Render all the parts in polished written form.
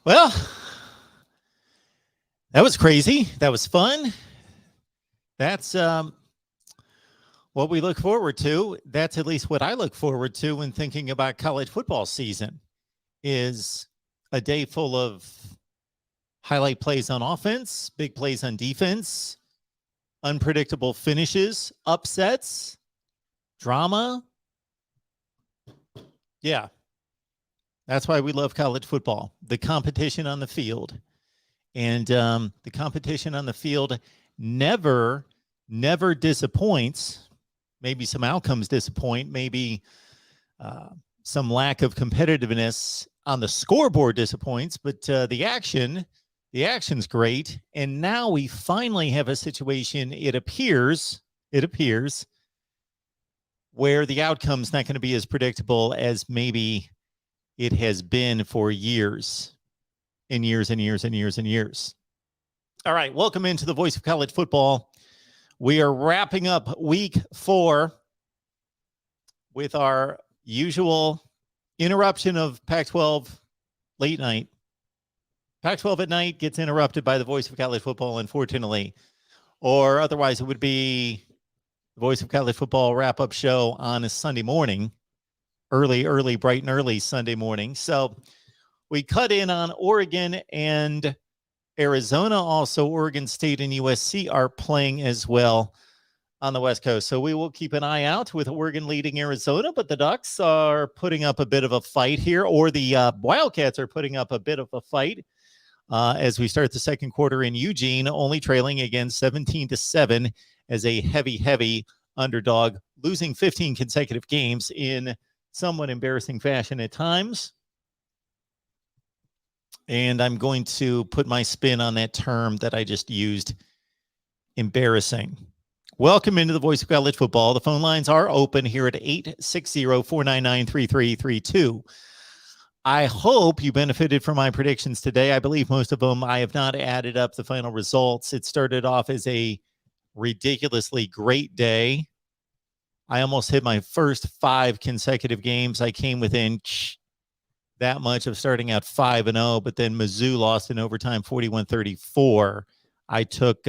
Well, that was crazy. That was fun. That's what we look forward to. That's at least what I look forward to when thinking about college football season is a day full of highlight plays on offense, big plays on defense, unpredictable finishes, upsets, drama. Yeah, that's why we love college football. The competition on the field. And the competition on the field never disappoints. Maybe some outcomes disappoint. Maybe some lack of competitiveness on the scoreboard disappoints. But the action's great. And now we finally have a situation. It appears, where the outcome's not going to be as predictable as maybe it has been for years. In years and years and years and years. All right, welcome into the Voice of College Football. We are wrapping up week 4 with our usual interruption of Pac-12 late night. Pac-12 at night gets interrupted by the Voice of College Football, unfortunately. Or otherwise, it would be the Voice of College Football wrap-up show on a Sunday morning, early, bright and early Sunday morning. So we cut in on Oregon and Arizona. Also, Oregon State and USC are playing as well on the West Coast. So we will keep an eye out with Oregon leading Arizona, but the Ducks are putting up a bit of a fight here, or the Wildcats are putting up a bit of a fight as we start the second quarter in Eugene, only trailing again 17-7 as a heavy underdog, losing 15 consecutive games in somewhat embarrassing fashion at times. And I'm going to put my spin on that term that I just used, embarrassing. Welcome into the Voice of College Football. The phone lines are open here at 860-499-3332. I hope you benefited from my predictions today. I believe most of them. I have not added up the final results. It started off as a ridiculously great day. I almost hit my first 5 consecutive games. I came within that much of starting out 5-0, but then Mizzou lost in overtime 41-34. I took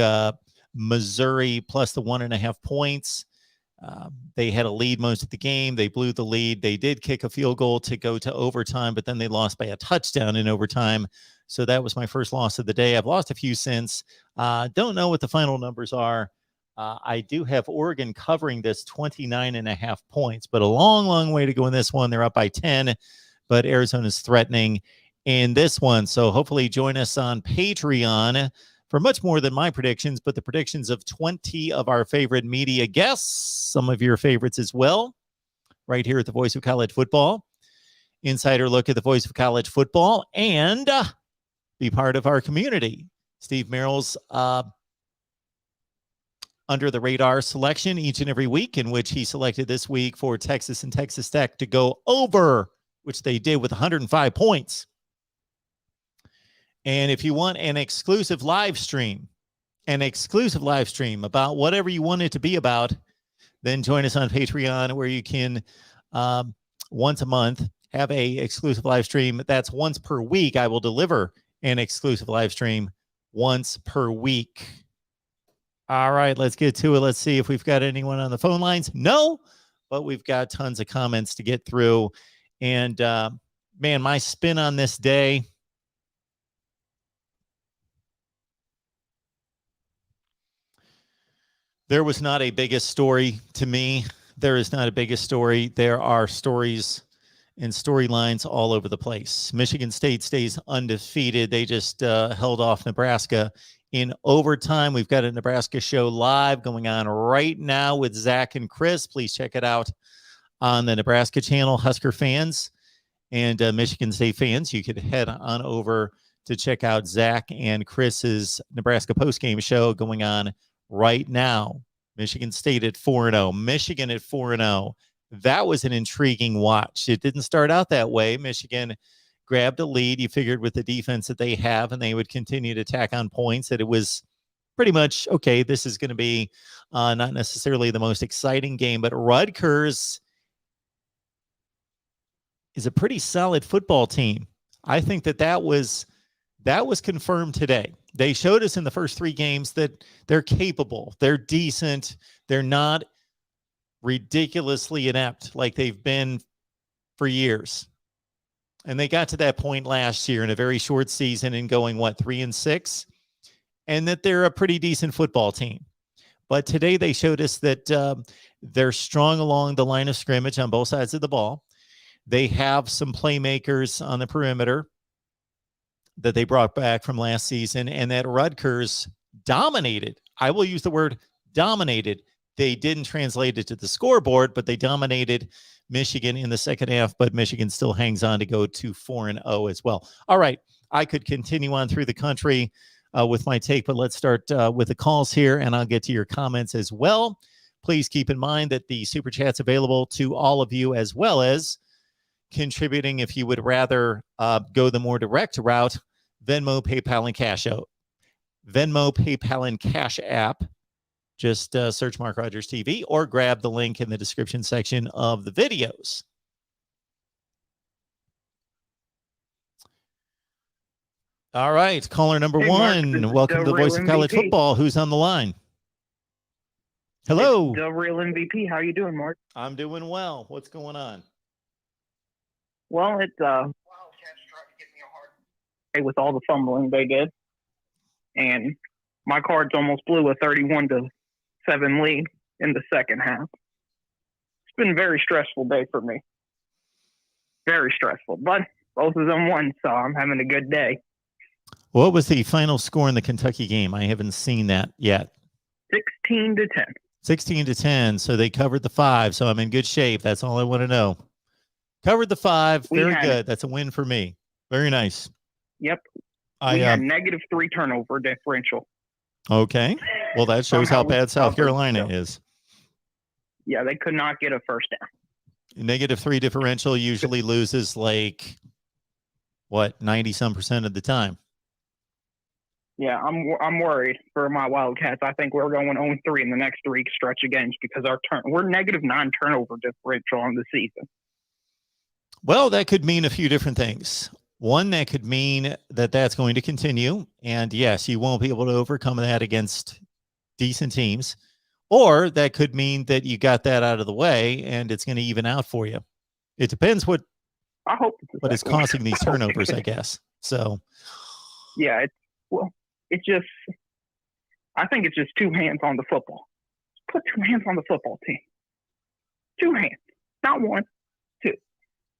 Missouri plus the 1.5 points. They had a lead most of the game. They blew the lead. They did kick a field goal to go to overtime, but then they lost by a touchdown in overtime. So that was my first loss of the day. I've lost a few since. Don't know what the final numbers are. I do have Oregon covering this 29.5 points, but a long way to go in this one. They're up by 10. But Arizona's threatening in this one. So hopefully join us on Patreon for much more than my predictions, but the predictions of 20 of our favorite media guests, some of your favorites as well, right here at the Voice of College Football. Insider look at the Voice of College Football and be part of our community. Steve Merrill's under the radar selection each and every week, in which he selected this week for Texas and Texas Tech to go over, which they did with 105 points. And if you want an exclusive live stream about whatever you want it to be about, then join us on Patreon, where you can once a month have a exclusive live stream. That's once per week. I will deliver an exclusive live stream once per week. All right, let's get to it. Let's see if we've got anyone on the phone lines. No, but we've got tons of comments to get through. And, man, my spin on this day, there was not a biggest story to me. There is not a biggest story. There are stories and storylines all over the place. Michigan State stays undefeated. They just held off Nebraska in overtime. We've got a Nebraska show live going on right now with Zach and Chris. Please check it out on the Nebraska channel. Husker fans and Michigan State fans, you could head on over to check out Zach and Chris's Nebraska postgame show going on right now. Michigan State at 4-0. Michigan at 4-0. That was an intriguing watch. It didn't start out that way. Michigan grabbed a lead. You figured with the defense that they have, and they would continue to tack on points, that it was pretty much, okay, this is going to be not necessarily the most exciting game, but Rutgers is a pretty solid football team. I think that was That was confirmed today. They showed us in the first 3 games that they're capable, they're decent, they're not ridiculously inept like they've been for years. And they got to that point last year in a very short season and going, 3-6? And that they're a pretty decent football team. But today they showed us that they're strong along the line of scrimmage on both sides of the ball. They have some playmakers on the perimeter that they brought back from last season, and that Rutgers dominated. I will use the word dominated. They didn't translate it to the scoreboard, but they dominated Michigan in the second half, but Michigan still hangs on to go to 4-0 as well. All right, I could continue on through the country with my take, but let's start with the calls here, and I'll get to your comments as well. Please keep in mind that the Super Chat's available to all of you, as well as contributing if you would rather go the more direct route, Venmo, PayPal, and Cash Out. Venmo, PayPal, and Cash App. Just search Mark Rogers TV or grab the link in the description section of the videos. All right, caller number 1. Mark, welcome to the voice of college football. Who's on the line? Hello. It's the real MVP. How you doing, Mark? I'm doing well. What's going on? Well, it's Wildcats tried to give me a hard day with all the fumbling they did, and my Cards almost blew a 31-7 lead in the second half. It's been a very stressful day for me. Very stressful, but both of them won, so I'm having a good day. What was the final score in the Kentucky game? I haven't seen that yet. 16-10. 16-10. So they covered the 5. So I'm in good shape. That's all I want to know. Covered the 5. Very good. That's a win for me. Very nice. Yep. We had -3 turnover differential. Okay. Well, that shows how bad South Carolina is. Yeah, they could not get a first down. -3 differential usually loses 90-some% of the time. Yeah, I'm worried for my Wildcats. I think we're going 0-3 in the next 3 stretch of games because we're -9 turnover differential on the season. Well, that could mean a few different things. One, that could mean that that's going to continue. And yes, you won't be able to overcome that against decent teams. Or that could mean that you got that out of the way and it's going to even out for you. It depends what is causing these turnovers, I guess. So, yeah, I think it's just 2 hands on the football. Put 2 hands on the football team. 2 hands, not 1, 2.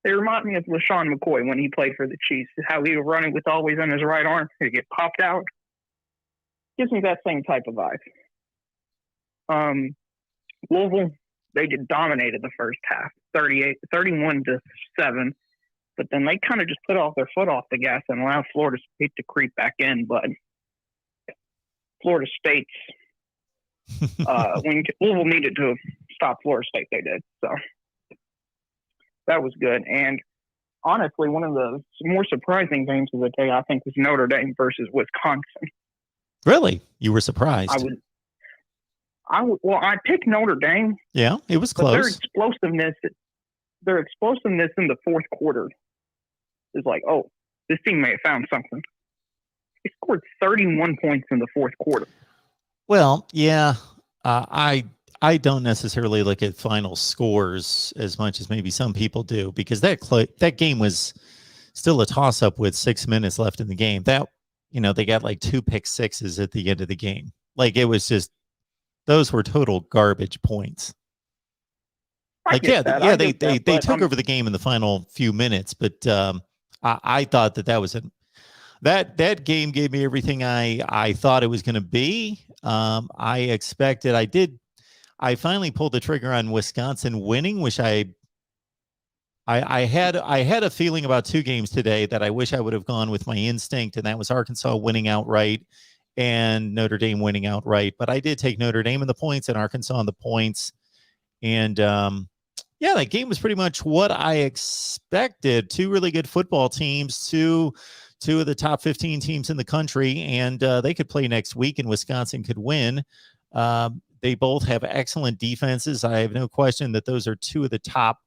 They remind me of LaShawn McCoy when he played for the Chiefs, how he was running with always on his right arm. He'd get popped out. Gives me that same type of vibe. Louisville, they just dominated the first half, 31-7. But then they kind of just put their foot off the gas and allowed Florida State to creep back in. But Florida State's when Louisville needed to stop Florida State, they did. So that was good. And honestly, one of the more surprising games of the day, I think, was Notre Dame versus Wisconsin. Really? You were surprised? I picked Notre Dame. Yeah, it was close. Their explosiveness in the fourth quarter is like, oh, this team may have found something. They scored 31 points in the fourth quarter. Well, yeah, I don't necessarily look at final scores as much as maybe some people do, because that game was still a toss-up with 6 minutes left in the game. That, they got 2 pick sixes at the end of the game. It was just, those were total garbage points. They took over the game in the final few minutes, but I thought that was that game gave me everything I thought it was going to be. I expected. I finally pulled the trigger on Wisconsin winning, which I had a feeling about 2 games today that I wish I would have gone with my instinct, and that was Arkansas winning outright and Notre Dame winning outright. But I did take Notre Dame in the points and Arkansas in the points. And yeah, that game was pretty much what I expected. 2 really good football teams, two of the top 15 teams in the country, and they could play next week, and Wisconsin could win. They both have excellent defenses. I have no question that those are 2 of the top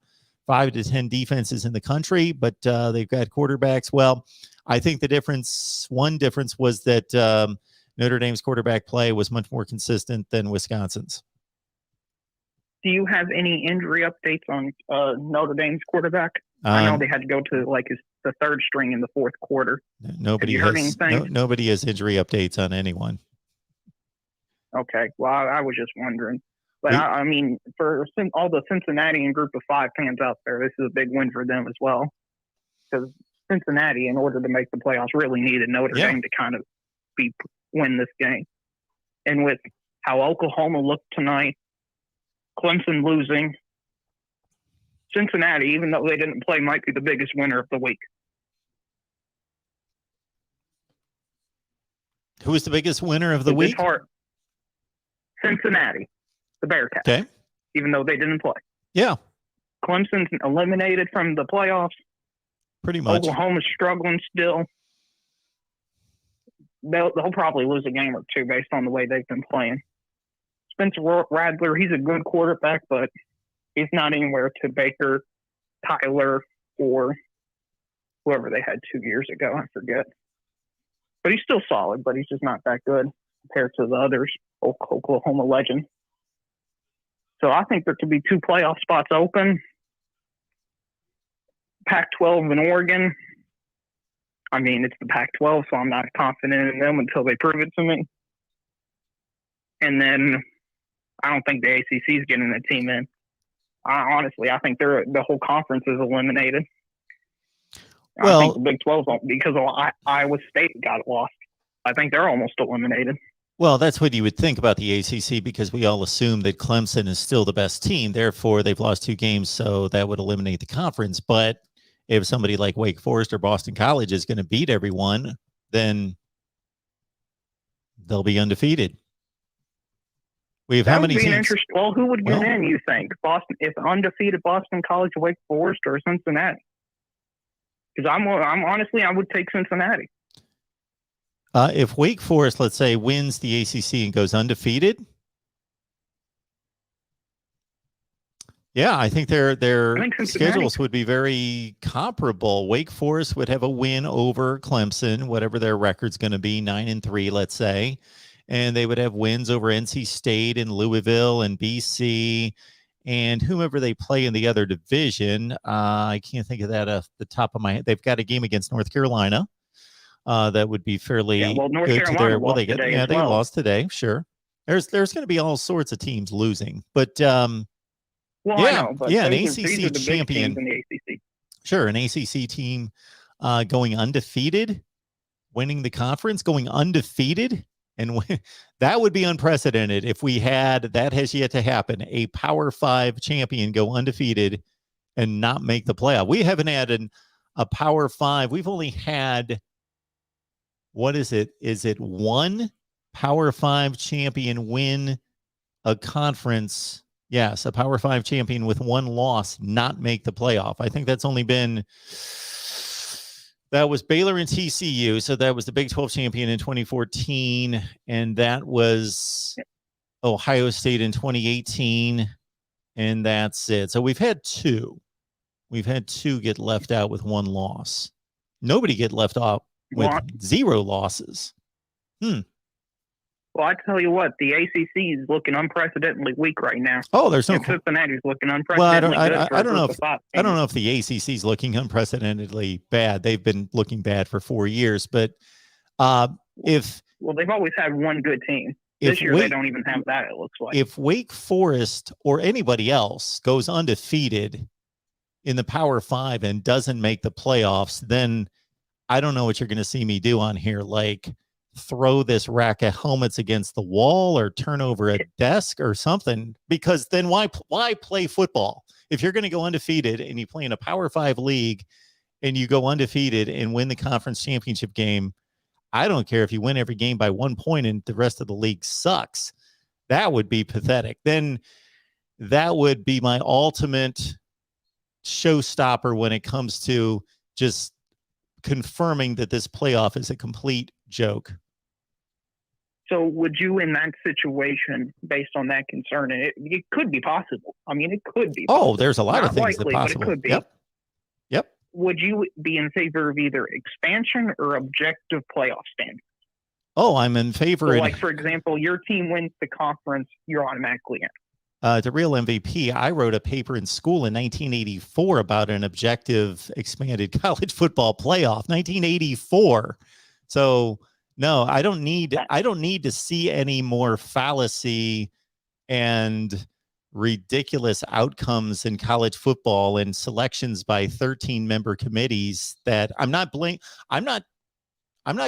5 to 10 defenses in the country, but they've got quarterbacks. Well, I think one difference was that Notre Dame's quarterback play was much more consistent than Wisconsin's. Do you have any injury updates on Notre Dame's quarterback? I know they had to go to the third string in the fourth quarter. Nobody has injury updates on anyone. Okay, well, I was just wondering. But I mean, for all the Cincinnati and Group of 5 fans out there, this is a big win for them as well. Because Cincinnati, in order to make the playoffs, really needed Notre Dame to kind of win this game. And with how Oklahoma looked tonight, Clemson losing, Cincinnati, even though they didn't play, might be the biggest winner of the week. Who is the biggest winner of the week? Cincinnati, the Bearcats. Okay. Even though they didn't play. Yeah. Clemson's eliminated from the playoffs. Pretty much. Oklahoma's struggling still. They'll probably lose a game or two based on the way they've been playing. Spencer Rattler, he's a good quarterback, but he's not anywhere to Baker, Tyler, or whoever they had 2 years ago. I forget. But he's still solid, but he's just not that good compared to the others, Oklahoma legend. So I think there could be 2 playoff spots open. Pac-12 and Oregon. I mean, it's the Pac-12, so I'm not confident in them until they prove it to me. And then I don't think the ACC is getting a team in. Honestly, I think the whole conference is eliminated. Well, I think the Big 12, because Iowa State got lost, I think they're almost eliminated. Well, that's what you would think about the ACC, because we all assume that Clemson is still the best team. Therefore, they've lost 2 games, so that would eliminate the conference. But if somebody like Wake Forest or Boston College is going to beat everyone, then they'll be undefeated. We have how many teams? Well, who would get in, you think? Boston, if undefeated Boston College, Wake Forest, or Cincinnati? Because I'm honestly, I would take Cincinnati. If Wake Forest, let's say, wins the ACC and goes undefeated, yeah, I think their schedules would be very comparable. Wake Forest would have a win over Clemson, whatever their record's going to be, 9-3, let's say. And they would have wins over NC State and Louisville and BC and whomever they play in the other division. I can't think of that off the top of my head. They've got a game against North Carolina. That would be fairly North good Carolina to their. They lost today. Sure, there's going to be all sorts of teams losing, but an ACC champion in the ACC. Sure, an ACC team going undefeated, winning the conference, going undefeated. And that would be unprecedented if we had, that has yet to happen, a Power 5 champion go undefeated and not make the playoff. We haven't had a Power 5. We've only had, what is it? Is it one Power 5 champion win a conference? Yes, a Power 5 champion with one loss not make the playoff. I think that's only been... That was Baylor and TCU. So that was the Big 12 champion in 2014. And that was Ohio State in 2018. And that's it. So we've had 2. We've had 2 get left out with 1 loss. Nobody get left off with 0 losses. Well, I tell you what, the ACC is looking unprecedentedly weak right now. Oh, there's no. Cincinnati's looking unprecedentedly good. I don't know if the ACC is looking unprecedentedly bad. They've been looking bad for 4 years, but they've always had one good team. This year they don't even have that. It looks like if Wake Forest or anybody else goes undefeated in the Power 5 and doesn't make the playoffs, then I don't know what you're going to see me do on here, like throw this rack of helmets against the wall or turn over a desk or something, because then why play football? If you're going to go undefeated and you play in a Power 5 league and you go undefeated and win the conference championship game, I don't care if you win every game by 1 point and the rest of the league sucks. That would be pathetic. Then that would be my ultimate showstopper when it comes to just confirming that this playoff is a complete joke. So would you, in that situation, based on that concern, and it could be possible. I mean, it could be possible. Oh, there's a lot Not of things likely, that possible. but it could be. Yep. Would you be in favor of either expansion or objective playoff standards? Oh, I'm in favor. So, like, for example, your team wins the conference, you're automatically in. The real MVP, I wrote a paper in school in 1984 about an objective expanded college football playoff. 1984. So no, I don't need to see any more fallacy and ridiculous outcomes in college football and selections by 13-member committees that I'm not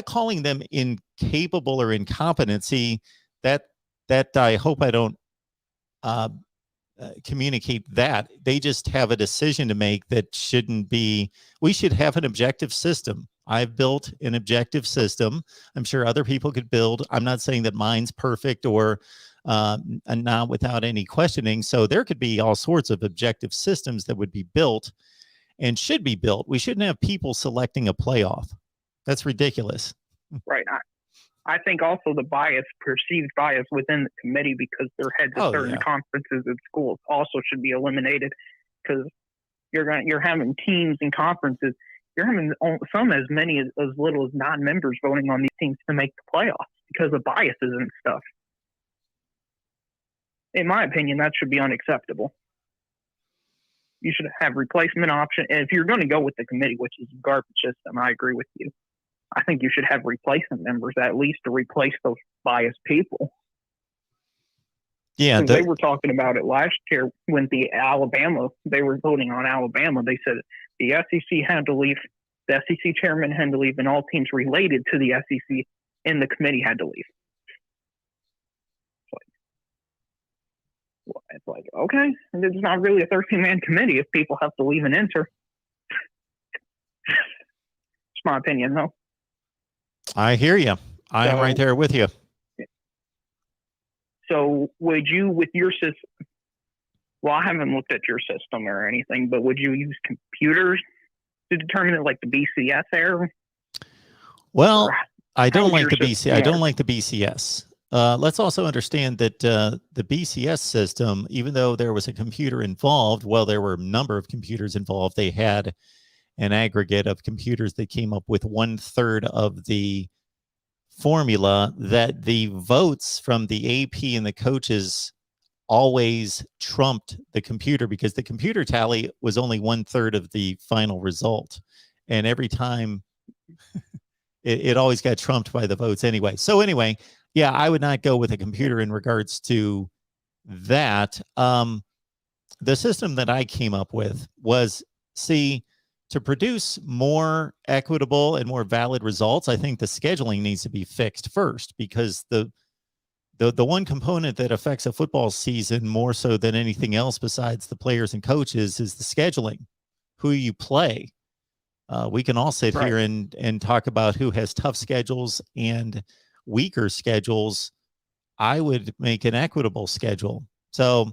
calling them incapable or incompetency. That I hope I don't communicate that. They just have a decision to make that shouldn't be. We should have an objective system. I've built an objective system. I'm sure other people could build. I'm not saying that mine's perfect or not without any questioning. So there could be all sorts of objective systems that would be built and should be built. We shouldn't have people selecting a playoff. That's ridiculous. Right. I think also the perceived bias within the committee, because they're heads of certain conferences at schools, also should be eliminated, because you're having teams and conferences. You're having some as many as little as non-members voting on these teams to make the playoffs because of biases and stuff. In my opinion, that should be unacceptable. You should have replacement option. And if you're going to go with the committee, which is a garbage system, I agree with you. I think you should have replacement members at least to replace those biased people. Yeah, they were talking about it last year when they were voting on Alabama. They said the SEC had to leave, the SEC chairman had to leave, and all teams related to the SEC in the committee had to leave. It's like, okay, it's not really a 13-man committee if people have to leave and enter. It's my opinion, though. I hear you. I am right there with you. So would you, with your system, well, I haven't looked at your system or anything, but would you use computers to determine it, like the BCS error? Well, I don't like the BCS. I don't like the BCS. Let's also understand that the BCS system, even though there was a computer involved, there were a number of computers involved. They had an aggregate of computers that came up with 1/3 of the formula, that the votes from the AP and the coaches always trumped the computer, because the computer tally was only 1/3 of the final result. And every time it always got trumped by the votes anyway. So anyway, yeah, I would not go with a computer in regards to that. The system that I came up with was, to produce more equitable and more valid results, I think the scheduling needs to be fixed first, because the one component that affects a football season more so than anything else besides the players and coaches is the scheduling, who you play. We can all sit here and talk about who has tough schedules and weaker schedules. I would make an equitable schedule. So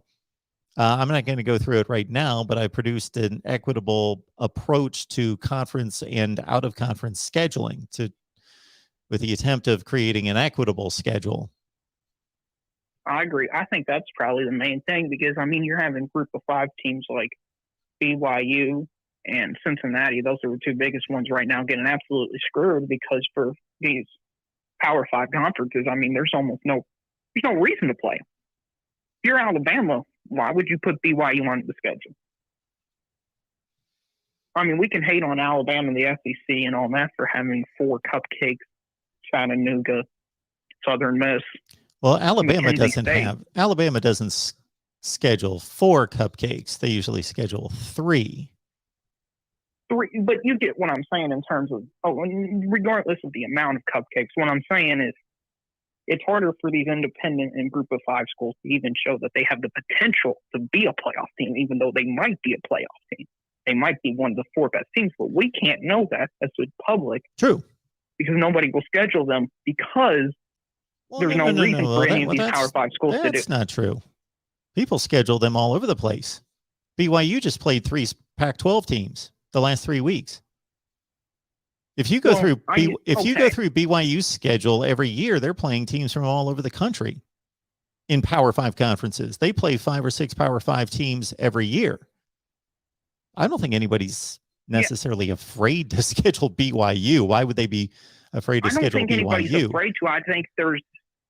I'm not going to go through it right now, but I produced an equitable approach to conference and out of conference scheduling with the attempt of creating an equitable schedule. I agree. I think that's probably the main thing, because you're having group of 5 teams like BYU and Cincinnati. Those are the 2 biggest ones right now, getting absolutely screwed, because for these Power 5 conferences, there's no reason to play. If you're Alabama, why would you put BYU on the schedule? We can hate on Alabama and the SEC and all that for having 4 cupcakes, Chattanooga, Southern Miss. Well, Alabama doesn't schedule 4 cupcakes. They usually schedule 3. 3, but you get what I'm saying in terms of, regardless of the amount of cupcakes, what I'm saying is it's harder for these independent and group of 5 schools to even show that they have the potential to be a playoff team, even though they might be a playoff team. They might be one of the 4 best teams, but we can't know that as the public. True. Because nobody will schedule them, because there's no reason for any of these Power 5 schools to do. That's not true. People schedule them all over the place. BYU just played 3 Pac-12 teams the last 3 weeks. If you go through if you go okay. through BYU's schedule every year, they're playing teams from all over the country in Power 5 conferences. They play 5 or 6 Power 5 teams every year. I don't think anybody's necessarily afraid to schedule BYU. Why would they be afraid to schedule BYU? I don't think anybody's afraid to.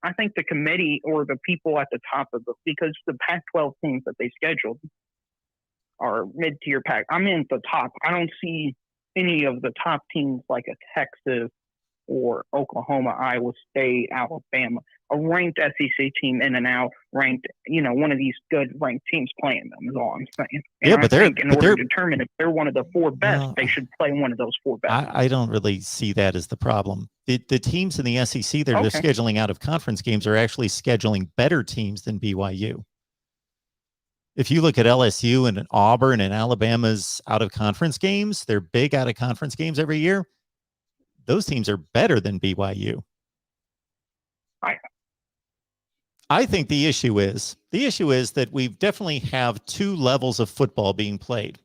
I think the committee or the people at the top of because the Pac-12 teams that they scheduled are mid-tier Pac. I'm in the top. I don't see any of the top teams like a Texas or Oklahoma, Iowa State, Alabama, a ranked SEC team in and out, ranked, one of these good ranked teams playing them is all I'm saying. And but in order to determine if they're one of the 4 best, they should play one of those 4 best. I don't really see that as the problem. The teams in the SEC that are scheduling out of conference games are actually scheduling better teams than BYU. If you look at LSU and Auburn and Alabama's out of conference games, they're big out of conference games every year. Those teams are better than BYU. I think the issue is that we definitely have 2 levels of football being played,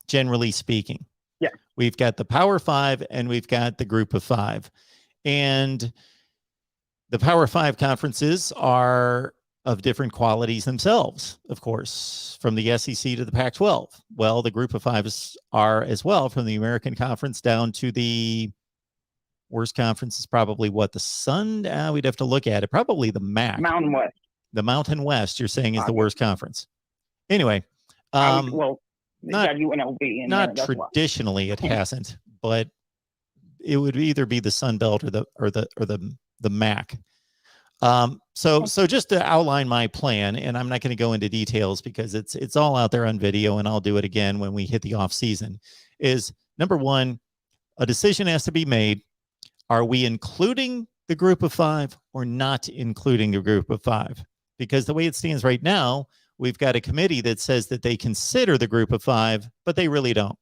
generally speaking. Yeah. We've got the Power 5 and we've got the Group of 5. And the Power 5 conferences are of different qualities themselves, of course, from the SEC to the Pac-12. Well, the Group of 5s are as well, from the American Conference down to the worst conference is probably the Sun. We'd have to look at it. Probably the MAC. Mountain West. The Mountain West, you're saying, is the worst conference. Anyway, not UNLV. Not traditionally, it hasn't, but it would either be the Sun Belt or the MAC. So just to outline my plan, and I'm not going to go into details because it's all out there on video, and I'll do it again when we hit the off season. Is number 1, a decision has to be made. Are we including the Group of 5 or not including the Group of 5? Because the way it stands right now, we've got a committee that says that they consider the Group of 5, but they really don't.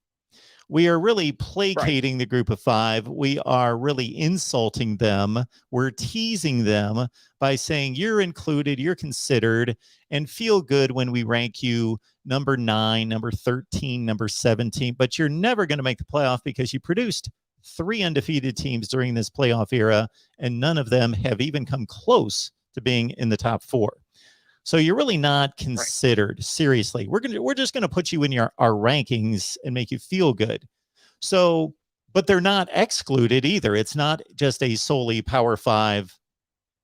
We are really placating the Group of 5. We are really insulting them. We're teasing them by saying you're included, you're considered, and feel good when we rank you number 9, number 13, number 17, but you're never going to make the playoff because you produced 3 undefeated teams during this playoff era, and none of them have even come close to being in the top 4. So you're really not considered. Seriously. We're just going to put you in our rankings and make you feel good. So, but they're not excluded either. It's not just a solely Power 5,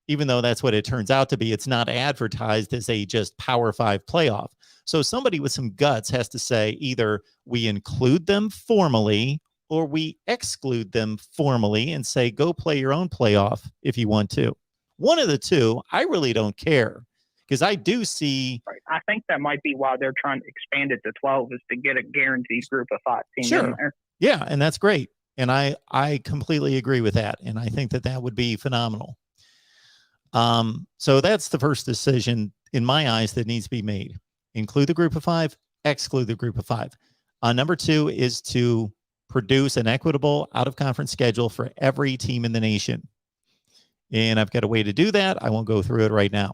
even though that's what it turns out to be. It's not advertised as a just Power 5 playoff. So somebody with some guts has to say either we include them formally or we exclude them formally and say, go play your own playoff if you want to. One of the two. I really don't care, because I do see. I think that might be why they're trying to expand it to 12, is to get a guaranteed Group of 5 team in there. Yeah, and that's great. And I completely agree with that. And I think that would be phenomenal. So that's the first decision in my eyes that needs to be made. Include the Group of 5, exclude the Group of 5. Number 2 is to produce an equitable out-of-conference schedule for every team in the nation. And I've got a way to do that. I won't go through it right now.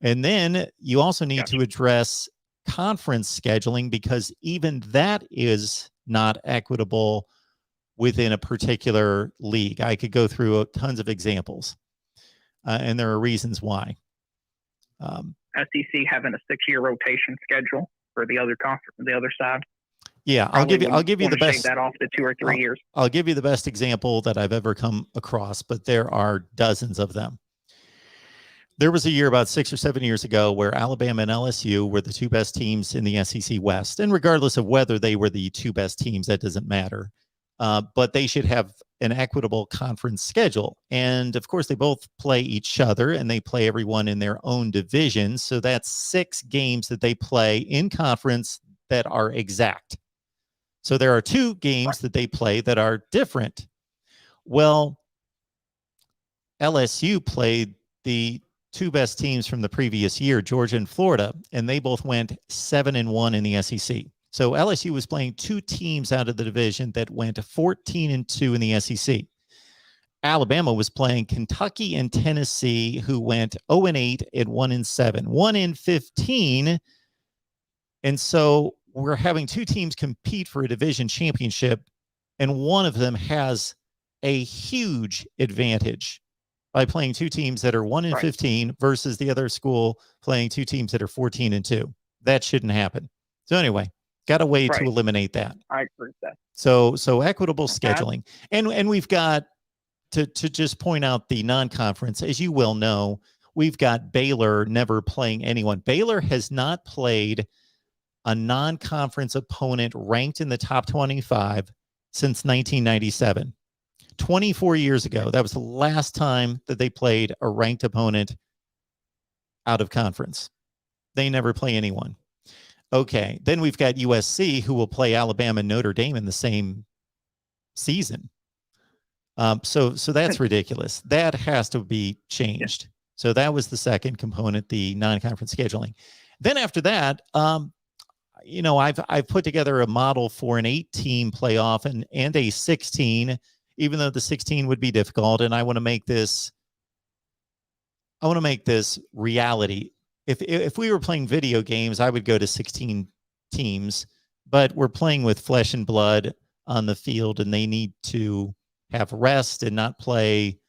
And then you also need to address conference scheduling, because even that is not equitable within a particular league. I could go through tons of examples, and there are reasons why. SEC having a 6-year rotation schedule for the other conference, the other side. Yeah, I'll give you the best. Shave that off to 2 or 3 years. I'll give you the best example that I've ever come across, but there are dozens of them. There was a year about 6 or 7 years ago where Alabama and LSU were the 2 best teams in the SEC West. And regardless of whether they were the 2 best teams, that doesn't matter. But they should have an equitable conference schedule. And of course, they both play each other, and they play everyone in their own division. So that's 6 games that they play in conference that are exact. So there are 2 games that they play that are different. Well, LSU played the 2 best teams from the previous year, Georgia and Florida, and they both went 7-1 in the SEC. So LSU was playing 2 teams out of the division that went 14-2 in the SEC. Alabama was playing Kentucky and Tennessee, who went 0-8 and 1-7, 1-15. And so we're having 2 teams compete for a division championship, and one of them has a huge advantage by playing two teams that are 1-15 versus the other school playing two teams that are 14-2. That shouldn't happen. So anyway, got a way to eliminate that. I agree with that. So equitable scheduling. And we've got to just point out the non-conference, as you will know, we've got Baylor never playing anyone. Baylor has not played a non-conference opponent ranked in the top 25 since 1997. 24 years ago, that was the last time that they played a ranked opponent out of conference. They never play anyone. Okay, then we've got USC, who will play Alabama and Notre Dame in the same season. So that's ridiculous. That has to be changed. Yeah. So that was the second component, the non-conference scheduling. Then after that, I've put together a model for an 8-team playoff and a 16, even though the 16 would be difficult. And I want to make this reality. If we were playing video games, I would go to 16 teams, but we're playing with flesh and blood on the field, and they need to have rest and not play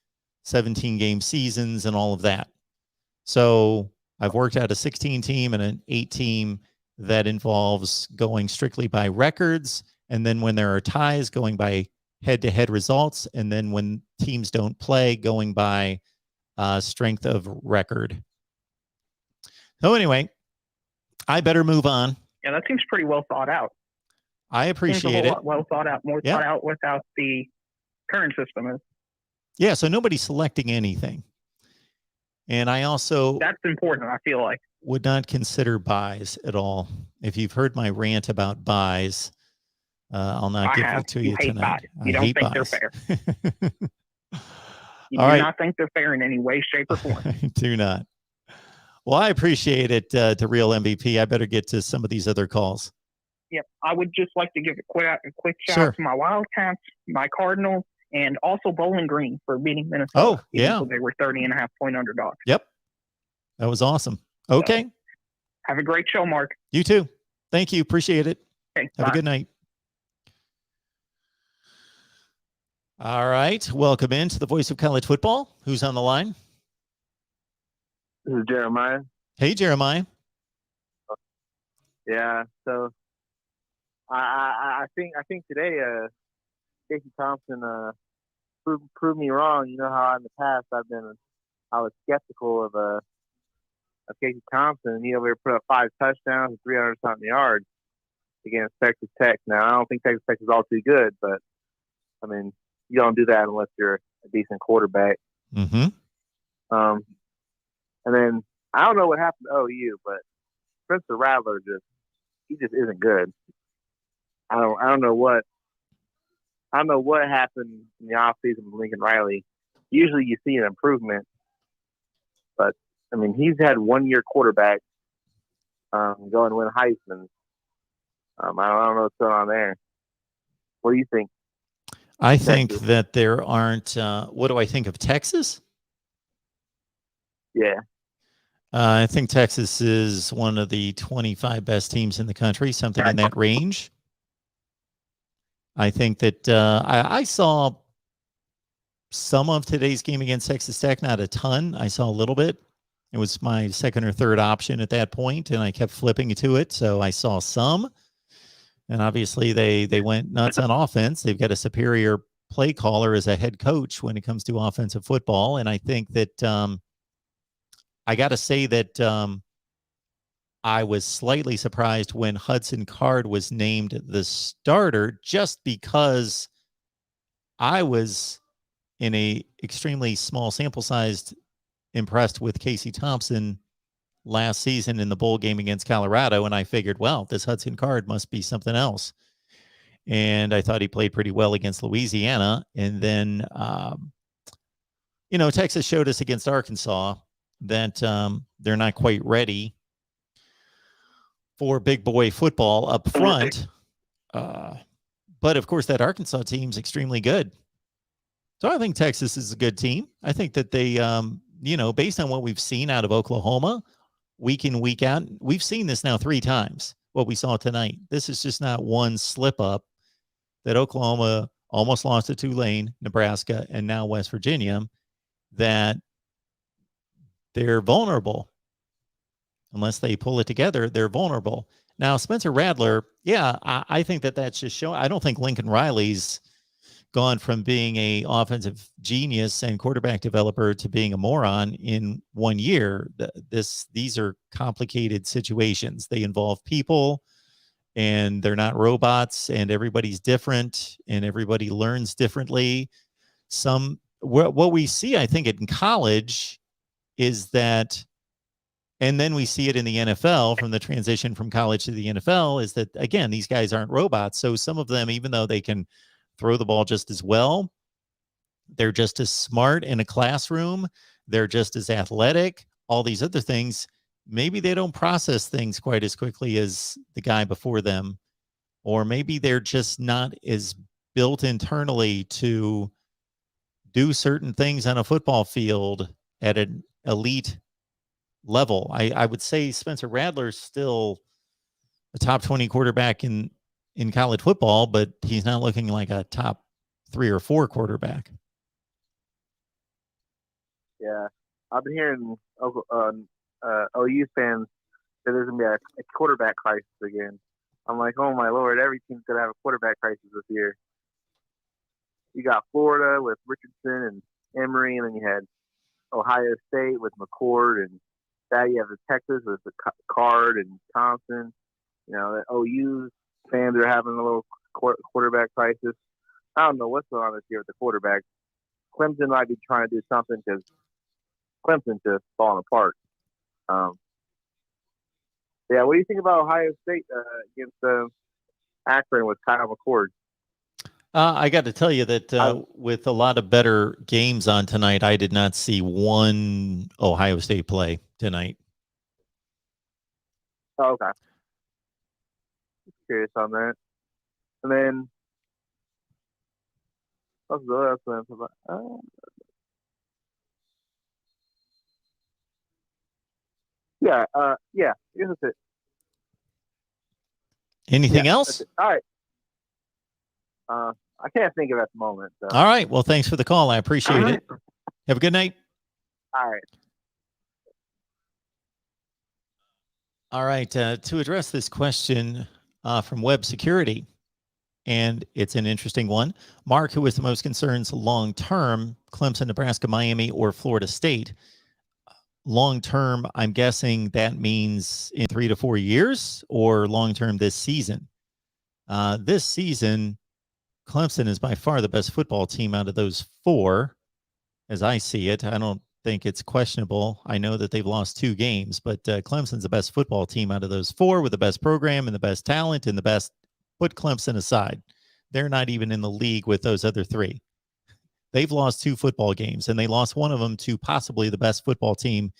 17-game seasons and all of that. So I've worked out a 16-team and an 8-team that involves going strictly by records, and then when there are ties, going by head-to-head results, and then when teams don't play, going by strength of record. So anyway, I better move on. Yeah, that seems pretty well thought out. I appreciate it. Well thought out, more thought out without the current system is. Yeah, so nobody's selecting anything. And I also... That's important, I feel like. Would not consider buys at all. If you've heard my rant about buys, I'll not give it to you tonight. You don't think they're fair. You do not think they're fair in any way, shape, or form. I do not. Well, I appreciate it, to Real MVP. I better get to some of these other calls. Yep. I would just like to give a quick shout out to my Wildcats, my Cardinals, and also Bowling Green for beating Minnesota. Oh, yeah. They were 30.5-point underdogs. Yep. That was awesome. Okay. So, have a great show, Mark. You too. Thank you. Appreciate it. Okay, have a good night. All right. Welcome into the Voice of College Football. Who's on the line? This is Jeremiah. Hey, Jeremiah. Yeah. So I think today Casey Thompson proved me wrong. You know how in the past I was skeptical of Casey Thompson. He over here put up 5 touchdowns and 300-something yards against Texas Tech. Now I don't think Texas Tech is all too good, but I mean you don't do that unless you're a decent quarterback. Mm-hmm. And then I don't know what happened to OU, but Spencer Rattler just isn't good. I don't know what happened in the offseason with Lincoln Riley. Usually you see an improvement, but I mean he's had 1-year quarterback go and win Heisman. I don't know what's going on there. What do you think? I think that there aren't. What do I think of Texas? Yeah. I think Texas is one of the 25 best teams in the country, something in that range. I think that I saw some of today's game against Texas Tech, not a ton. I saw a little bit. It was my second or third option at that point, and I kept flipping to it, so I saw some. And obviously they went nuts on offense. They've got a superior play caller as a head coach when it comes to offensive football, and I think that I got to say that I was slightly surprised when Hudson Card was named the starter, just because I was in a extremely small sample size impressed with Casey Thompson last season in the bowl game against Colorado, and I figured, well, this Hudson Card must be something else. And I thought he played pretty well against Louisiana. And then, Texas showed us against Arkansas that they're not quite ready for big boy football up front. But, of course, that Arkansas team's extremely good. So I think Texas is a good team. I think that they, based on what we've seen out of Oklahoma, week in, week out, we've seen this now 3 times, what we saw tonight. This is just not one slip up that Oklahoma almost lost to Tulane, Nebraska, and now West Virginia, that they're vulnerable. Unless they pull it together, they're vulnerable. Now, Spencer Rattler, yeah, I think that's just showing. I don't think Lincoln Riley's gone from being a offensive genius and quarterback developer to being a moron in 1 year. These are complicated situations. They involve people, and they're not robots, and everybody's different, and everybody learns differently. What we see, I think, in college is that, and then we see it in the NFL from the transition from college to the NFL, is that, again, these guys aren't robots. So some of them, even though they can throw the ball just as well, they're just as smart in a classroom, they're just as athletic, all these other things. Maybe they don't process things quite as quickly as the guy before them, or maybe they're just not as built internally to do certain things on a football field at an elite level. I would say Spencer Rattler's still a top 20 quarterback in college football, but he's not looking like a top 3 or 4 quarterback. Yeah, I've been hearing OU fans say there's gonna be a quarterback crisis again. I'm like, oh my lord, every team's gonna have a quarterback crisis this year. You got Florida with Richardson and Emory, and then you had Ohio State with McCord, and that you have the Texas with the Card and Thompson. You know, the OU fans are having a little quarterback crisis. I don't know what's going on this year with the quarterback. Clemson might be trying to do something because Clemson's just falling apart. Yeah, what do you think about Ohio State against Akron with Kyle McCord? I got to tell you that with a lot of better games on tonight, I did not see one Ohio State play tonight. Oh, okay. Just curious on that. And then, what's the other one? Yeah, I guess that's it. Anything else? All right. I can't think of it at the moment. So. All right. Well, thanks for the call. I appreciate it. Have a good night. All right. All right. To address this question from Web Security, and it's an interesting one. Mark, who is the most concerns long term, Clemson, Nebraska, Miami, or Florida State? Long term, I'm guessing that means in 3 to 4 years, or long term this season. This season, Clemson is by far the best football team out of those 4, as I see it. I don't think it's questionable. I know that they've lost 2 games, but Clemson's the best football team out of those 4, with the best program and the best talent and the best. Put Clemson aside. They're not even in the league with those other 3. They've lost 2 football games, and they lost one of them to possibly the best football team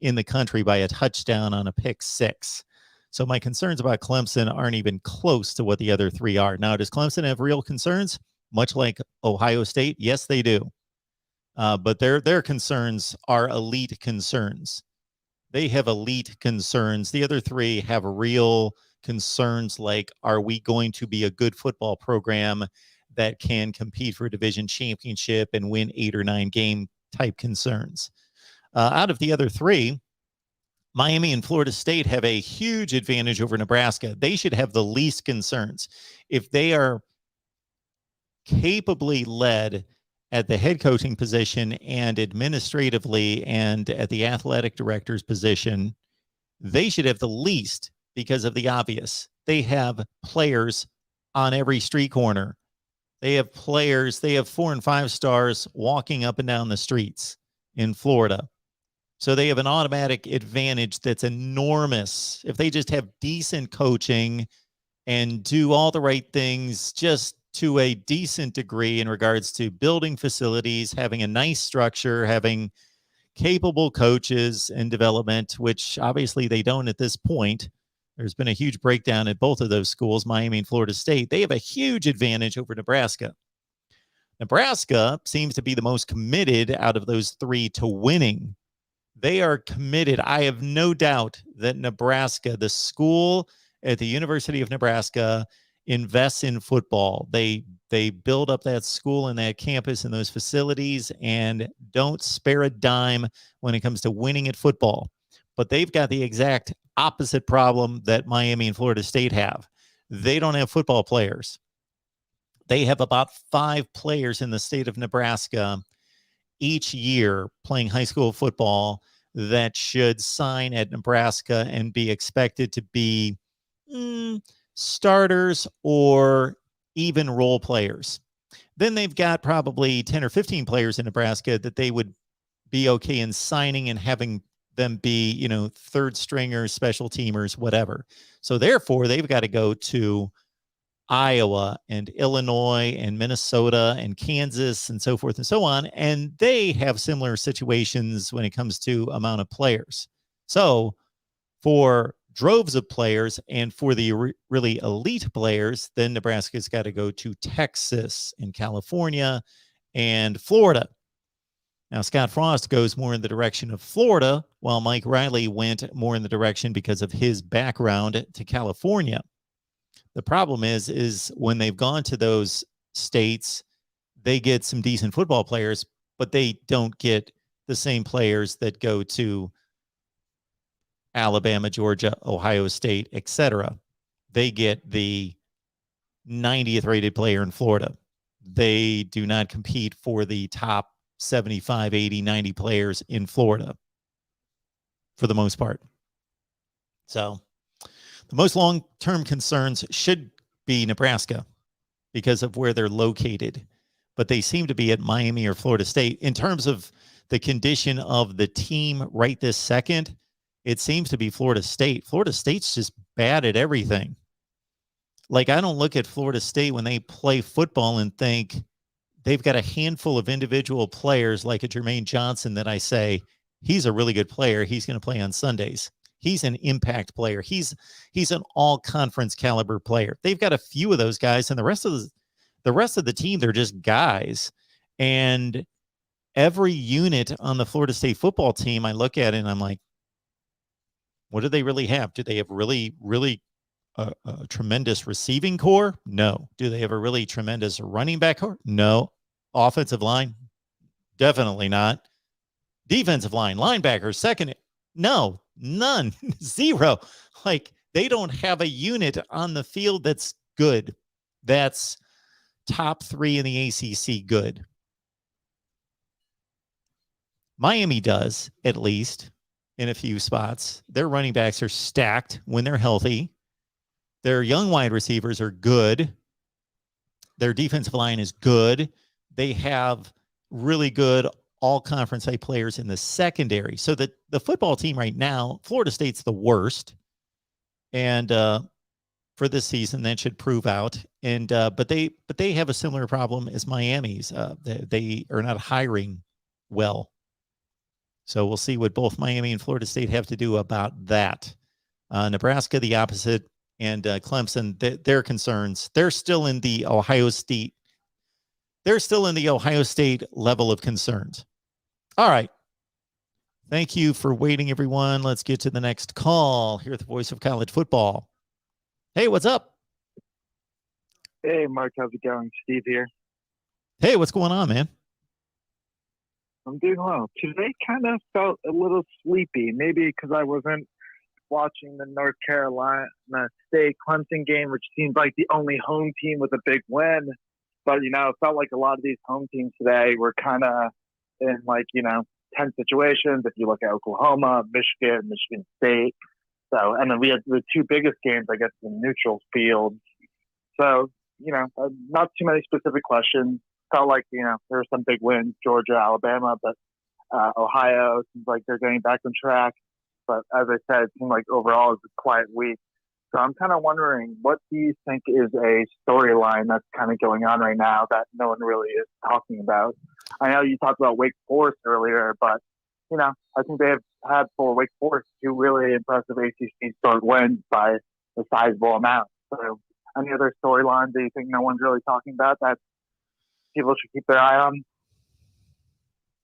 in the country by a touchdown on a pick 6. So my concerns about Clemson aren't even close to what the other 3 are. Now, does Clemson have real concerns? Much like Ohio State? Yes, they do. But their concerns are elite concerns. They have elite concerns. The other 3 have real concerns like, are we going to be a good football program that can compete for a division championship and win 8 or 9 game type concerns? Out of the other 3, Miami and Florida State have a huge advantage over Nebraska. They should have the least concerns. If they are capably led at the head coaching position and administratively and at the athletic director's position, they should have the least, because of the obvious. They have players on every street corner. They have players, they have 4 and 5 stars walking up and down the streets in Florida. So they have an automatic advantage that's enormous. If they just have decent coaching and do all the right things just to a decent degree in regards to building facilities, having a nice structure, having capable coaches and development, which obviously they don't at this point. There's been a huge breakdown at both of those schools, Miami and Florida State. They have a huge advantage over Nebraska. Nebraska seems to be the most committed out of those 3 to winning. They are committed. I have no doubt that Nebraska, the school at the University of Nebraska, invests in football. They build up that school and that campus and those facilities and don't spare a dime when it comes to winning at football. But they've got the exact opposite problem that Miami and Florida State have. They don't have football players. They have about 5 players in the state of Nebraska each year playing high school football that should sign at Nebraska and be expected to be starters or even role players. Then they've got probably 10 or 15 players in Nebraska that they would be okay in signing and having them be, third stringers, special teamers, whatever. So therefore, they've got to go to Iowa and Illinois and Minnesota and Kansas and so forth and so on. And they have similar situations when it comes to amount of players. So for droves of players and for the really elite players, then Nebraska's got to go to Texas and California and Florida. Now, Scott Frost goes more in the direction of Florida, while Mike Riley went more in the direction because of his background to California. The problem is when they've gone to those states, they get some decent football players, but they don't get the same players that go to Alabama, Georgia, Ohio State, etc. They get the 90th rated player in Florida. They do not compete for the top 75, 80, 90 players in Florida for the most part. So the most long-term concerns should be Nebraska because of where they're located, but they seem to be at Miami or Florida State. In terms of the condition of the team right this second, it seems to be Florida State. Florida State's just bad at everything. Like, I don't look at Florida State when they play football and think they've got a handful of individual players like a Jermaine Johnson that I say, he's a really good player. He's going to play on Sundays. He's an impact player. He's an all-conference caliber player. They've got a few of those guys, and the rest of the team, they're just guys. And every unit on the Florida State football team, I look at it and I'm like, what do they really have? Do they have really, really a tremendous receiving core? No. Do they have a really tremendous running back core? No. Offensive line? Definitely not. Defensive line, linebackers, second? No, none. Zero. Like, they don't have a unit on the field that's good. That's top 3 in the ACC good. Miami does, at least, in a few spots. Their running backs are stacked when they're healthy. Their young wide receivers are good. Their defensive line is good. They have really good all-conference type players in the secondary. So that the football team right now, Florida State's the worst. And for this season, that should prove out. And but they have a similar problem as Miami's. They are not hiring well. So we'll see what both Miami and Florida State have to do about that. Nebraska, the opposite, and Clemson, their concerns. They're still in the Ohio State. They're still in the Ohio State level of concerns. All right. Thank you for waiting, everyone. Let's get to the next call. Here at the Voice of College Football. Hey, what's up? Hey, Mark, how's it going? Steve here. Hey, what's going on, man? I'm doing well. Today kind of felt a little sleepy, maybe because I wasn't watching the North Carolina State Clemson game, which seems like the only home team with a big win. But, it felt like a lot of these home teams today were kind of in, tense situations. If you look at Oklahoma, Michigan State. So, and then we had the 2 biggest games, I guess, in neutral fields. So, not too many specific questions. Felt like, there were some big wins, Georgia, Alabama, but Ohio seems like they're getting back on track. But as I said, it seemed like overall it's a quiet week. So I'm kind of wondering, what do you think is a storyline that's kind of going on right now that no one really is talking about? I know you talked about Wake Forest earlier, but, I think they have had for Wake Forest 2 really impressive ACC start wins by a sizable amount. So any other storyline that you think no one's really talking about that people should keep their eye on?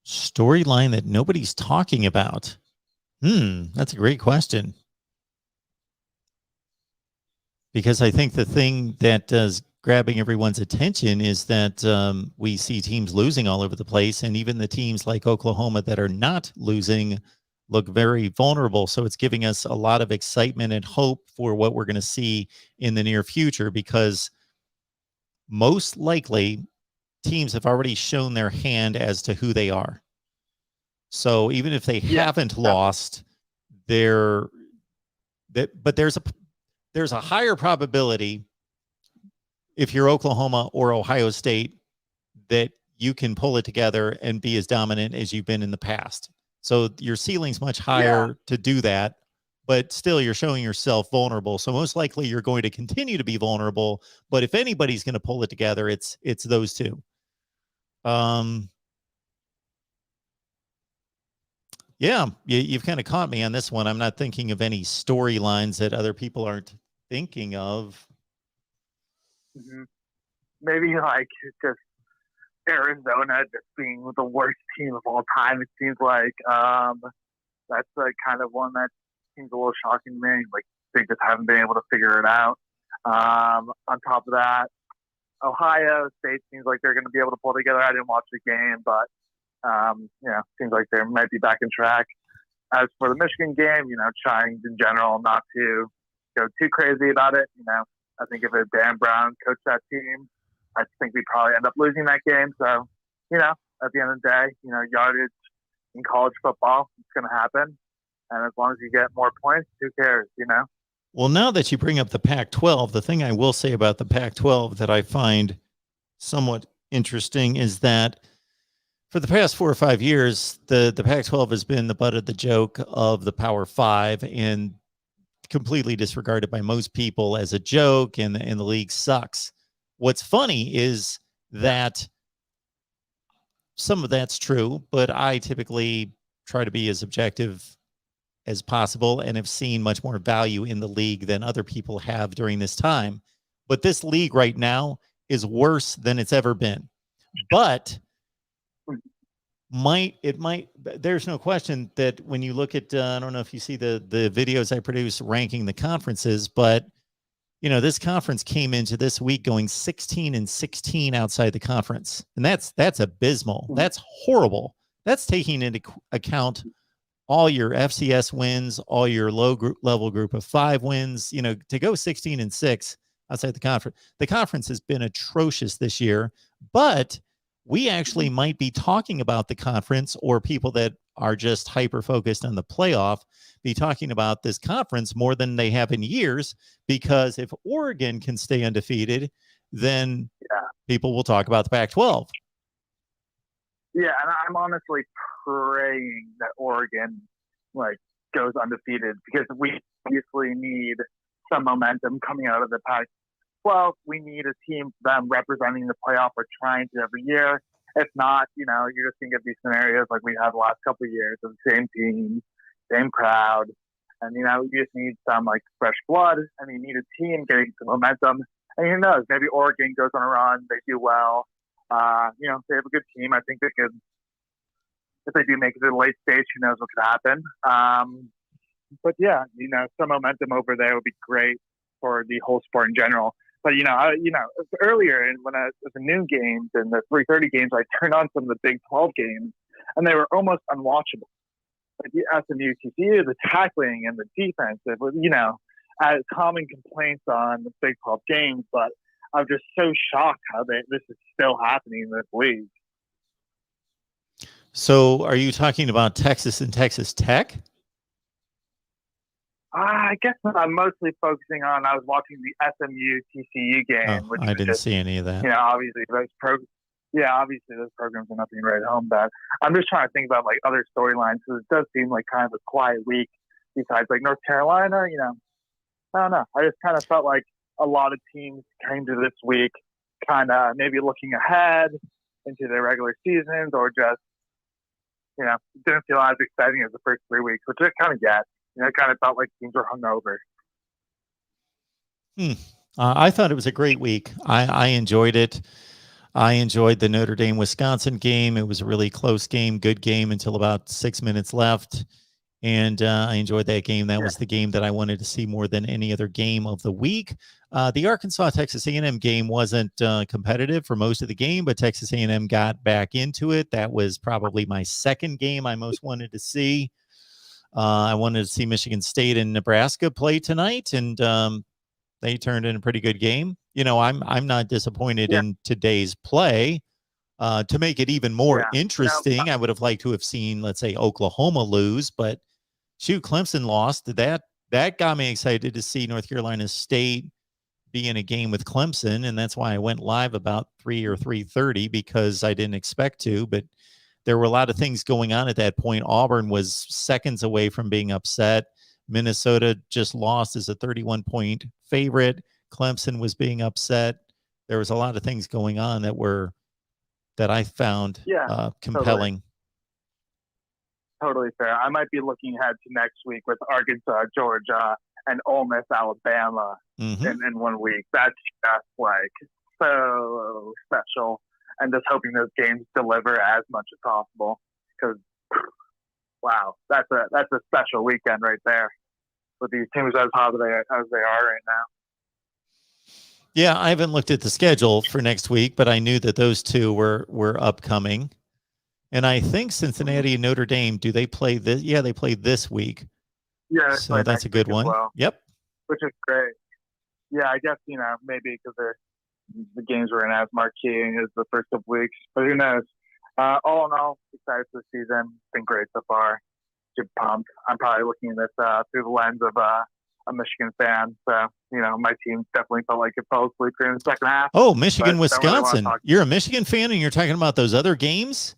Storyline that nobody's talking about. That's a great question. Because I think the thing that is grabbing everyone's attention is that we see teams losing all over the place, and even the teams like Oklahoma that are not losing look very vulnerable. So it's giving us a lot of excitement and hope for what we're going to see in the near future, because most likely teams have already shown their hand as to who they are. So even if they haven't lost, but there's a higher probability, if you're Oklahoma or Ohio State, that you can pull it together and be as dominant as you've been in the past. So your ceiling's much higher to do that, but still you're showing yourself vulnerable. So most likely you're going to continue to be vulnerable, but if anybody's going to pull it together, it's those two. Yeah, you've kind of caught me on this one. I'm not thinking of any storylines that other people aren't thinking of. Mm-hmm. Maybe like just Arizona just being the worst team of all time. It seems like that's like kind of one that seems a little shocking to me. Like they just haven't been able to figure it out. On top of that, Ohio State seems like they're going to be able to pull together. I didn't watch the game, but seems like they might be back in track. As for the Michigan game, trying in general not to go too crazy about it. I think if Dan Brown coached that team, I think we'd probably end up losing that game. So, at the end of the day, yardage in college football, it's going to happen. And as long as you get more points, who cares, Well, now that you bring up the Pac-12, the thing I will say about the Pac-12 that I find somewhat interesting is that for the past 4 or 5 years, the Pac-12 has been the butt of the joke of the Power Five and completely disregarded by most people as a joke, and the league sucks. What's funny is that some of that's true, but I typically try to be as objective as possible and have seen much more value in the league than other people have during this time. But this league right now is worse than it's ever been. But there's no question that when you look at I don't know if you see the videos I produce ranking the conferences, but this conference came into this week going 16-16 outside the conference, and that's abysmal. That's horrible. That's taking into account all your FCS wins, all your level group of 5 wins. To go 16-6 outside the conference. The conference has been atrocious this year, but we actually might be talking about the conference, or people that are just hyper focused on the playoff be talking about this conference more than they have in years, because if Oregon can stay undefeated, then people will talk about the Pac-12. Yeah, and I'm honestly praying that Oregon goes undefeated, because we obviously need some momentum coming out of the Pac-12. We need a team, them representing the playoff or trying to every year. If not, you're just going to get these scenarios like we had the last couple of years of the same team, same crowd. And, you just need some fresh blood, and you need a team getting some momentum. And who knows, maybe Oregon goes on a run, they do well. They have a good team. I think they could, if they do make it to the late stage, who knows what could happen. But yeah, some momentum over there would be great for the whole sport in general. But earlier when I was the noon games and the 3:30 games, I turned on some of the Big 12 games, and they were almost unwatchable. Like the SMU TCU, the tackling and the defense, it was, common complaints on the Big 12 games. But I'm just so shocked how this is still happening in this league. So, are you talking about Texas and Texas Tech? I guess what I'm mostly focusing on, I was watching the SMU TCU game, which I didn't see any of that. Obviously those programs are nothing right home. But I'm just trying to think about other storylines, because it does seem like kind of a quiet week. Besides North Carolina, I don't know. I just kind of felt like a lot of teams came to this week kind of maybe looking ahead into their regular seasons, or just didn't feel as exciting as the first 3 weeks, which I kind of get. It kind of felt like teams were hungover. I thought it was a great week. I enjoyed it. I enjoyed the Notre Dame Wisconsin game. It was a really close game, good game until about 6 minutes left. And I enjoyed that game. That was the game that I wanted to see more than any other game of the week. The Arkansas-Texas A&M game wasn't competitive for most of the game, but Texas A&M got back into it. That was probably my second game I most wanted to see. I wanted to see Michigan State and Nebraska play tonight, and they turned in a pretty good game. You know, I'm not disappointed in today's play. To make it even more interesting, I would have liked to have seen, let's say, Oklahoma lose, but shoot, Clemson lost. That got me excited to see North Carolina State be in a game with Clemson, and that's why I went live about 3 or 3:30, because I didn't expect to, but there were a lot of things going on at that point. Auburn was seconds away from being upset. Minnesota just lost as a 31-point favorite. Clemson was being upset. There was a lot of things going on that I found compelling. Totally fair. I might be looking ahead to next week with Arkansas, Georgia, and Ole Miss, Alabama in 1 week. That's just like so special, and just hoping those games deliver as much as possible. Because wow, that's a special weekend right there with these teams as hot as they are right now. Yeah, I haven't looked at the schedule for next week, but I knew that those two were upcoming. And I think Cincinnati and Notre Dame, do they play this? Yeah, they play this week. Yeah, so that's a good one. Well, yep. Which is great. Yeah, I guess, maybe because the games were in as marquee as the first couple weeks, but who knows? All in all, excited for the season. It's been great so far. Super pumped. I'm probably looking at this through the lens of a Michigan fan. So, my team definitely felt like it fell asleep during the second half. Oh, Michigan, Wisconsin. You're a Michigan fan and you're talking about those other games?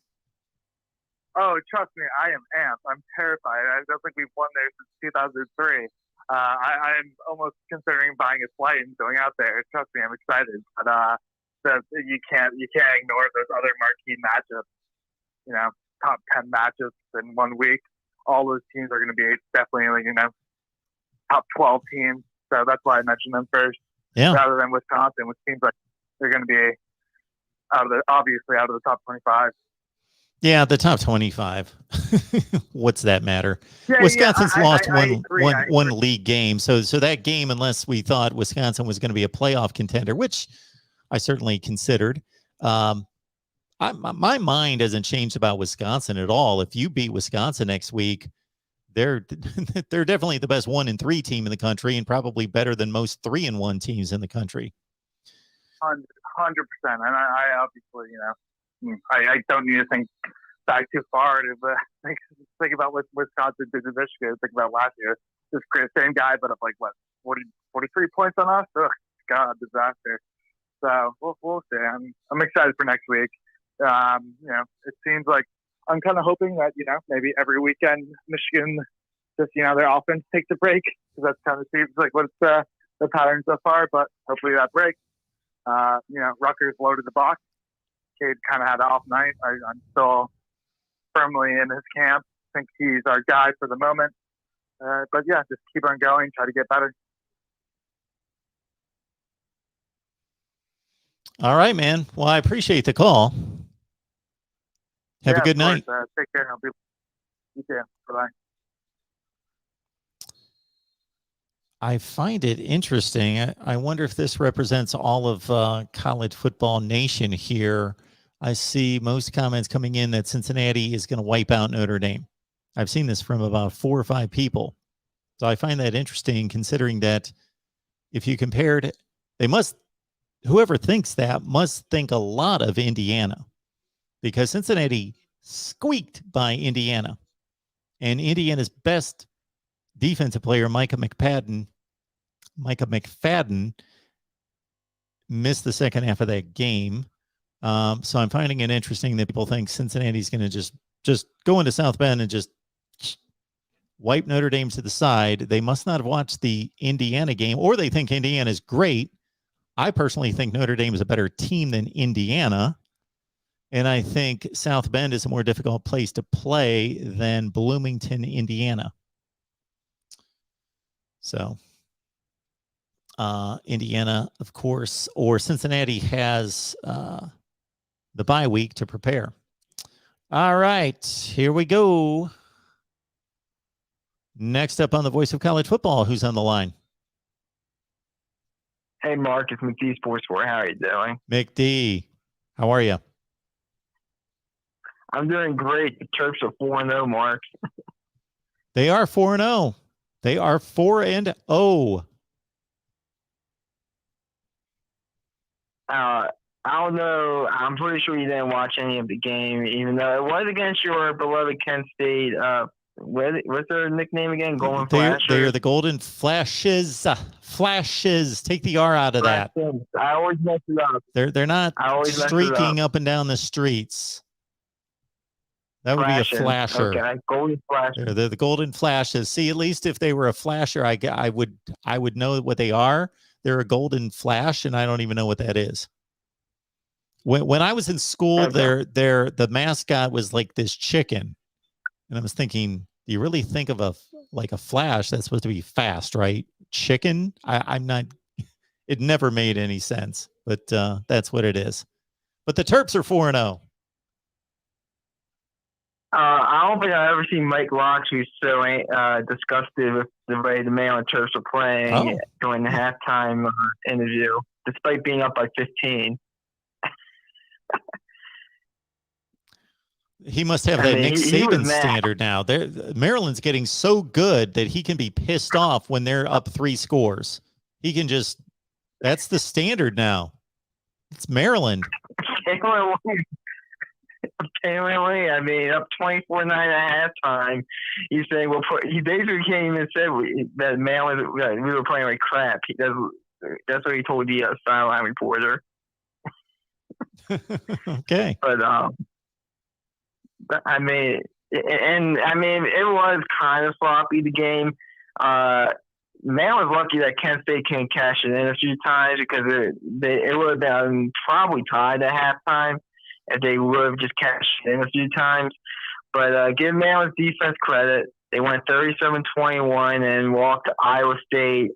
Oh, trust me, I am amped. I'm terrified. I don't think we've won there since 2003. I am almost considering buying a flight and going out there. Trust me, I'm excited. But you can't ignore those other marquee matchups. Top 10 matchups in 1 week. All those teams are going to be definitely, top 12 teams. So that's why I mentioned them first, rather than Wisconsin, which seems like they're going to be obviously out of the top 25. Yeah, the top 25. What's that matter? Wisconsin's lost one league game. So that game, unless we thought Wisconsin was going to be a playoff contender, which I certainly considered, my mind hasn't changed about Wisconsin at all. If you beat Wisconsin next week, they're definitely the best 1-3 team in the country, and probably better than most 3-1 teams in the country. 100%. And I obviously, I don't need to think back too far to think about what Wisconsin did to Michigan. Think about last year. Just same guy, but of 43 points on us. Ugh, God, disaster. So we'll see. I'm excited for next week. It seems like I'm kind of hoping that maybe every weekend Michigan just their offense takes a break, because that kind of seems like what's the pattern so far. But hopefully that breaks. Rutgers loaded the box. Cade kind of had an off night. I'm still firmly in his camp. Think he's our guy for the moment. But yeah, just keep on going. Try to get better. All right, man. Well, I appreciate the call. Have a good night. Take care. You too. Bye-bye. I find it interesting. I wonder if this represents all of college football nation here. I see most comments coming in that Cincinnati is going to wipe out Notre Dame. I've seen this from about 4 or 5 people. So I find that interesting, considering that if you compared, whoever thinks that must think a lot of Indiana, because Cincinnati squeaked by Indiana, and Indiana's best defensive player, Micah McFadden, missed the second half of that game. So I'm finding it interesting that people think Cincinnati's going to just go into South Bend and just wipe Notre Dame to the side. They must not have watched the Indiana game, or they think Indiana is great. I personally think Notre Dame is a better team than Indiana. And I think South Bend is a more difficult place to play than Bloomington, Indiana. So Indiana, of course, or Cincinnati has the bye week to prepare. All right, here we go. Next up on the Voice of College Football, who's on the line? Hey, Mark, it's McD Sports 4. How are you doing? McD, how are you? I'm doing great. The Terps are 4-0, Mark. They are 4-0. They are 4-0. I don't know. I'm pretty sure you didn't watch any of the game, even though it was against your beloved Kent State. What's their nickname again? Golden Flashers? They are the Golden Flashes. Flashes. Take the R out of that. I always mess it up. They're not streaking up and down the streets. That would be a flasher. Okay, Golden Flashes. They're the Golden Flashes. See, at least if they were a flasher, I would know what they are. They're a golden flash, and I don't even know what that is. When I was in school, the mascot was like this chicken, and I was thinking, do you really think of a flash that's supposed to be fast, right? Chicken? I'm not. It never made any sense, but that's what it is. But the Terps are 4-0. I don't think I've ever seen Mike Locke who's so disgusted with the way the Maryland Terps are playing during the halftime interview, despite being up by 15. He must have that Nick Saban standard now. Maryland's getting so good that he can be pissed off when they're up 3 scores. He can just – that's the standard now. It's Maryland. Apparently, I mean, up 24-9 at halftime. He's saying, he basically came and said that Maryland, we were playing like crap. That's what he told the sideline reporter. Okay. But I mean, it was kind of sloppy, the game. Maryland's lucky that Kent State can cash it in a few times because it would have been probably tied at halftime if they would have just cashed it in a few times. But give Maryland's defense credit. They went 37-21 and walked to Iowa State,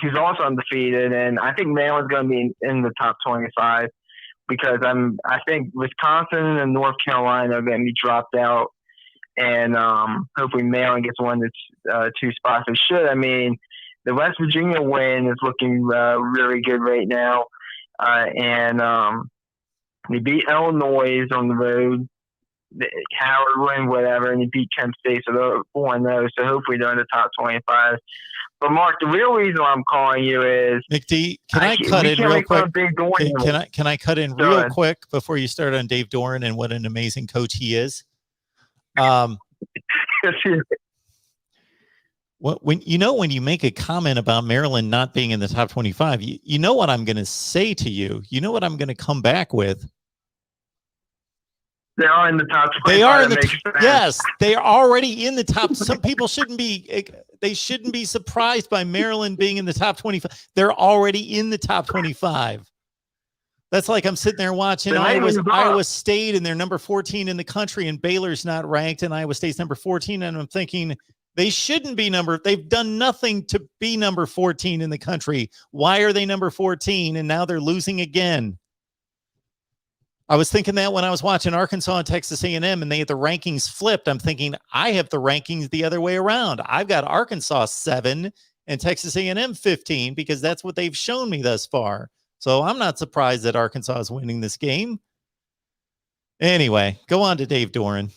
who's also undefeated. And I think Maryland's going to be in the top 25 because I think Wisconsin and North Carolina are going to be dropped out. And hopefully Maryland gets one that's 2 spots. They should. I mean, the West Virginia win is looking really good right now. And they beat Illinois on the road, Howard win, whatever, and they beat Kent State, so they're 4-0. So hopefully they're in the top 25. But Mark, the real reason I'm calling you is McD. Can I cut in real quick? Can I cut in real quick before you start on Dave Doran and what an amazing coach he is? When you make a comment about Maryland not being in the top 25, you know what I'm going to say to you. You know what I'm going to come back with. They are in the top 25. They are in the yes, they are already in the top. Some people shouldn't be surprised by Maryland being in the top 25. They're already in the top 25. That's like I'm sitting there watching Iowa State, and they're number 14 in the country, and Baylor's not ranked, and Iowa State's number 14, and I'm thinking they shouldn't be they've done nothing to be number 14 in the country. Why are they number 14, and now they're losing again? I was thinking that when I was watching Arkansas and Texas A&M, and they had the rankings flipped. I'm thinking I have the rankings the other way around. I've got Arkansas 7 and Texas A&M 15 because that's what they've shown me thus far. So I'm not surprised that Arkansas is winning this game. Anyway, go on to Dave Doran.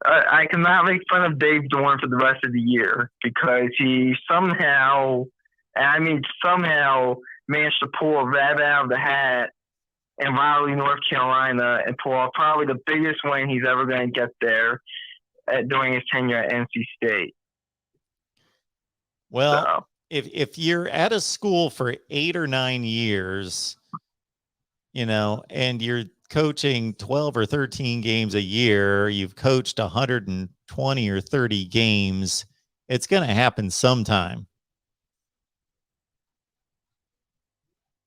I cannot make fun of Dave Doran for the rest of the year because he somehow managed to pull a rabbit out of the hat in Raleigh, North Carolina, and pull off probably the biggest win he's ever going to get there during his tenure at NC State. Well, if you're at a school for 8 or 9 years, and you're coaching 12 or 13 games a year, you've coached 120 or 30 games, it's going to happen sometime.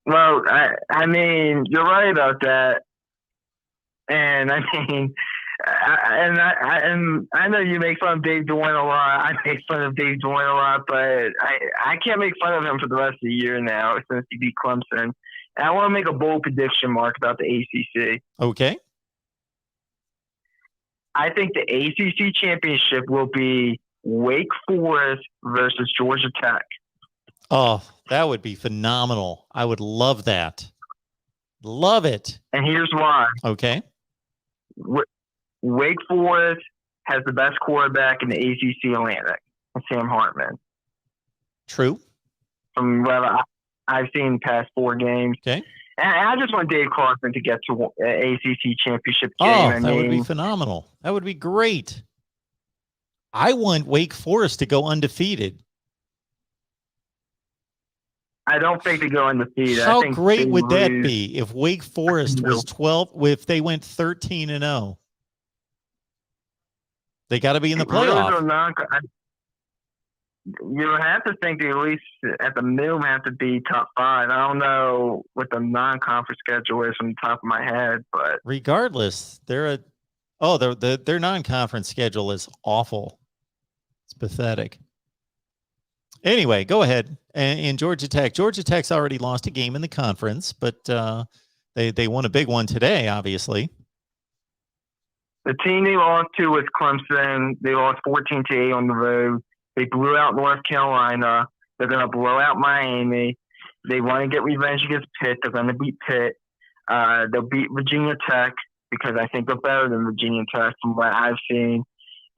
Well, I mean, you're right about that. And I mean, I know you make fun of Dave Doran a lot. I make fun of Dave Doran a lot, but I can't make fun of him for the rest of the year now since he beat Clemson. And I want to make a bold prediction, Mark, about the ACC. Okay. I think the ACC championship will be Wake Forest versus Georgia Tech. Oh, that would be phenomenal. I would love that. Love it. And here's why. Okay. Wake Forest has the best quarterback in the ACC Atlantic, Sam Hartman. True. From what I've seen past 4 games. Okay. And I just want Dave Clarkson to get to an ACC championship Oh, game. that would be phenomenal. That would be great. I want Wake Forest to go undefeated. I don't think they go undefeated. How I think great would that lose. be if Wake Forest was 12, if they went 13-0? They got to be in the playoff. You have to think they at least at the minimum have to be top 5. I don't know what the non-conference schedule is from the top of my head, but regardless, their non-conference schedule is awful. It's pathetic. Anyway, go ahead. And Georgia Tech's already lost a game in the conference, but they won a big one today, obviously. The team they lost to was Clemson. They lost 14-8 on the road. They blew out North Carolina. They're going to blow out Miami. They want to get revenge against Pitt. They're going to beat Pitt. They'll beat Virginia Tech because I think they're better than Virginia Tech from what I've seen.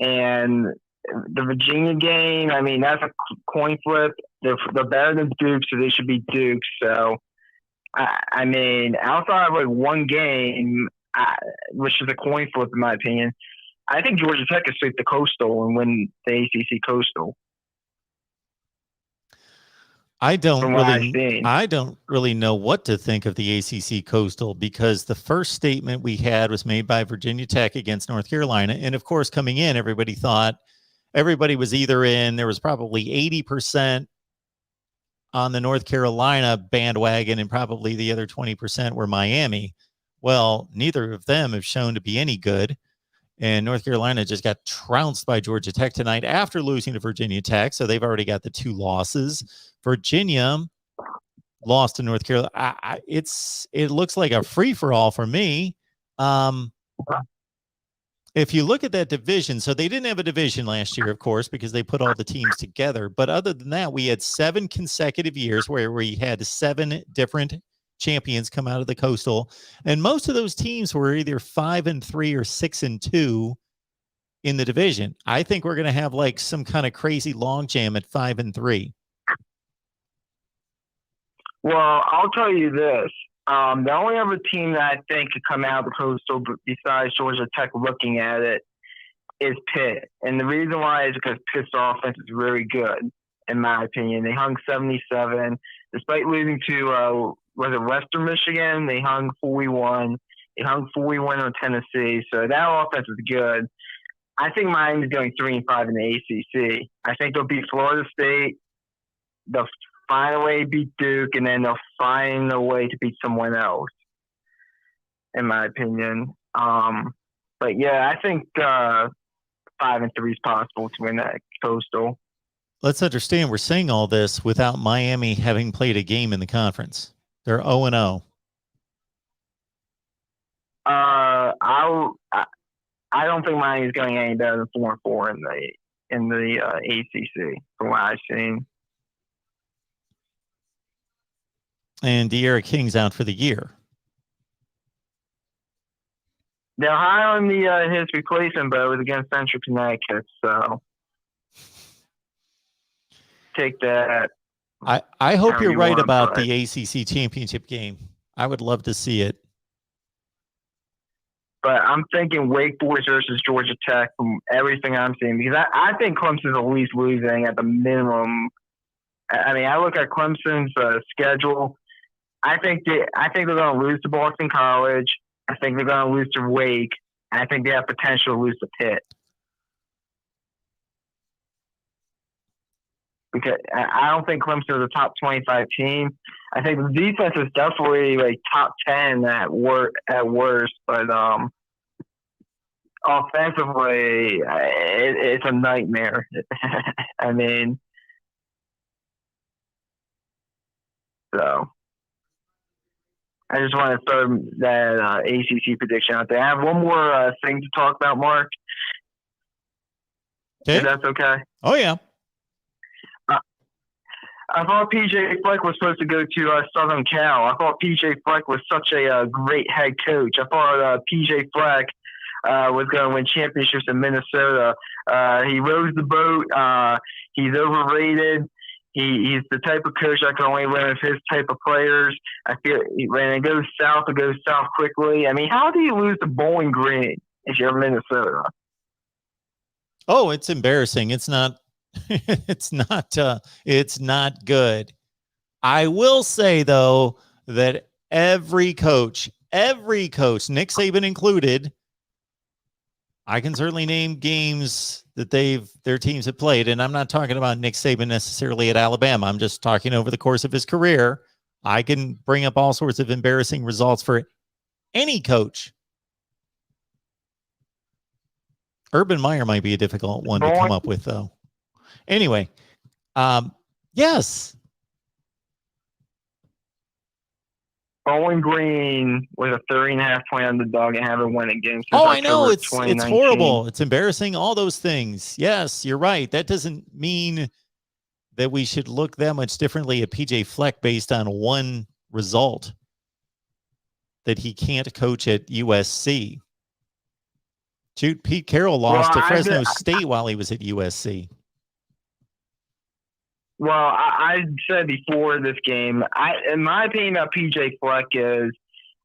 And the Virginia game, I mean, that's a coin flip. They're better than Duke, so they should be Duke. So, I mean, outside of like one game, which is a coin flip in my opinion, I think Georgia Tech is sweep the Coastal and win the ACC Coastal. I don't really know what to think of the ACC Coastal because the first statement we had was made by Virginia Tech against North Carolina. And of course, coming in, everybody thought everybody was either in, there was probably 80% on the North Carolina bandwagon and probably the other 20% were Miami. Well, neither of them have shown to be any good. And North Carolina just got trounced by Georgia Tech tonight after losing to Virginia Tech. So they've already got the 2 losses. Virginia lost to North Carolina. It looks like a free-for-all for me. If you look at that division, so they didn't have a division last year, of course, because they put all the teams together. But other than that, we had 7 consecutive years where we had 7 different champions come out of the Coastal, and most of those teams were either 5-3 or 6-2 in the division. I think we're going to have like some kind of crazy logjam at 5-3. Well, I'll tell you this. The only other team that I think could come out of the Coastal besides Georgia Tech looking at it is Pitt. And the reason why is because Pitt's offense is really good, in my opinion. They hung 77. Despite losing to was it Western Michigan? They hung 41. They hung 41 on Tennessee. So that offense is good. I think Miami's going 3-5 in the ACC. I think they'll beat Florida State. They'll find a way to beat Duke, and then they'll find a way to beat someone else, in my opinion. But yeah, I think 5-3 is possible to win that Coastal. Let's understand, we're saying all this without Miami having played a game in the conference. They're 0-0. I don't think Miami's going any better than 4-4 in the ACC from what I've seen. And De'Ara King's out for the year. They're high on his replacement, but it was against Central Connecticut, so take that. I hope you're right about the ACC championship game. I would love to see it. But I'm thinking Wake Forest versus Georgia Tech from everything I'm seeing, because I think Clemson's at least losing at the minimum. I mean, I look at Clemson's schedule. I think they're going to lose to Boston College. I think they're going to lose to Wake. And I think they have potential to lose to Pitt. Because I don't think Clemson is a top 25 team. I think the defense is definitely like top 10 at worst, but offensively, it's a nightmare. I mean, so I just want to throw that ACC prediction out there. I have one more thing to talk about, Mark. Okay. If that's okay. Oh, yeah. I thought PJ Fleck was supposed to go to Southern Cal. I thought PJ Fleck was such a great head coach. I thought PJ Fleck was going to win championships in Minnesota. He rose the boat. He's overrated. He's the type of coach that can only win with his type of players. I feel when it goes south quickly. I mean, how do you lose to Bowling Green if you're Minnesota? Oh, it's embarrassing. It's not. It's not good. I will say, though, that every coach, Nick Saban included, I can certainly name games that their teams have played, and I'm not talking about Nick Saban necessarily at Alabama. I'm just talking over the course of his career. I can bring up all sorts of embarrassing results for any coach. Urban Meyer might be a difficult one to come up with, though. Anyway, yes. Bowling Green was a 30.5 point underdog and haven't won a game since Oh, I know. It's 2019. horrible. It's embarrassing. All those things. Yes, you're right. That doesn't mean that we should look that much differently at PJ Fleck based on one result that he can't coach at USC. Shoot, Pete Carroll lost to Fresno State while he was at USC. Well, I said before this game, in my opinion about PJ Fleck is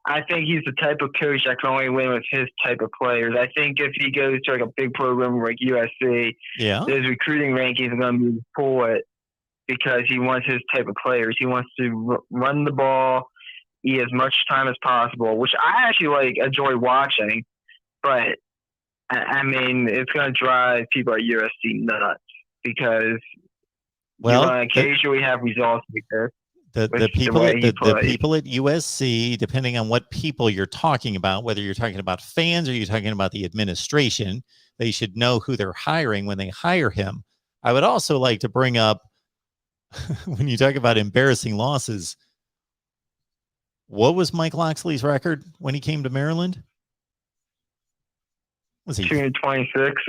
I think he's the type of coach that can only win with his type of players. I think if he goes to like a big program like USC, his recruiting rankings are going to be pull it because he wants his type of players. He wants to run the ball, eat as much time as possible, which I actually enjoy watching. But I mean, it's going to drive people at USC nuts because occasionally have results like this. The people at USC, depending on what people you're talking about, whether you're talking about fans or you're talking about the administration, they should know who they're hiring when they hire him. I would also like to bring up, when you talk about embarrassing losses, what was Mike Loxley's record when he came to Maryland? Was he 226?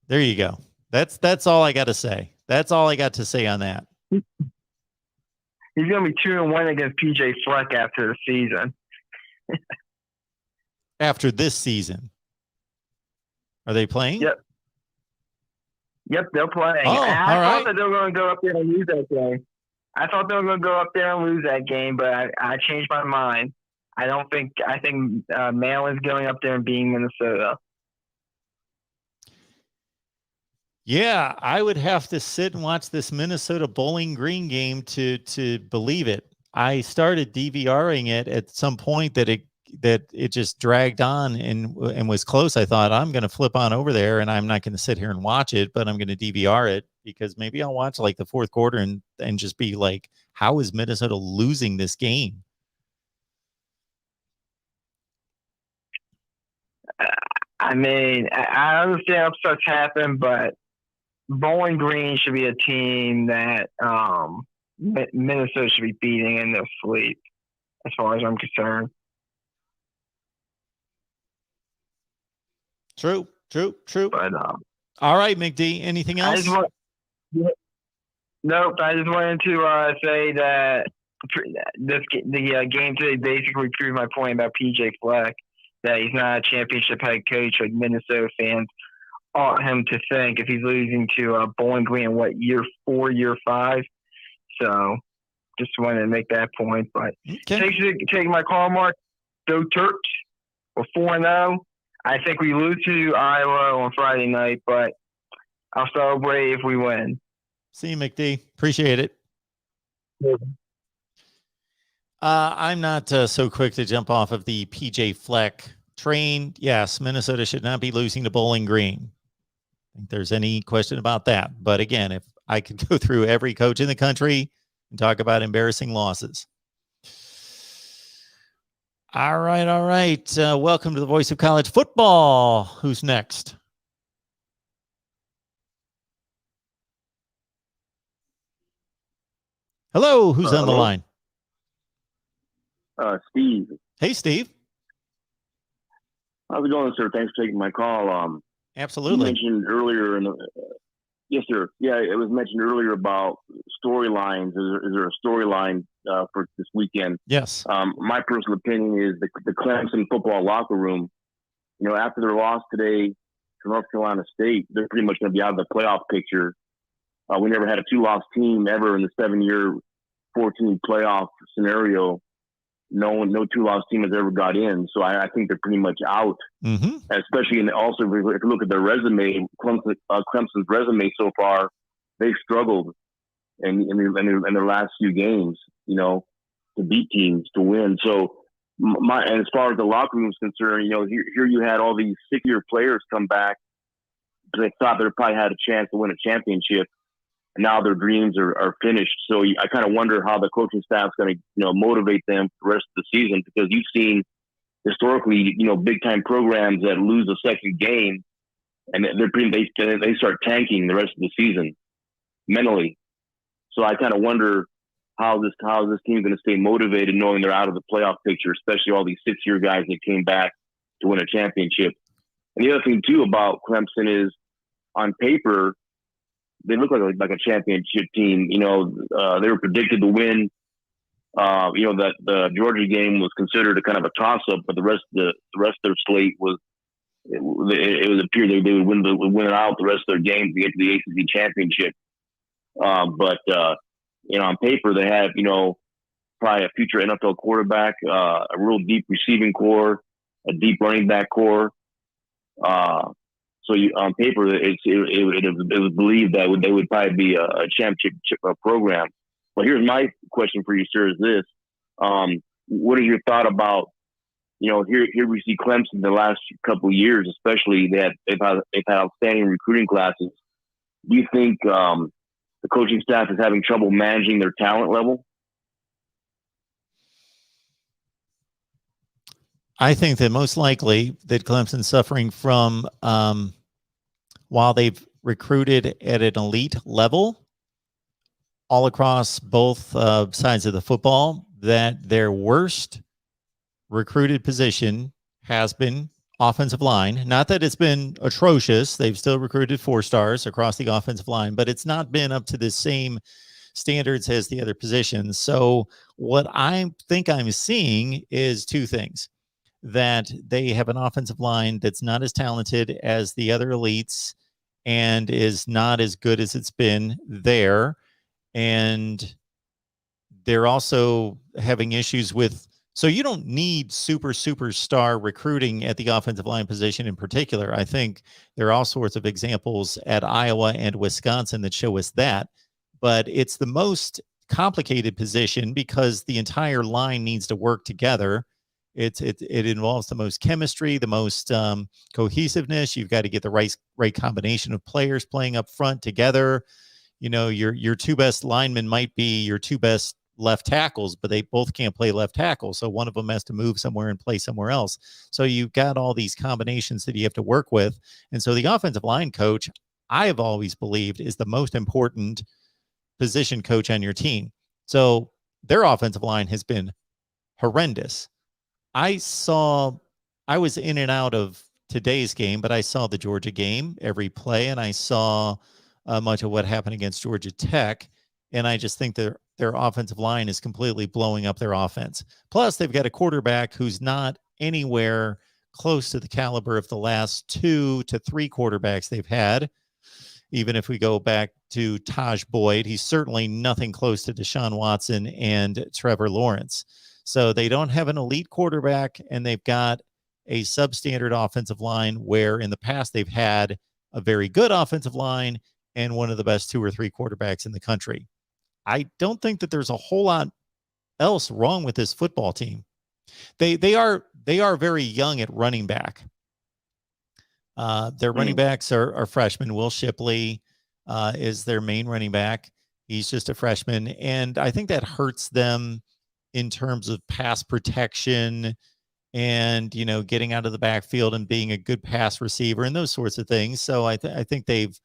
There you go. That's all I got to say. That's all I got to say on that. He's going to be 2-1 against PJ Fleck after the season. After this season. Are they playing? Yep, they're playing. Oh, I thought that they were going to go up there and lose that game. But I changed my mind. I think Maryland's going up there and beating Minnesota. Yeah, I would have to sit and watch this Minnesota Bowling Green game to believe it. I started DVRing it at some point that it just dragged on and was close. I thought I'm going to flip on over there and I'm not going to sit here and watch it, but I'm going to DVR it because maybe I'll watch like the fourth quarter and just be like, how is Minnesota losing this game? I mean, I understand upsets happen, but Bowling Green should be a team that Minnesota should be beating in their sleep, as far as I'm concerned. True. But all right, McD. Anything else? Nope. I just wanted to say that the game today basically proved my point about PJ Fleck, that he's not a championship head coach like Minnesota fans ought him to think if he's losing to Bowling Green in year 4, year 5. So just wanted to make that point. But take my call, Mark. Go Terps. We're 4-0. I think we lose to Iowa on Friday night, but I'll celebrate if we win. See you, McD. Appreciate it. Yeah. I'm not so quick to jump off of the PJ Fleck train. Yes, Minnesota should not be losing to Bowling Green. I think there's any question about that. But again, if I could go through every coach in the country and talk about embarrassing losses. All right. Welcome to the Voice of College Football. Who's next? Hello, who's on the line? Steve. Hey, Steve. How's it going, sir? Thanks for taking my call. Absolutely. mentioned earlier yes, sir. Yeah, it was mentioned earlier about storylines. Is there a storyline for this weekend? Yes. My personal opinion is the Clemson football locker room. After their loss today to North Carolina State, they're pretty much going to be out of the playoff picture. We never had a 2-loss team ever in the 7-year 14 playoff scenario. No 2-loss team has ever got in. So I think they're pretty much out, especially also if you look at their resume, Clemson's resume so far, they've struggled in their last few games, to beat teams, to win. So and as far as the locker room is concerned, here you had all these 6-year players come back. They thought they probably had a chance to win a championship. And now their dreams are finished. So I kind of wonder how the coaching staff is going to, motivate them for the rest of the season, because you've seen historically, big time programs that lose a second game and they start tanking the rest of the season mentally. So I kind of wonder how this team is going to stay motivated knowing they're out of the playoff picture, especially all these 6-year guys that came back to win a championship. And the other thing too about Clemson is, on paper, they look like a championship team. They were predicted to win. That the Georgia game was considered a kind of a toss-up, but the rest of their slate was it was appeared they would win it out the rest of their games to get to the ACC championship. But on paper they have probably a future NFL quarterback, a real deep receiving core, a deep running back core. So on paper, it was believed that they would probably be a championship program. But here's my question for you, sir: is this? What is your thought about? Here we see Clemson the last couple of years, especially they've had outstanding recruiting classes. Do you think the coaching staff is having trouble managing their talent level? I think that most likely that Clemson's suffering from, while they've recruited at an elite level all across both sides of the football, that their worst recruited position has been offensive line. Not that it's been atrocious. They've still recruited 4-stars across the offensive line, but it's not been up to the same standards as the other positions. So what I think I'm seeing is two things: that they have an offensive line that's not as talented as the other elites and is not as good as it's been there. And they're also having issues with, so you don't need superstar recruiting at the offensive line position in particular. I think there are all sorts of examples at Iowa and Wisconsin that show us that, but it's the most complicated position because the entire line needs to work together. It involves the most chemistry, the most cohesiveness. You've got to get the right combination of players playing up front together. Your two best linemen might be your two best left tackles, but they both can't play left tackle. So one of them has to move somewhere and play somewhere else. So you've got all these combinations that you have to work with. And so the offensive line coach, I have always believed, is the most important position coach on your team. So their offensive line has been horrendous. I was in and out of today's game, but I saw the Georgia game, every play, and I saw much of what happened against Georgia Tech. And I just think their offensive line is completely blowing up their offense. Plus, they've got a quarterback who's not anywhere close to the caliber of the last 2 to 3 quarterbacks they've had. Even if we go back to Taj Boyd, he's certainly nothing close to Deshaun Watson and Trevor Lawrence. So they don't have an elite quarterback, and they've got a substandard offensive line where in the past they've had a very good offensive line and one of the best 2 or 3 quarterbacks in the country. I don't think that there's a whole lot else wrong with this football team. They are very young at running back. Their running backs are freshmen. Will Shipley is their main running back. He's just a freshman, and I think that hurts them in terms of pass protection and, getting out of the backfield and being a good pass receiver and those sorts of things. So I think they've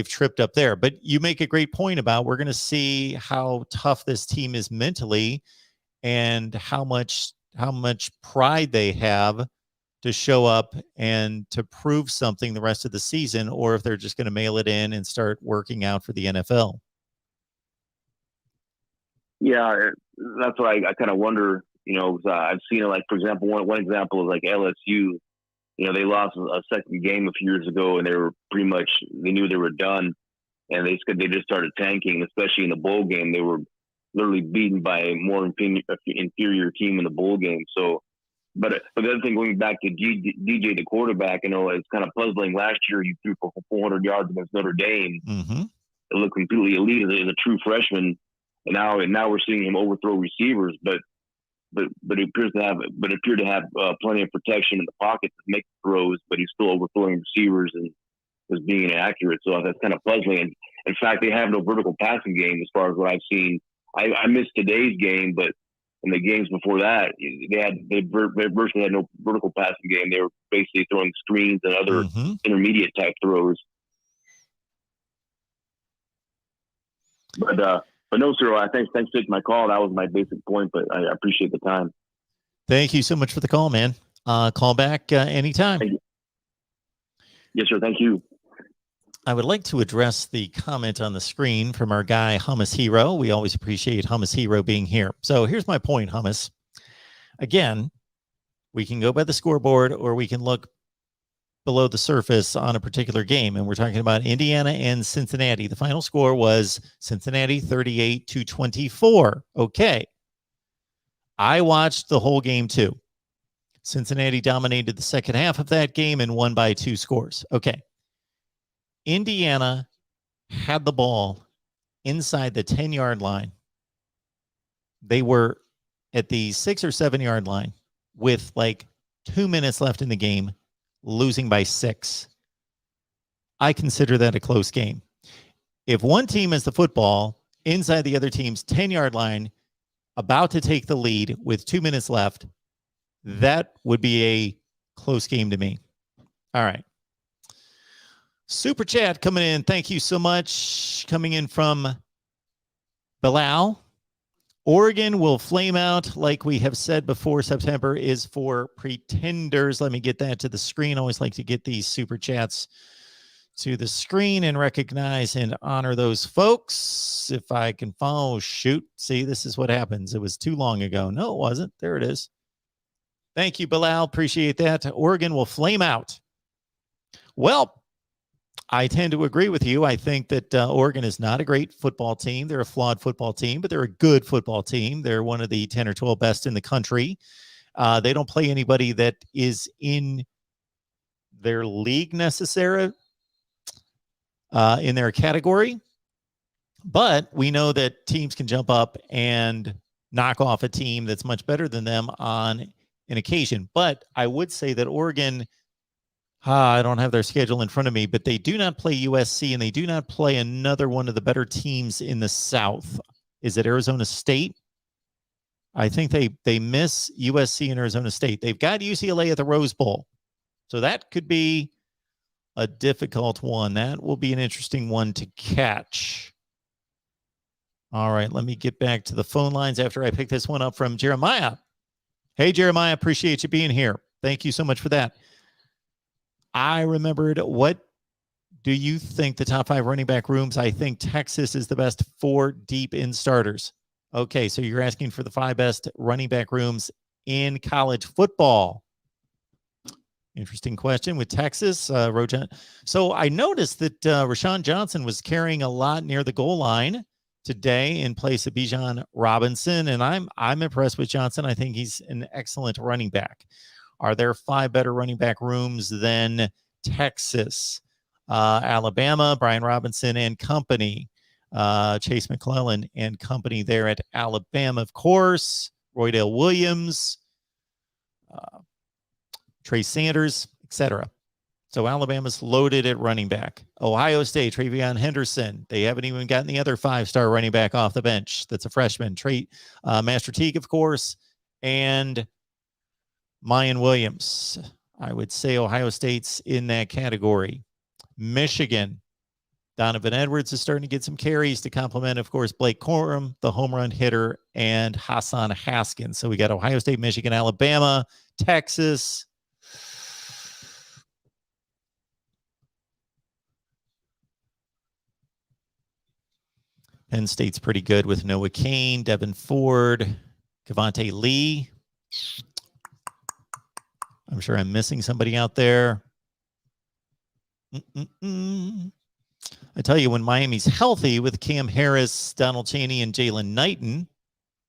tripped up there. But you make a great point about, we're going to see how tough this team is mentally and how much pride they have to show up and to prove something the rest of the season, or if they're just going to mail it in and start working out for the NFL. Yeah, that's what I kind of wonder. I've seen it. Like, for example, one example is like LSU. They lost a second game a few years ago, and they were pretty much, they knew they were done, and they just started tanking. Especially in the bowl game, they were literally beaten by a more inferior team in the bowl game. So, but the other thing, going back to DJ, the quarterback, it's kind of puzzling. Last year, he threw for 400 yards against Notre Dame. Mm-hmm. It looked completely elite as a true freshman, and now we're seeing him overthrow receivers, but it appeared to have plenty of protection in the pocket to make throws, but he's still overthrowing receivers and was being inaccurate. So that's kind of puzzling. And in fact, they have no vertical passing game as far as what I've seen. I missed today's game, but in the games before that, they virtually had no vertical passing game. They were basically throwing screens and other intermediate type throws. But no, sir. Thanks for taking my call. That was my basic point, but I appreciate the time. Thank you so much for the call, man. Call back anytime. Thank you. Yes, sir. Thank you. I would like to address the comment on the screen from our guy, Hummus Hero. We always appreciate Hummus Hero being here. So here's my point, Hummus. Again, we can go by the scoreboard, or we can look below the surface on a particular game. And we're talking about Indiana and Cincinnati. The final score was Cincinnati 38-24. Okay. I watched the whole game too. Cincinnati dominated the second half of that game and won by 2 scores. Okay. Indiana had the ball inside the 10-yard line. They were at the 6 or 7-yard line with like 2 minutes left in the game, losing by 6. I consider that a close game. If one team has the football inside the other team's 10-yard line, about to take the lead with 2 minutes left, that would be a close game to me. All right. Super chat coming in. Thank you so much. Coming in from Bilal. Oregon will flame out, like we have said before. September is for pretenders. Let me get that to the screen. I always like to get these super chats to the screen and recognize and honor those folks. If I can follow, shoot. See, this is what happens. It was too long ago. No, it wasn't. There it is. Thank you, Bilal. Appreciate that. Oregon will flame out. Well, I tend to agree with you. I think that Oregon is not a great football team. They're a flawed football team, but they're a good football team. They're one of the 10 or 12 best in the country. They don't play anybody that is in their league necessarily, in their category. But we know that teams can jump up and knock off a team that's much better than them on an occasion. But I would say that Oregon, I don't have their schedule in front of me, but they do not play USC, and they do not play another one of the better teams in the South. Is it Arizona State? I think they miss USC and Arizona State. They've got UCLA at the Rose Bowl. So that could be a difficult one. That will be an interesting one to catch. All right, let me get back to the phone lines after I pick this one up from Jeremiah. Hey, Jeremiah, appreciate you being here. Thank you so much for that. I remembered, what do you think the top 5 running back rooms? I think Texas is the best 4 deep in starters. Okay, so you're asking for the 5 best running back rooms in college football. Interesting question with Texas. So I noticed that Rashawn Johnson was carrying a lot near the goal line today in place of Bijan Robinson, and I'm impressed with Johnson. I think he's an excellent running back. Are there 5 better running back rooms than Texas? Alabama, Brian Robinson and company. Chase McClellan and company there at Alabama, of course. Roydale Williams, Trey Sanders, etc. So Alabama's loaded at running back. Ohio State, Travion Henderson. They haven't even gotten the other 5-star running back off the bench. That's a freshman. Master Teague, of course, and Mayan Williams. I would say Ohio State's in that category. Michigan, Donovan Edwards is starting to get some carries to complement, of course, Blake Corum, the home run hitter, and Hassan Haskins. So we got Ohio State, Michigan, Alabama, Texas. Penn State's pretty good with Noah Cain, Devin Ford, Cavante Lee. I'm sure I'm missing somebody out there. I tell you, when Miami's healthy with Cam Harris, Donald Chaney, and Jalen Knighton,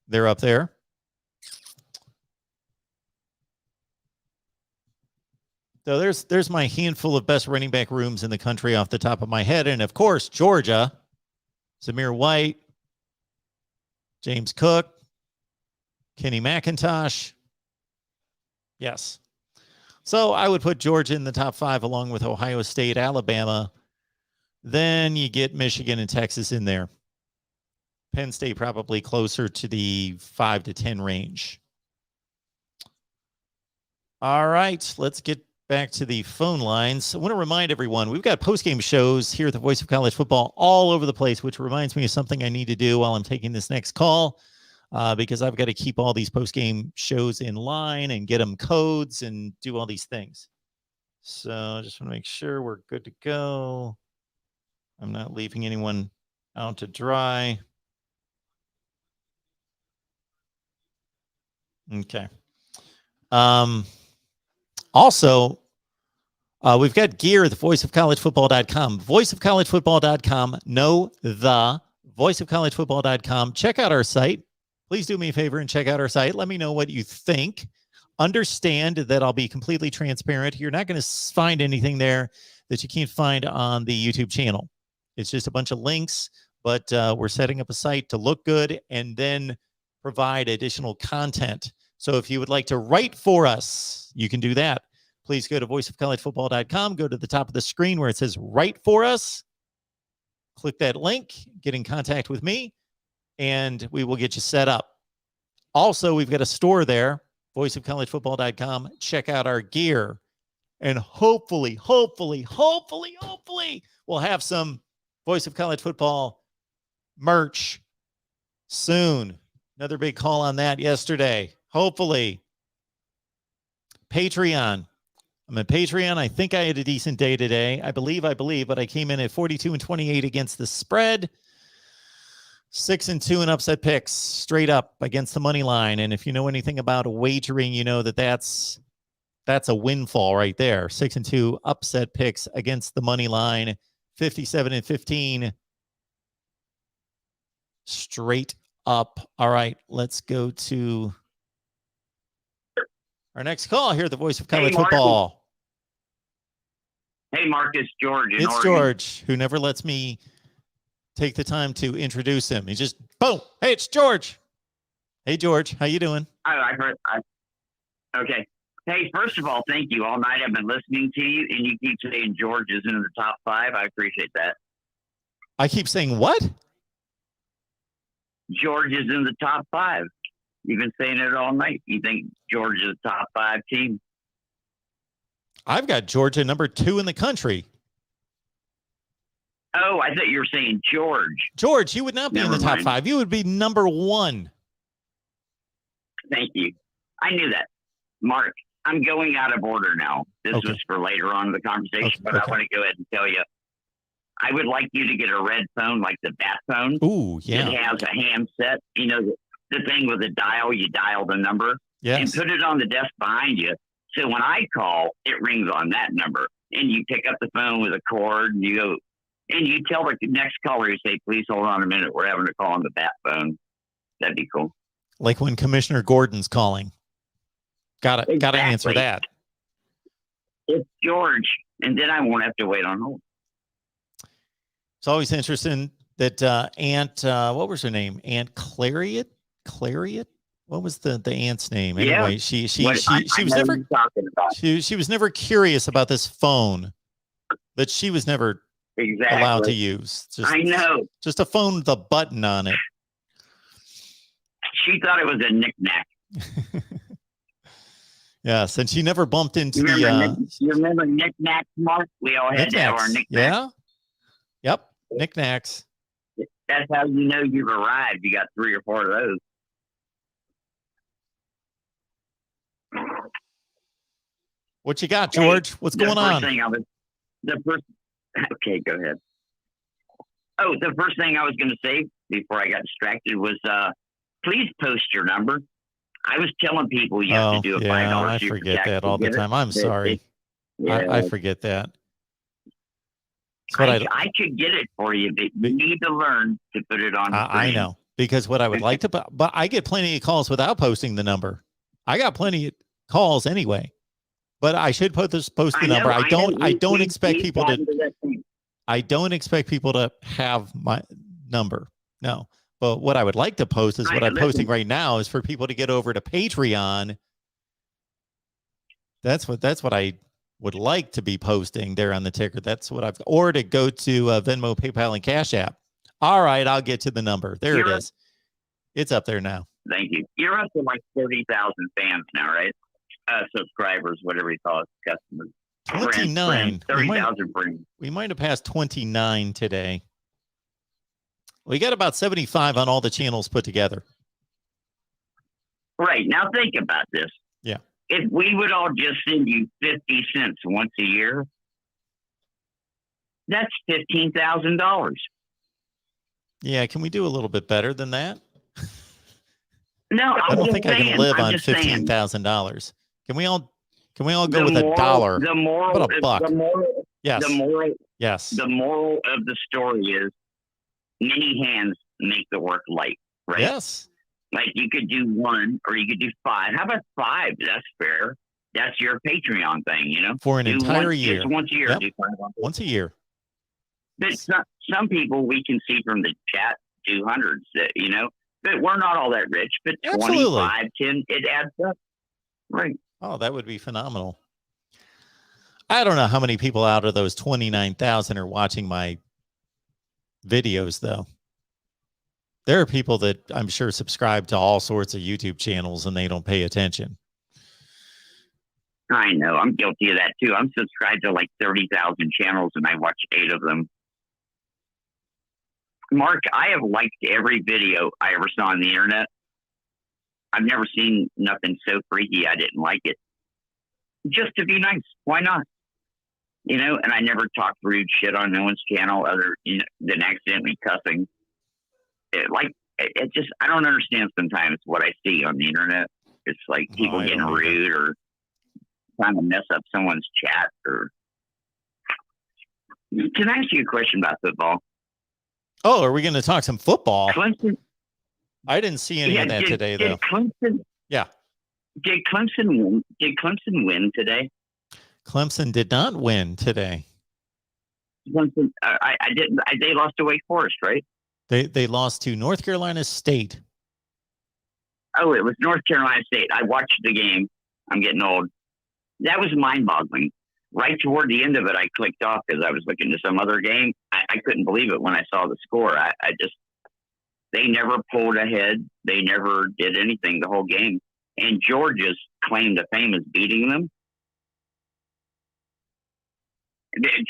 they're up there. So there's my handful of best running back rooms in the country off the top of my head. And, of course, Georgia, Zamir White, James Cook, Kenny McIntosh. Yes. So I would put Georgia in the top 5 along with Ohio State, Alabama. Then you get Michigan and Texas in there. Penn State probably closer to the 5 to 10 range. All right, let's get back to the phone lines. I want to remind everyone, we've got post-game shows here at the Voice of College Football all over the place, which reminds me of something I need to do while I'm taking this next call, because I've got to keep all these post-game shows in line and get them codes and do all these things. So I just want to make sure we're good to go. I'm not leaving anyone out to dry. Okay. Also, we've got gear at the voiceofcollegefootball.com. Voiceofcollegefootball.com. No, the voiceofcollegefootball.com. Check out our site. Please do me a favor and check out our site. Let me know what you think. Understand that I'll be completely transparent. You're not going to find anything there that you can't find on the YouTube channel. It's just a bunch of links, but we're setting up a site to look good and then provide additional content. So if you would like to write for us, you can do that. Please go to voiceofcollegefootball.com. Go to the top of the screen where it says write for us. Click that link, get in contact with me, and we will get you set up. Also, we've got a store there, voiceofcollegefootball.com. Check out our gear. And hopefully, we'll have some Voice of College Football merch soon. Another big call on that yesterday. Hopefully. Patreon. I'm at Patreon. I think I had a decent day today. I believe, but I came in at 42-28 against the spread. 6-2 in upset picks, straight up against the money line. And if you know anything about wagering, you know that that's a windfall right there. 6-2 upset picks against the money line. 57-15 straight up. All right, let's go to our next call here at the Voice of College Football. Hey, Mark, it's George. It's Oregon. George, who never lets me take the time to introduce him. He just, boom, hey, it's George. Hey, George, how you doing? Okay. Hey, first of all, thank you. All night I've been listening to you, and you keep saying George is in the top 5. I appreciate that. I keep saying what? George is in the top 5. You've been saying it all night. You think Georgia is a top 5 team? I've got Georgia number 2 in the country. Oh, I thought you were saying George. George, you would not be in the top 5. You would be number 1. Thank you. I knew that. Mark, I'm going out of order now. This was for later on in the conversation, but I want to go ahead and tell you. I would like you to get a red phone, like the bat phone. Ooh, yeah. It has a handset. You know, the thing with the dial, you dial the number. Yes. And put it on the desk behind you. So when I call, it rings on that number. And you pick up the phone with a cord, and you go, and you tell the next caller, you say, please hold on a minute. We're having a call on the bat phone. That'd be cool. Like when Commissioner Gordon's calling. Gotta answer that. It's George. And then I won't have to wait on hold. It's always interesting that Aunt, what was her name? Aunt Clariot? What was the aunt's name? Anyway, yeah. she was never curious about this phone that she was never allowed to use. I know. Just a phone with a button on it. She thought it was a knick-knack. Yes, and she never bumped into you remember knick-knacks, Mark? We all had to have our knick-knacks. Yeah. Yep. Knick-knacks. That's how you know you've arrived. You got 3 or 4 of those. What you got, George? What's going on? Okay, go ahead. Oh, the first thing I was going to say, before I got distracted was please post your number. I was telling people you have to do a $5 I super forget chat that to all the get it. time. I'm sorry. Yeah, I forget that. It's what I could get it for you, but you need to learn to put it on the screen. I know, because what I would like to, but I get plenty of calls without posting the number. I got plenty of calls anyway, but I should post the number. I don't expect people to. I don't expect people to have my number. No, but what I would like to post is what I'm posting right now is for people to get over to Patreon. That's what I would like to be posting there on the ticker. That's what or to go to Venmo, PayPal, and Cash App. All right, I'll get to the number. There it is. It's up there now. Thank you. You're up to like 30,000 fans now, right? Subscribers, whatever you call it, customers. 29. 30,000 friends. We might have passed 29 today. We got about 75 on all the channels put together. Right. Now think about this. Yeah. If we would all just send you 50 cents once a year, that's $15,000. Yeah. Can we do a little bit better than that? No, I don't think I can live on $15,000. Can we all go with $1? The moral, about a buck? Yes. Yes. The moral of the story is many hands make the work light, right? Yes. Like you could do 1 or you could do 5. How about 5? That's fair. That's your Patreon thing, you know? For an entire year. Just once a year. Yep. Do 5 on once a year. But some people we can see from the chat do hundreds, you know? But we're not all that rich. But 25, 10, it adds up. Right. Oh, that would be phenomenal. I don't know how many people out of those 29,000 are watching my videos, though. There are people that I'm sure subscribe to all sorts of YouTube channels and they don't pay attention. I know. I'm guilty of that, too. I'm subscribed to like 30,000 channels and I watch 8 of them. Mark, I have liked every video I ever saw on the internet. I've never seen nothing so freaky I didn't like it. Just to be nice. Why not? You know, and I never talk rude shit on no one's channel other than accidentally cussing. It just, I don't understand sometimes what I see on the internet. It's like people getting rude or trying to mess up someone's chat. Or can I ask you a question about football? Oh, are we going to talk some football? Clemson. I didn't see any of that today, though. Clemson, yeah. Did Clemson win? Did Clemson win today? Clemson did not win today. Clemson, I didn't. They lost to Wake Forest, right? They lost to North Carolina State. Oh, it was North Carolina State. I watched the game. I'm getting old. That was mind-boggling. Right toward the end of it, I clicked off because I was looking to some other game. I couldn't believe it when I saw the score. They never pulled ahead. They never did anything the whole game. And Georgia's claim to fame is beating them.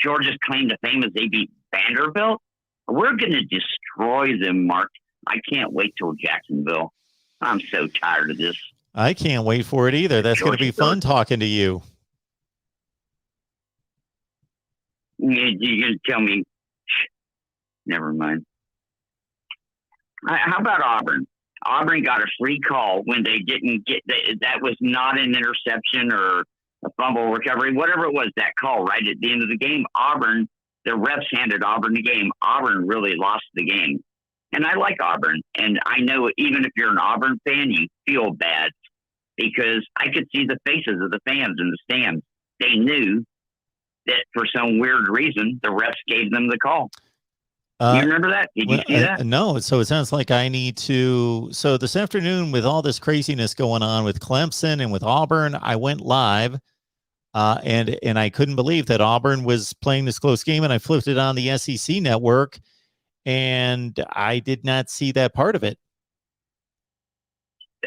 Georgia's claim to fame is they beat Vanderbilt. We're going to destroy them, Mark. I can't wait till Jacksonville. I'm so tired of this. I can't wait for it either. That's going to be fun talking to you. You're going to tell me, never mind. How about Auburn? Auburn got a free call when they didn't get that was not an interception or a fumble recovery, whatever it was, that call right at the end of the game. Auburn, the refs handed Auburn the game. Auburn really lost the game. And I like Auburn. And I know even if you're an Auburn fan, you feel bad because I could see the faces of the fans in the stands. They knew that for some weird reason, the refs gave them the call. You remember that? Did you see that? No. So it sounds like I need to. So this afternoon, with all this craziness going on with Clemson and with Auburn, I went live, and I couldn't believe that Auburn was playing this close game, and I flipped it on the SEC network, and I did not see that part of it.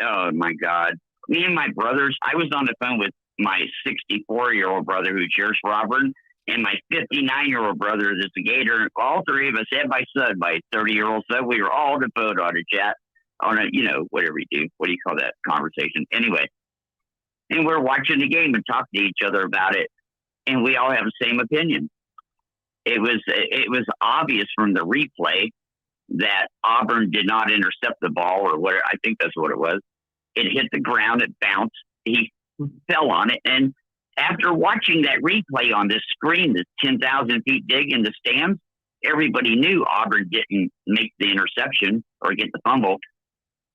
Oh my God! Me and my brothers. I was on the phone with my 64-year-old brother who cheers for Auburn. And my 59-year-old brother is a Gator. All three of us had my son, my 30-year-old son. We were all devoted on a chat, on a, whatever you do. What do you call that conversation? Anyway. And we're watching the game and talking to each other about it. And we all have the same opinion. It was obvious from the replay that Auburn did not intercept the ball or whatever. I think that's what it was. It hit the ground. It bounced. He fell on it. And after watching that replay on this screen, this 10,000 feet dig in the stands, everybody knew Auburn didn't make the interception or get the fumble.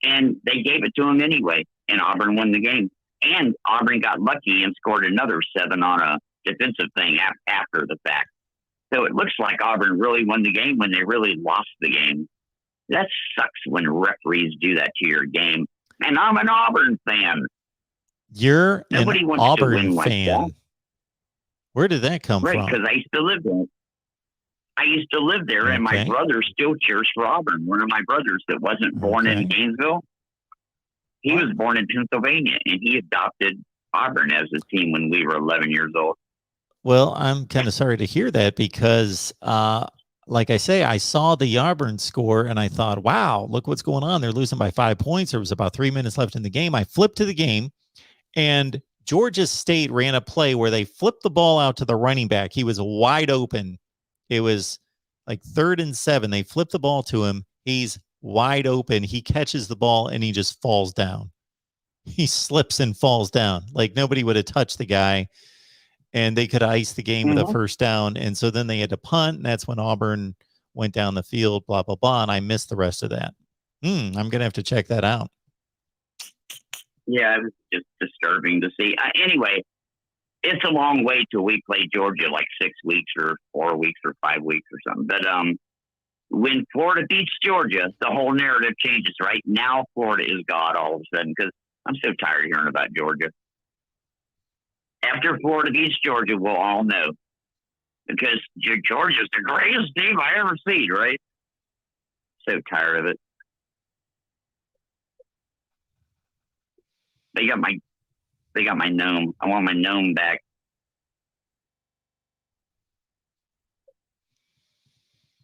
And they gave it to him anyway. And Auburn won the game. And Auburn got lucky and scored another 7 on a defensive thing after the fact. So it looks like Auburn really won the game when they really lost the game. That sucks when referees do that to your game. And I'm an Auburn fan. You're Nobody an wants to Auburn win like fan. that. Where did that come Right, from? because I used to live there. And my Okay. brother still cheers for Auburn. One of my brothers that wasn't born Okay. in Gainesville, he was born in Pennsylvania, and he adopted Auburn as a team when we were 11 years old. Well, I'm kind of sorry to hear that because, like I say, I saw the Auburn score and I thought, wow, look what's going on. They're losing by 5 points. There was about 3 minutes left in the game. I flipped to the game, and Georgia State ran a play where they flipped the ball out to the running back. He was wide open. It was like 3rd and 7. They flipped the ball to him. He's wide open. He catches the ball and he just falls down. He slips and falls down. Like nobody would have touched the guy, and they could ice the game with a first down. And so then they had to punt, and that's when Auburn went down the field, blah, blah, blah. And I missed the rest of that. I'm going to have to check that out. Yeah, it was just disturbing to see. Anyway, it's a long way till we play Georgia, like 6 weeks or 4 weeks or 5 weeks or something. But when Florida beats Georgia, the whole narrative changes, right? Now Florida is God all of a sudden, because I'm so tired of hearing about Georgia. After Florida beats Georgia, we'll all know. Because Georgia's the greatest team I ever seen, right? So tired of it. They got my gnome. I want my gnome back.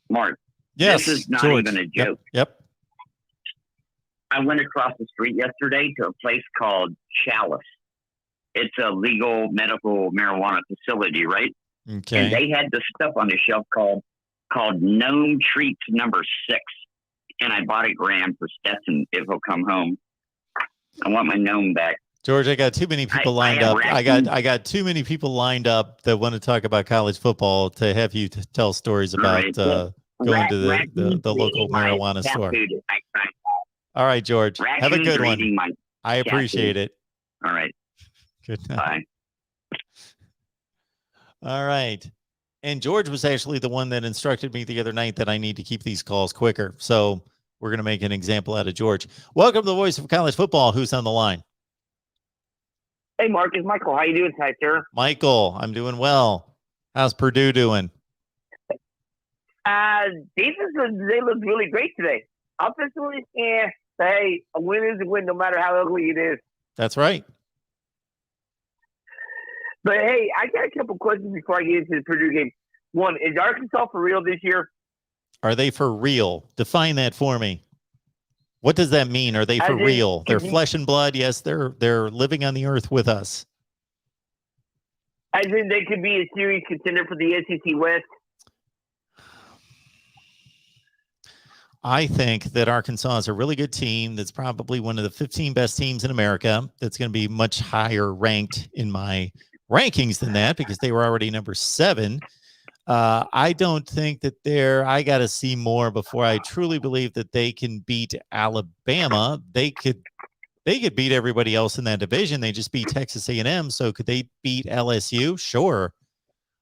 Mark, Yes, this is not George. even a joke. Yep. I went across the street yesterday to a place called Chalice. It's a legal medical marijuana facility, right? Okay. And they had this stuff on the shelf called Gnome Treats number 6. And I bought a gram for Stetson if he'll come home. I want my gnome back. George, I got too many people lined up. I got too many people lined up that want to talk about college football to have you tell stories about Right. going to the local marijuana store. All right, George. Have a good one. I appreciate it. All right. Good night. Bye. All right. And George was actually the one that instructed me the other night that I need to keep these calls quicker. So we're going to make an example out of George. Welcome to the Voice of College Football. Who's on the line? Hey, Mark, it's Michael. How you doing tonight, sir? Michael, I'm doing well. How's Purdue doing? Defense, they look really great today. Offensively, hey, a win is a win no matter how ugly it is. That's right. But, hey, I got a couple questions before I get into the Purdue game. One, is Arkansas for real this year? Are they for real? Define that for me. What does that mean? Are they for real? They're flesh and blood. Yes, they're living on the earth with us. I think they could be a serious contender for the SEC West. I think that Arkansas is a really good team. That's probably one of the 15 best teams in America. That's going to be much higher ranked in my rankings than that because they were already number 7. I don't think that I got to see more before I truly believe that they can beat Alabama. They could beat everybody else in that division. They just beat Texas A&M. So could they beat LSU? Sure.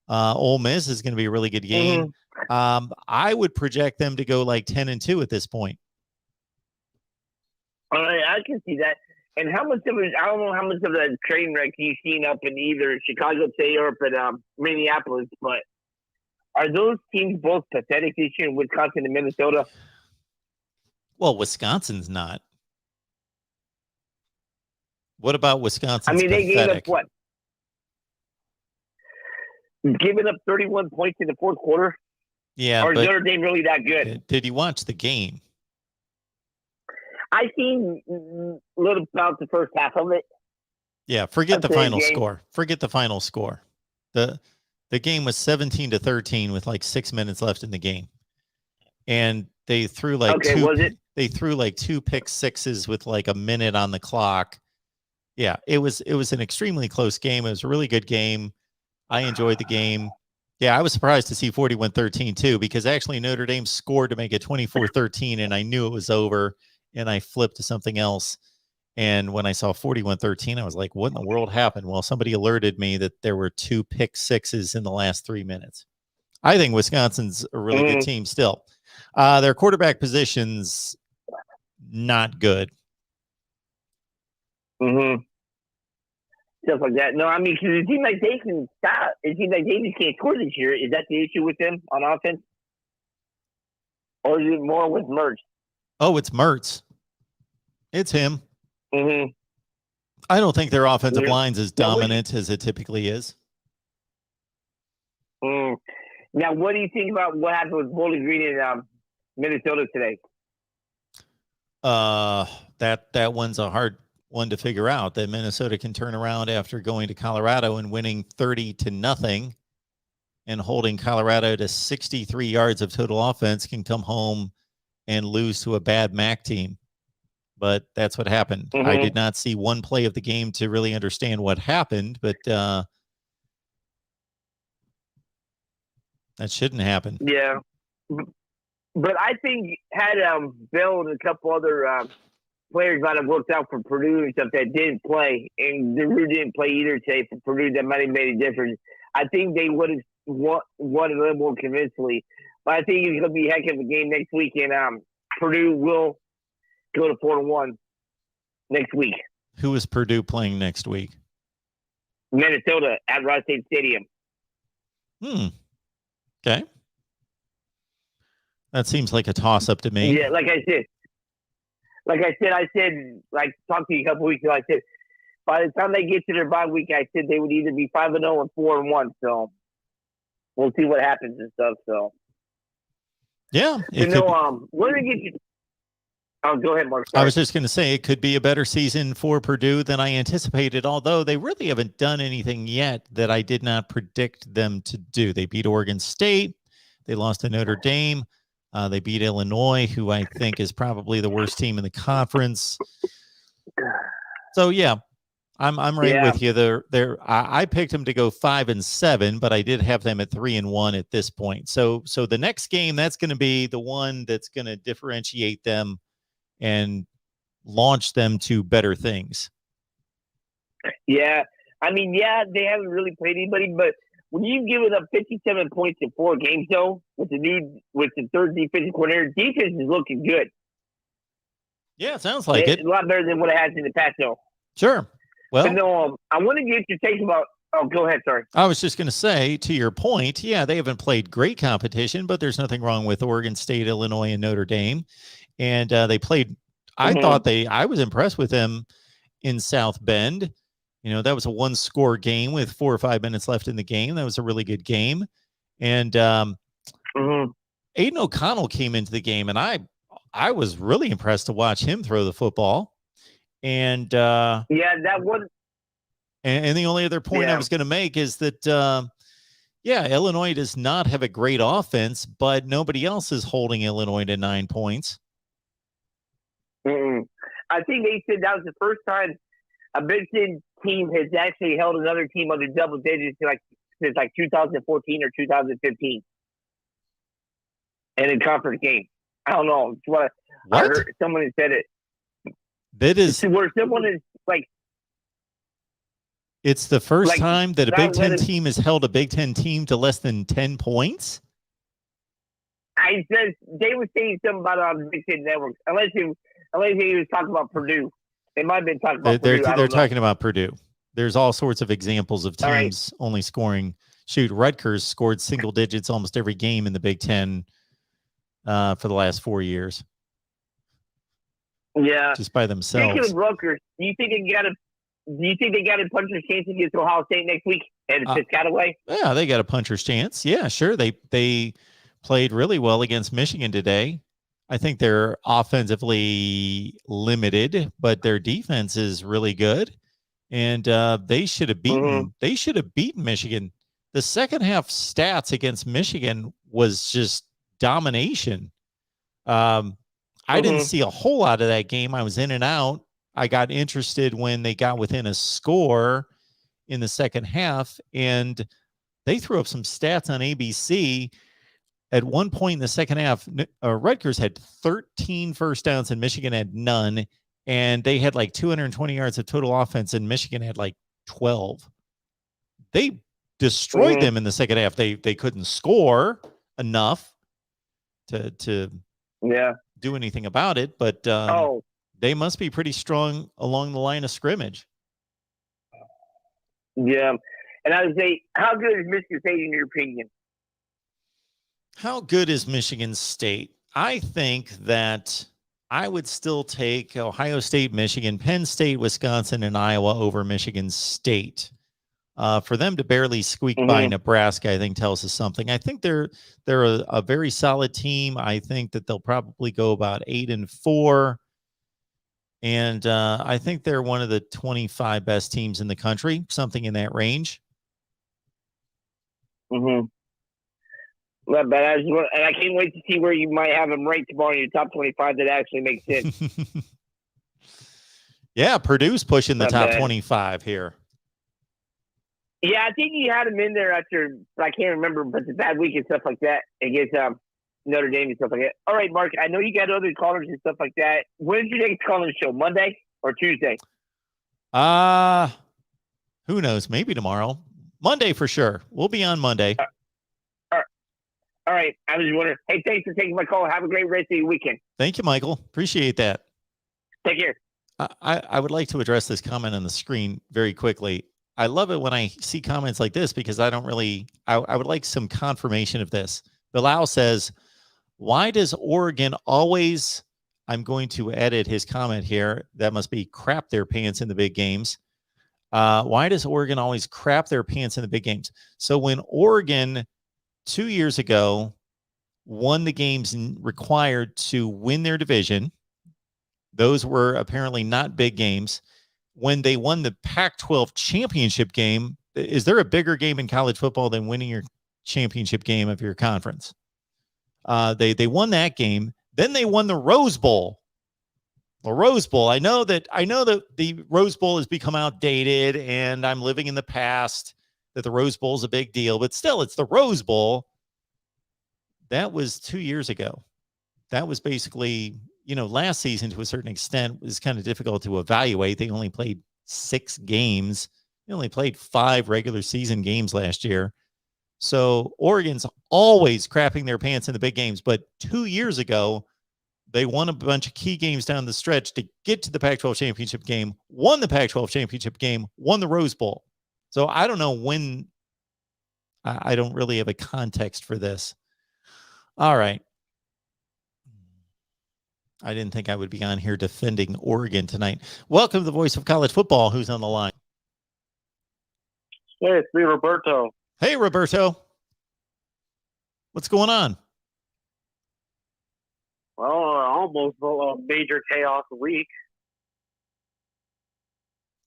Ole Miss is going to be a really good game. I would project them to go like 10-2 at this point. I can see that. And how much of it, I don't know how much of that train wreck you've seen up in either Chicago State or up at Minneapolis, but are those teams both pathetic this year in Wisconsin and Minnesota? Well, Wisconsin's not. What about Wisconsin? I mean, they pathetic? gave up what? Giving up 31 points in the fourth quarter? Yeah, or is but Notre Dame really that good? Did you watch the game? I seen a little about the first half of it. Yeah, forget the final score. Forget the final score. The game was 17-13 with like 6 minutes left in the game. And they threw like Okay, was it? they threw like 2 pick sixes with like a minute on the clock. Yeah, it was an extremely close game. It was a really good game. I enjoyed the game. Yeah, I was surprised to see 41-13 too, because actually Notre Dame scored to make it 24-13, and I knew it was over, and I flipped to something else. And when I saw 41-13, I was like, what in the world happened? Well, somebody alerted me that there were 2 pick sixes in the last 3 minutes. I think Wisconsin's a really good team still. Their quarterback position's not good. Mm-hmm. Stuff like that. No, I mean, because it seems like they can stop. It seems like they just can't score this year. Is that the issue with them on offense? Or is it more with Mertz? Oh, it's Mertz. It's him. Mm-hmm. I don't think their offensive Yeah. line's as dominant as it typically is. Mm. Now, what do you think about what happened with Bowling Green in Minnesota today? That one's a hard one to figure out, that Minnesota can turn around after going to Colorado and winning 30-0 and holding Colorado to 63 yards of total offense, can come home and lose to a bad MAC team. But that's what happened. Mm-hmm. I did not see one play of the game to really understand what happened, but that shouldn't happen. Yeah. But I think had Bill and a couple other players might have worked out for Purdue and stuff that didn't play, and Drew didn't play either today for Purdue, that might have made a difference. I think they would have won a little more convincingly. But I think it's going to be a heck of a game next week, and Purdue will go to 4-1 next week. Who is Purdue playing next week? Minnesota at Rod State Stadium. Okay. That seems like a toss-up to me. Yeah, like I said, talked to you a couple weeks ago. I said, by the time they get to their bye week, I said they would either be 5-0 or 4-1. So we'll see what happens and stuff. So yeah, where did you? Oh, go ahead, Mark. Sorry. I was just going to say it could be a better season for Purdue than I anticipated, although they really haven't done anything yet that I did not predict them to do. They beat Oregon State. They lost to Notre Dame. They beat Illinois, who I think is probably the worst team in the conference. So yeah, I'm right with you. I picked them to go 5-7, but I did have them at 3-1 at this point. So the next game, that's going to be the one that's going to differentiate them and launch them to better things. Yeah, I mean, they haven't really played anybody, but when you've given up 57 points in 4 games, though, with the third defensive coordinator, defense is looking good. Yeah, it sounds like it. A lot better than what it has in the past, though. Sure. Well, but no, I want to get your take about. Oh, go ahead. Sorry. I was just going to say, to your point, yeah, they haven't played great competition, but there's nothing wrong with Oregon State, Illinois, and Notre Dame. And they played. I was impressed with them in South Bend. You know, that was a 1-score game with 4 or 5 minutes left in the game. That was a really good game. And Aiden O'Connell came into the game, and I was really impressed to watch him throw the football. And that was. And the only other point I was going to make is that, Illinois does not have a great offense, but nobody else is holding Illinois to 9 points. I think they said that was the first time a Big Ten team has actually held another team under double digits since 2014 or 2015 in a conference game. I don't know. It's what? I heard someone had said it. That is where someone is like. It's the first time that a Big Ten team has held a Big Ten team to less than 10 points. I said they were saying something about the Big Ten network. Unless he was talking about Purdue. They might have been talking about Purdue. They're talking about Purdue. There's all sorts of examples of teams only scoring. Shoot, Rutgers scored single digits almost every game in the Big Ten for the last 4 years. Yeah, just by themselves. Speaking of Rutgers, do you think they got a puncher's chance against Ohio State next week at Piscataway? Yeah, they got a puncher's chance. Yeah, sure. They played really well against Michigan today. I think they're offensively limited, but their defense is really good, and they should have beaten. They should have beaten Michigan. The second half stats against Michigan was just domination. I didn't see a whole lot of that game. I was in and out. I got interested when they got within a score in the second half, and they threw up some stats on ABC. At one point in the second half, Rutgers had 13 first downs and Michigan had none, and they had like 220 yards of total offense, and Michigan had like 12. They destroyed them in the second half. They couldn't score enough to do anything about it, but they must be pretty strong along the line of scrimmage. Yeah. And I would say, how good is Michigan State in your opinion? How good is Michigan State? I think that I would still take Ohio State, Michigan, Penn State, Wisconsin, and Iowa over Michigan State. For them to barely squeak by Nebraska, I think tells us something. I think they're a very solid team. I think that they'll probably go about 8-4. And I think they're one of the 25 best teams in the country, something in that range. Well, but I can't wait to see where you might have them ranked tomorrow in your top 25. That actually makes sense. Yeah, Purdue's pushing the top 25 here. Yeah, I think you had them in there after, I can't remember, but the bad week and stuff like that against Notre Dame and stuff like that. All right, Mark, I know you got other callers and stuff like that. When's your next calling show? Monday or Tuesday? Who knows? Maybe tomorrow. Monday for sure. We'll be on Monday. All right. I was just wondering. Hey, thanks for taking my call. Have a great rest of your weekend. Thank you, Michael. Appreciate that. Take care. I would like to address this comment on the screen very quickly. I love it when I see comments like this because I would like some confirmation of this. Bilal says, why does Oregon always, I'm going to edit his comment here. That must be crap their pants in the big games. Why does Oregon always crap their pants in the big games? So when Oregon 2 years ago won the games required to win their division, those were apparently not big games. When they won the Pac-12 championship game, is there a bigger game in college football than winning your championship game of your conference? They won that game. Then they won the Rose Bowl. The Rose Bowl. I know that the Rose Bowl has become outdated, and I'm living in the past. That the Rose Bowl is a big deal, but still, it's the Rose Bowl. That was 2 years ago. That was basically, last season to a certain extent was kind of difficult to evaluate. They only played 6 games. They only played 5 regular season games last year. So Oregon's always crapping their pants in the big games. But 2 years ago, they won a bunch of key games down the stretch to get to the Pac-12 championship game, won the Pac-12 championship game, won the Rose Bowl. So I don't know when. I don't really have a context for this. All right. I didn't think I would be on here defending Oregon tonight. Welcome to the Voice of College Football. Who's on the line? Hey, it's me, Roberto. Hey, Roberto. What's going on? Well, almost a major chaos week.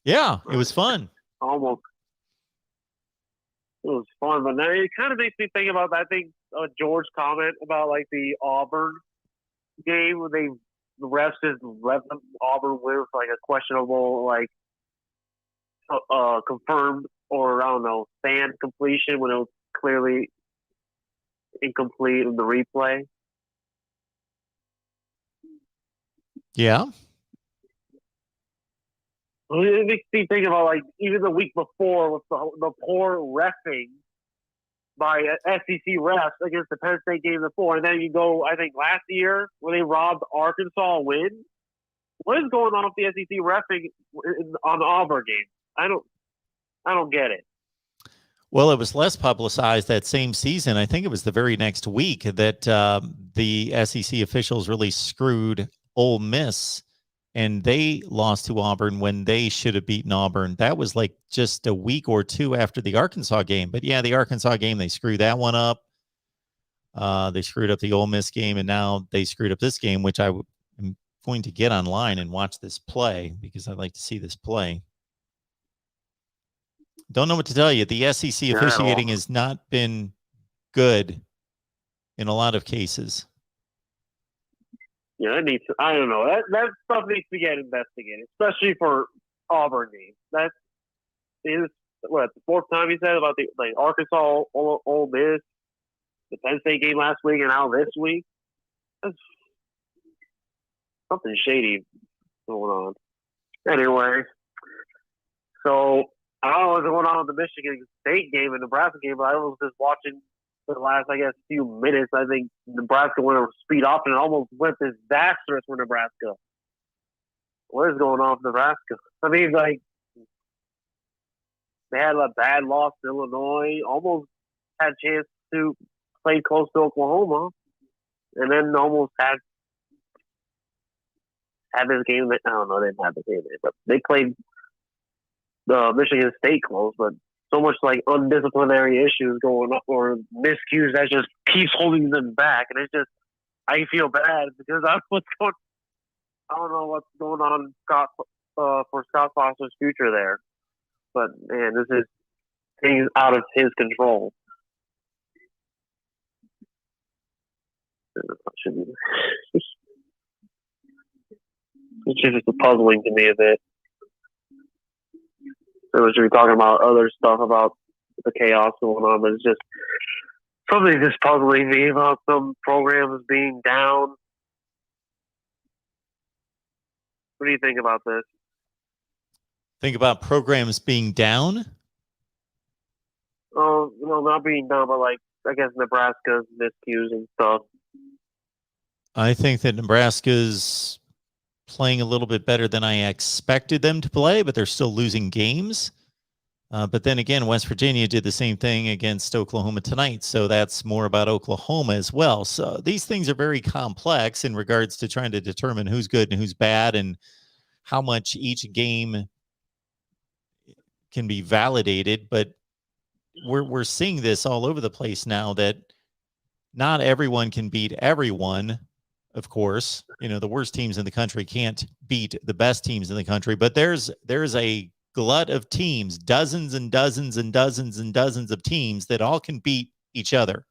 Yeah, it was fun. Almost. It was fun, but now it kind of makes me think about, I think, George's comment about, like, the Auburn game where the refs just let them Auburn with, like, a questionable, like, confirmed or, I don't know, stand completion when it was clearly incomplete in the replay. Yeah. It makes me think about, like, even the week before with the poor reffing by SEC refs against the Penn State game before. And then you go, I think, last year when they robbed Arkansas a win. What is going on with the SEC reffing on the Auburn game? I don't get it. Well, it was less publicized that same season. I think it was the very next week that the SEC officials really screwed Ole Miss, and they lost to Auburn when they should have beaten Auburn. That was like just a week or two after the Arkansas game. But yeah, the Arkansas game, they screwed that one up. They screwed up the Ole Miss game, and now they screwed up this game, which am going to get online and watch this play because I'd like to see this play. Don't know what to tell you. The SEC officiating has not been good in a lot of cases. Yeah, it needs. I don't know. That stuff needs to get investigated, especially for Auburn games. That's is what the fourth time he said about the Arkansas, Ole Miss, the Penn State game last week, and now this week. That's something shady going on. Anyway, so I don't know what's going on with the Michigan State game and Nebraska game, but I was just watching for the last, I guess, few minutes. I think Nebraska went a speed off and it almost went disastrous for Nebraska. What is going on with Nebraska? I mean, like, they had a bad loss to Illinois, almost had a chance to play close to Oklahoma, and then almost had this game that, I don't know, they didn't have the game, but they played Michigan State close, but so much like undisciplinary issues going on or miscues that just keeps holding them back, and it's just I feel bad because I don't know what's going on for Scott Foster's future there, but man, this is things out of his control. It's just puzzling to me a bit. So we should be talking about other stuff about the chaos going on, but it's just something just puzzling me about some programs being down. What do you think about this? Think about programs being down? Oh, not being down, but like, I guess Nebraska's miscues and stuff. I think that Nebraska's playing a little bit better than I expected them to play, but they're still losing games. But then again, West Virginia did the same thing against Oklahoma tonight. So that's more about Oklahoma as well. So these things are very complex in regards to trying to determine who's good and who's bad and how much each game can be validated. But we're seeing this all over the place now that not everyone can beat everyone. Of course, the worst teams in the country can't beat the best teams in the country, but there's a glut of teams, dozens and dozens and dozens and dozens of teams that all can beat each other.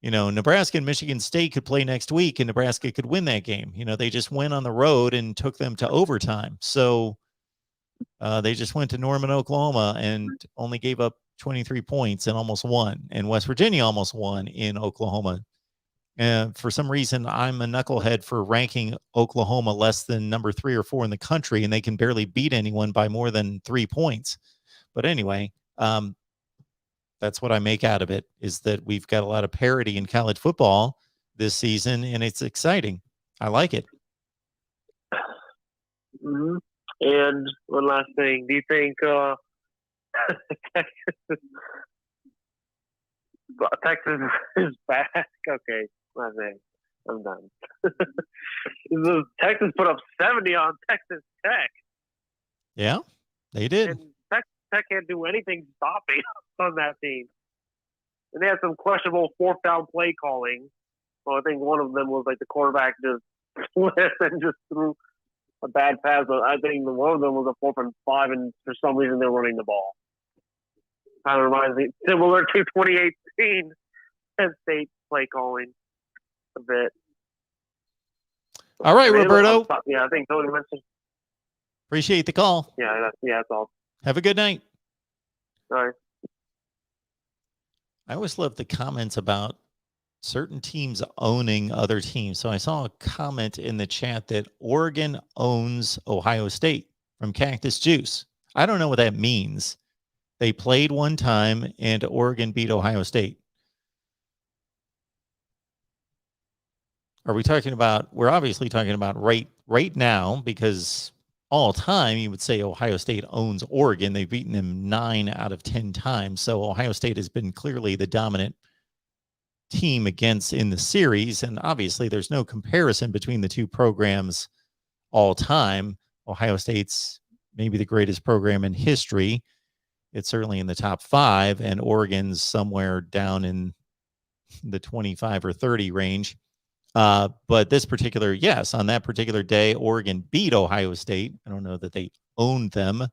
Nebraska and Michigan State could play next week and Nebraska could win that game. They just went on the road and took them to overtime. So they just went to Norman, Oklahoma and only gave up 23 points and almost won. And West Virginia almost won in Oklahoma. And for some reason, I'm a knucklehead for ranking Oklahoma less than number 3 or 4 in the country, and they can barely beat anyone by more than 3 points. But anyway, that's what I make out of it, is that we've got a lot of parity in college football this season, and it's exciting. I like it. Mm-hmm. And one last thing. Do you think Texas is back? Okay. I'm done. Texas put up 70 on Texas Tech. Yeah, they did. And Tech can't do anything stopping on that team. And they had some questionable fourth down play calling. Well, I think one of them was like the quarterback just slipped and just threw a bad pass. But I think one of them was a 4th and 5, and for some reason they're running the ball. Kind of reminds me, similar to 2018 Penn State play calling. A bit. All right, Roberto. Yeah, I think Tony mentioned. Appreciate the call. Yeah, that's all. Have a good night. All right. I always love the comments about certain teams owning other teams. So I saw a comment in the chat that Oregon owns Ohio State from Cactus Juice. I don't know what that means. They played one time and Oregon beat Ohio State. Are we talking about, we're obviously talking about right now, because all time you would say Ohio State owns Oregon. They've beaten them 9 out of 10 times. So Ohio State has been clearly the dominant team in the series. And obviously there's no comparison between the two programs all time. Ohio State's maybe the greatest program in history. It's certainly in the top 5, and Oregon's somewhere down in the 25 or 30 range. But this particular, yes, on that particular day, Oregon beat Ohio State. I don't know that they owned them.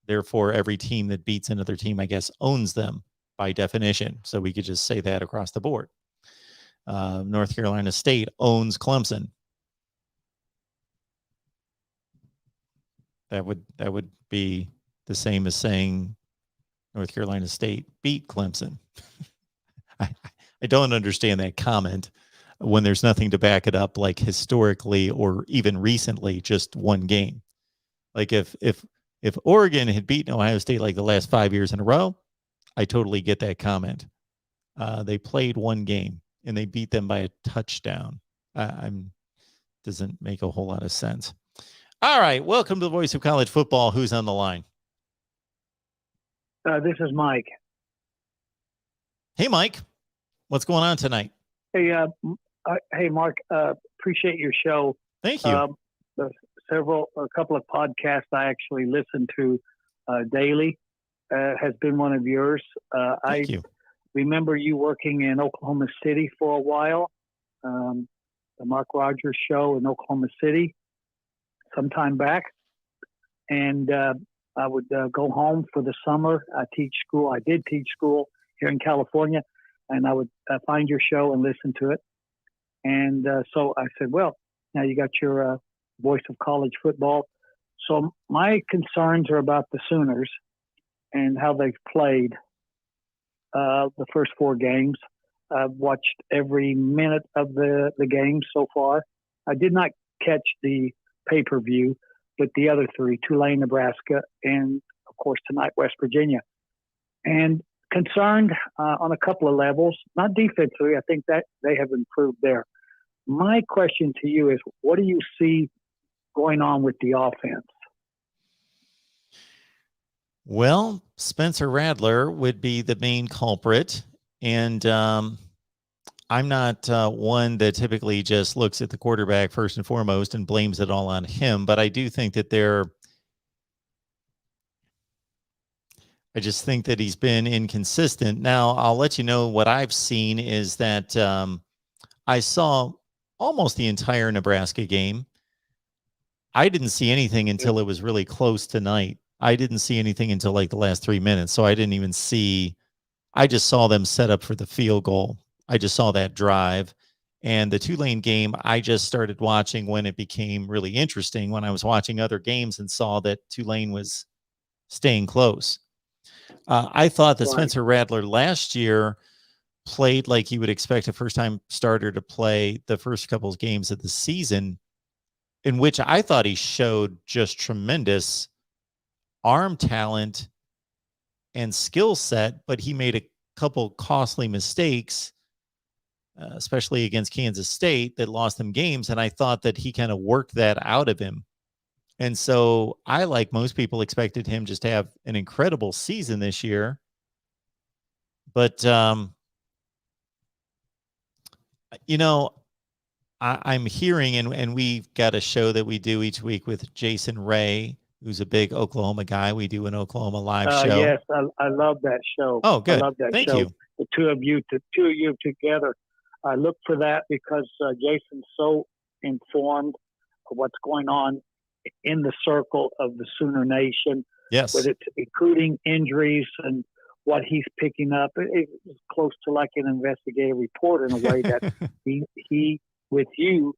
Therefore, every team that beats another team, I guess, owns them by definition. So we could just say that across the board. North Carolina State owns Clemson. That would be the same as saying North Carolina State beat Clemson. I don't understand that comment when there's nothing to back it up, like historically or even recently, just one game. Like if Oregon had beaten Ohio State like the last 5 years in a row, I totally get that comment. They played one game and they beat them by a touchdown. Doesn't make a whole lot of sense. All right, welcome to the Voice of College Football. Who's on the line? This is Mike. Hey, Mike. What's going on tonight? Hey, hey, Mark. Appreciate your show. Thank you. A couple of podcasts I actually listen to daily has been one of yours. Thank you. Remember you working in Oklahoma City for a while. The Mark Rogers show in Oklahoma City some time back. And I would go home for the summer. I did teach school here in California, and I would find your show and listen to it. And so I said, well, now you got your Voice of College Football. So my concerns are about the Sooners and how they've played the first 4 games. I've watched every minute of the game so far. I did not catch the pay-per-view, but the other 3, Tulane, Nebraska, and, of course, tonight, West Virginia. And concerned on a couple of levels, not defensively. I think that they have improved there. My question to you is, what do you see going on with the offense? Well, Spencer Rattler would be the main culprit. And I'm not one that typically just looks at the quarterback first and foremost and blames it all on him. But I do think that I just think that he's been inconsistent. Now, I'll let you know what I've seen is that I saw almost the entire Nebraska game. I didn't see anything until it was really close tonight. I didn't see anything until like the last 3 minutes. So I didn't even see, I just saw them set up for the field goal. I just saw that drive. And the Tulane game, I just started watching when it became really interesting, when I was watching other games and saw that Tulane was staying close. I thought that Spencer Rattler last year played like you would expect a first-time starter to play the first couple of games of the season, in which I thought he showed just tremendous arm talent and skill set, but he made a couple costly mistakes, especially against Kansas State, that lost them games. And I thought that he kind of worked that out of him. And so I, like most people, expected him just to have an incredible season this year. But, I'm hearing, and we've got a show that we do each week with Jason Ray, who's a big Oklahoma guy. We do an Oklahoma live show. Yes, I love that show. Oh, good. I love that Thank show. you. The two of you together. I look for that because Jason's so informed of what's going on in the circle of the Sooner Nation. Yes. With its recruiting, injuries, and what he's picking up. It's close to like an investigative report in a way that he with you,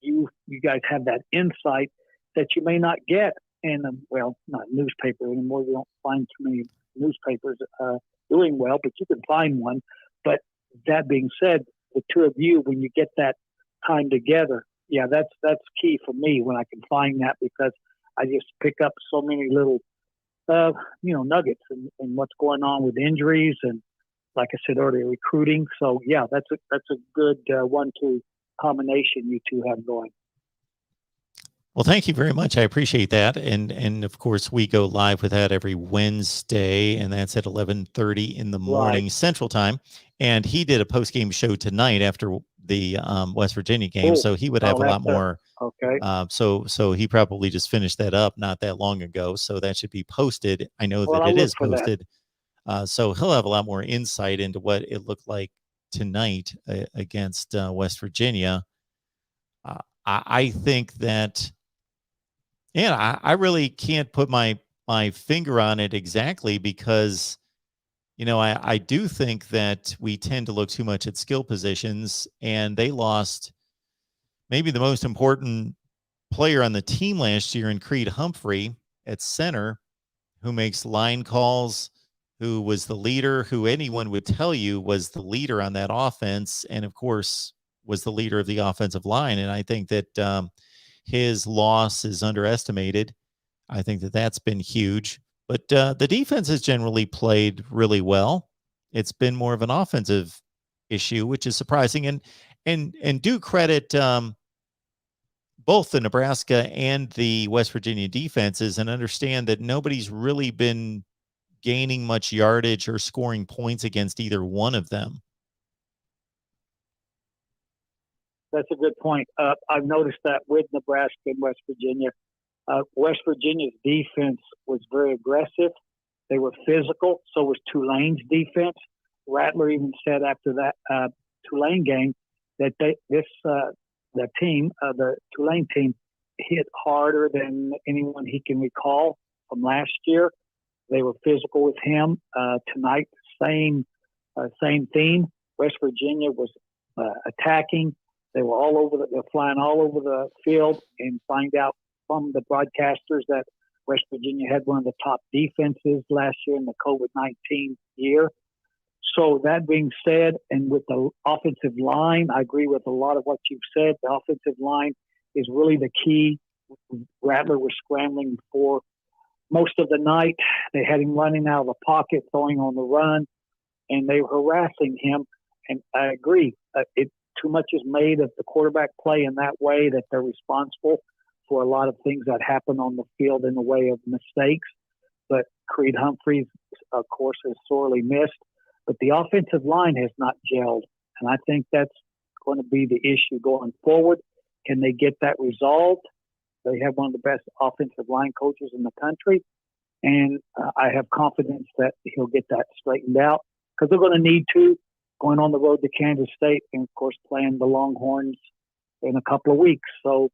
you guys have that insight that you may not get in, not newspaper anymore. You don't find too many newspapers doing well, but you can find one. But that being said, the two of you, when you get that time together, yeah, that's key for me when I can find that, because I just pick up so many little, nuggets and what's going on with injuries and, like I said earlier, recruiting. So yeah, that's a good 1-2 combination you two have going. Well, thank you very much. I appreciate that. And of course, we go live with that every Wednesday, and that's at 11:30 in the morning Central Time. And he did a post-game show tonight after the West Virginia game, so he would have a lot more. Okay. So he probably just finished that up not that long ago, so that should be posted. I know that it is posted. So he'll have a lot more insight into what it looked like tonight against West Virginia. I think that, I really can't put my finger on it exactly, because, I do think that we tend to look too much at skill positions, and they lost maybe the most important player on the team last year in Creed Humphrey at center, who makes line calls, who was the leader, who anyone would tell you was the leader on that offense, and of course was the leader of the offensive line. And I think that his loss is underestimated. I think that that's been huge. But the defense has generally played really well. It's been more of an offensive issue, which is surprising. And do credit both the Nebraska and the West Virginia defenses, and understand that nobody's really been gaining much yardage or scoring points against either one of them. That's a good point. I've noticed that with Nebraska and West Virginia. West Virginia's defense was very aggressive. They were physical. So was Tulane's defense. Rattler even said after that Tulane game that the Tulane team, hit harder than anyone he can recall from last year. They were physical with him. Tonight, same theme. West Virginia was attacking. They were they're flying all over the field, and find out from the broadcasters that West Virginia had one of the top defenses last year in the COVID-19 year. So that being said, and with the offensive line, I agree with a lot of what you've said. The offensive line is really the key. Rattler was scrambling for most of the night. They had him running out of the pocket, throwing on the run, and they were harassing him. And I agree. Too much is made of the quarterback play in that way, that they're responsible for a lot of things that happen on the field in the way of mistakes. But Creed Humphreys, of course, is sorely missed. But the offensive line has not gelled. And I think that's going to be the issue going forward. Can they get that resolved? They have one of the best offensive line coaches in the country. And I have confidence that he'll get that straightened out, because they're going to need to, going on the road to Kansas State and, of course, playing the Longhorns in a couple of weeks. So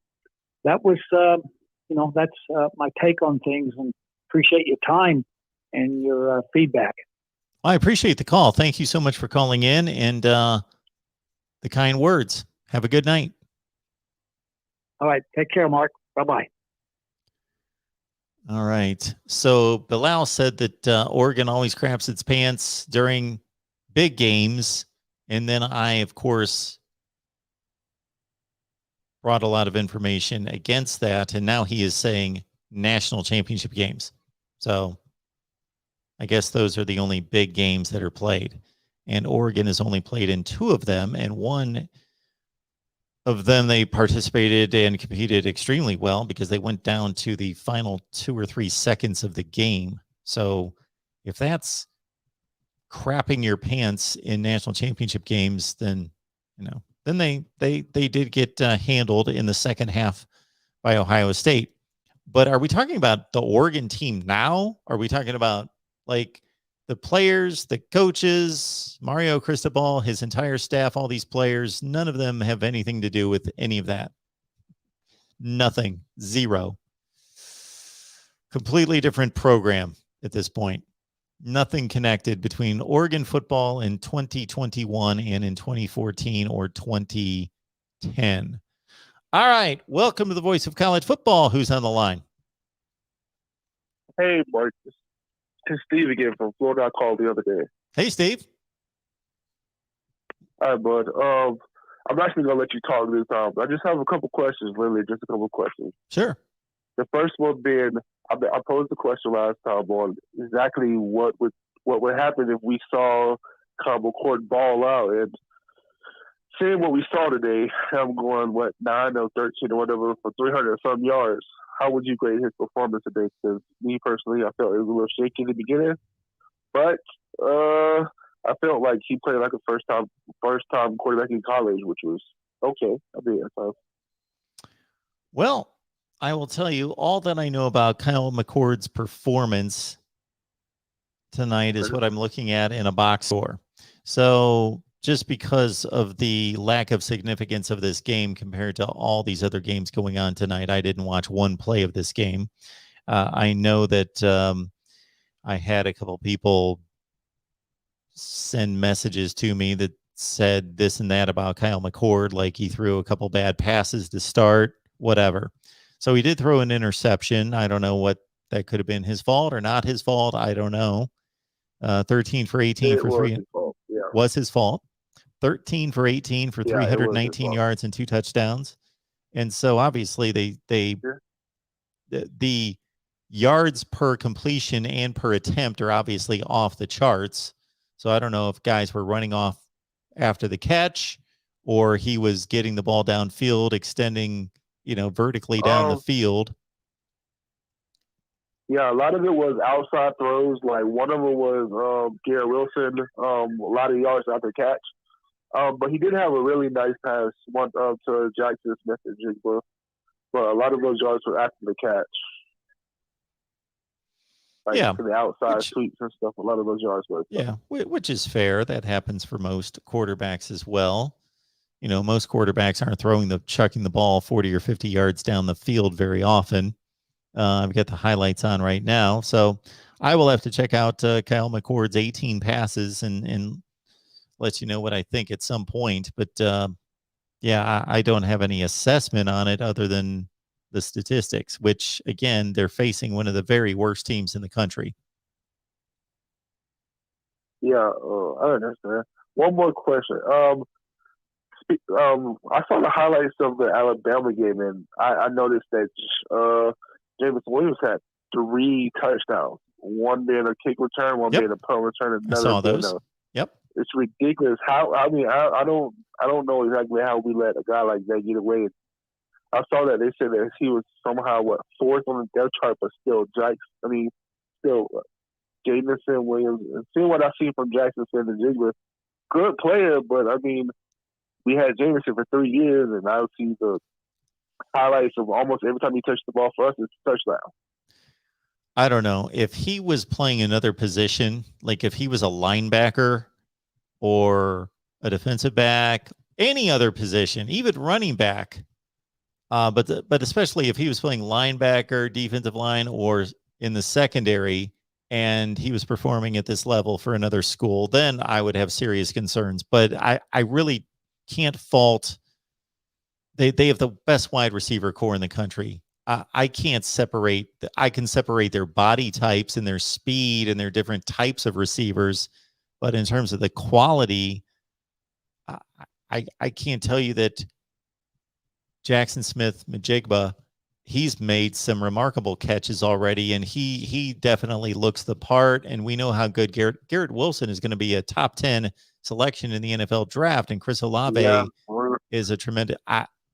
that was, that's my take on things, and appreciate your time and your feedback. I appreciate the call. Thank you so much for calling in, and the kind words. Have a good night. All right. Take care, Mark. Bye-bye. All right. So Bilal said that Oregon always craps its pants during big games. And then I, of course, brought a lot of information against that. And now he is saying national championship games. So I guess those are the only big games that are played. And Oregon has only played in 2 of them. And one of them they participated and competed extremely well, because they went down to the final 2 or 3 seconds of the game. So if that's crapping your pants in national championship games, then they did get handled in the second half by Ohio State. But are we talking about the Oregon team now? Are we talking about like the players, the coaches, Mario Cristobal, his entire staff, all these players? None of them have anything to do with any of that. Nothing. Zero. Completely different program at this point. Nothing connected between Oregon football in 2021 and in 2014 or 2010. All right. Welcome to the voice of college football. Who's on the line? Hey, Mark. It's Steve again from Florida. I called the other day. Hey, Steve. All right, bud. I'm actually going to let you talk this time. I just have a couple questions, literally just a couple questions. Sure. The first one being, I posed the question last time on exactly what would happen if we saw Common Court ball out. And seeing what we saw today, I'm going, 9 or 13 or whatever for 300-some yards. How would you grade his performance today? Because me personally, I felt it was a little shaky in the beginning. But I felt like he played like a first time quarterback in college, which was okay. Well, I will tell you all that I know about Kyle McCord's performance tonight is what I'm looking at in a box score. So just because of the lack of significance of this game compared to all these other games going on tonight, I didn't watch one play of this game. I know that I had a couple people send messages to me that said this and that about Kyle McCord, like he threw a couple bad passes to start, whatever. So he did throw an interception. I don't know what that could have been, his fault or not his fault. I don't know. 13 for 18 for 3. His fault. Yeah. Was his fault. 13 for 18 for Yeah, it was his 319 fault. yards and 2 touchdowns. And so obviously the yards per completion and per attempt are obviously off the charts. So I don't know if guys were running off after the catch or he was getting the ball downfield, extending, vertically down the field. Yeah, a lot of it was outside throws. Like one of them was Garrett Wilson, a lot of yards after catch. But he did have a really nice pass one to Jackson Smith and Jigba. But a lot of those yards were after the catch. Like to the outside sweeps and stuff. A lot of those yards were. Yeah, which is fair. That happens for most quarterbacks as well. Most quarterbacks aren't chucking the ball 40 or 50 yards down the field very often. I've got the highlights on right now. So I will have to check out Kyle McCord's 18 passes and let you know what I think at some point. But I don't have any assessment on it other than the statistics, which, again, they're facing one of the very worst teams in the country. Yeah, I understand. One more question. I saw the highlights of the Alabama game, and I noticed that Jameson Williams had 3 touchdowns. One being a kick return, one being a punt return, and another being Yep. It's ridiculous. I don't know exactly how we let a guy like that get away. I saw that they said that he was somehow 4th on the depth chart, but still Jamison Williams. And seeing what I see from Jackson Smith and Jigba, good player, but we had Jamison for 3 years, and I see the highlights of almost every time he touched the ball for us, it's a touchdown. I don't know. If he was playing another position, like if he was a linebacker or a defensive back, any other position, even running back, but especially if he was playing linebacker, defensive line, or in the secondary, and he was performing at this level for another school, then I would have serious concerns. But I really can't fault. They have the best wide receiver core in the country. I can't separate. I can separate their body types and their speed and their different types of receivers, but in terms of the quality, I can't tell you that Jackson Smith-Njigba, he's made some remarkable catches already, and he definitely looks the part. And we know how good Garrett Wilson is going to be a top 10 selection in the NFL draft, and Chris Olave is a tremendous.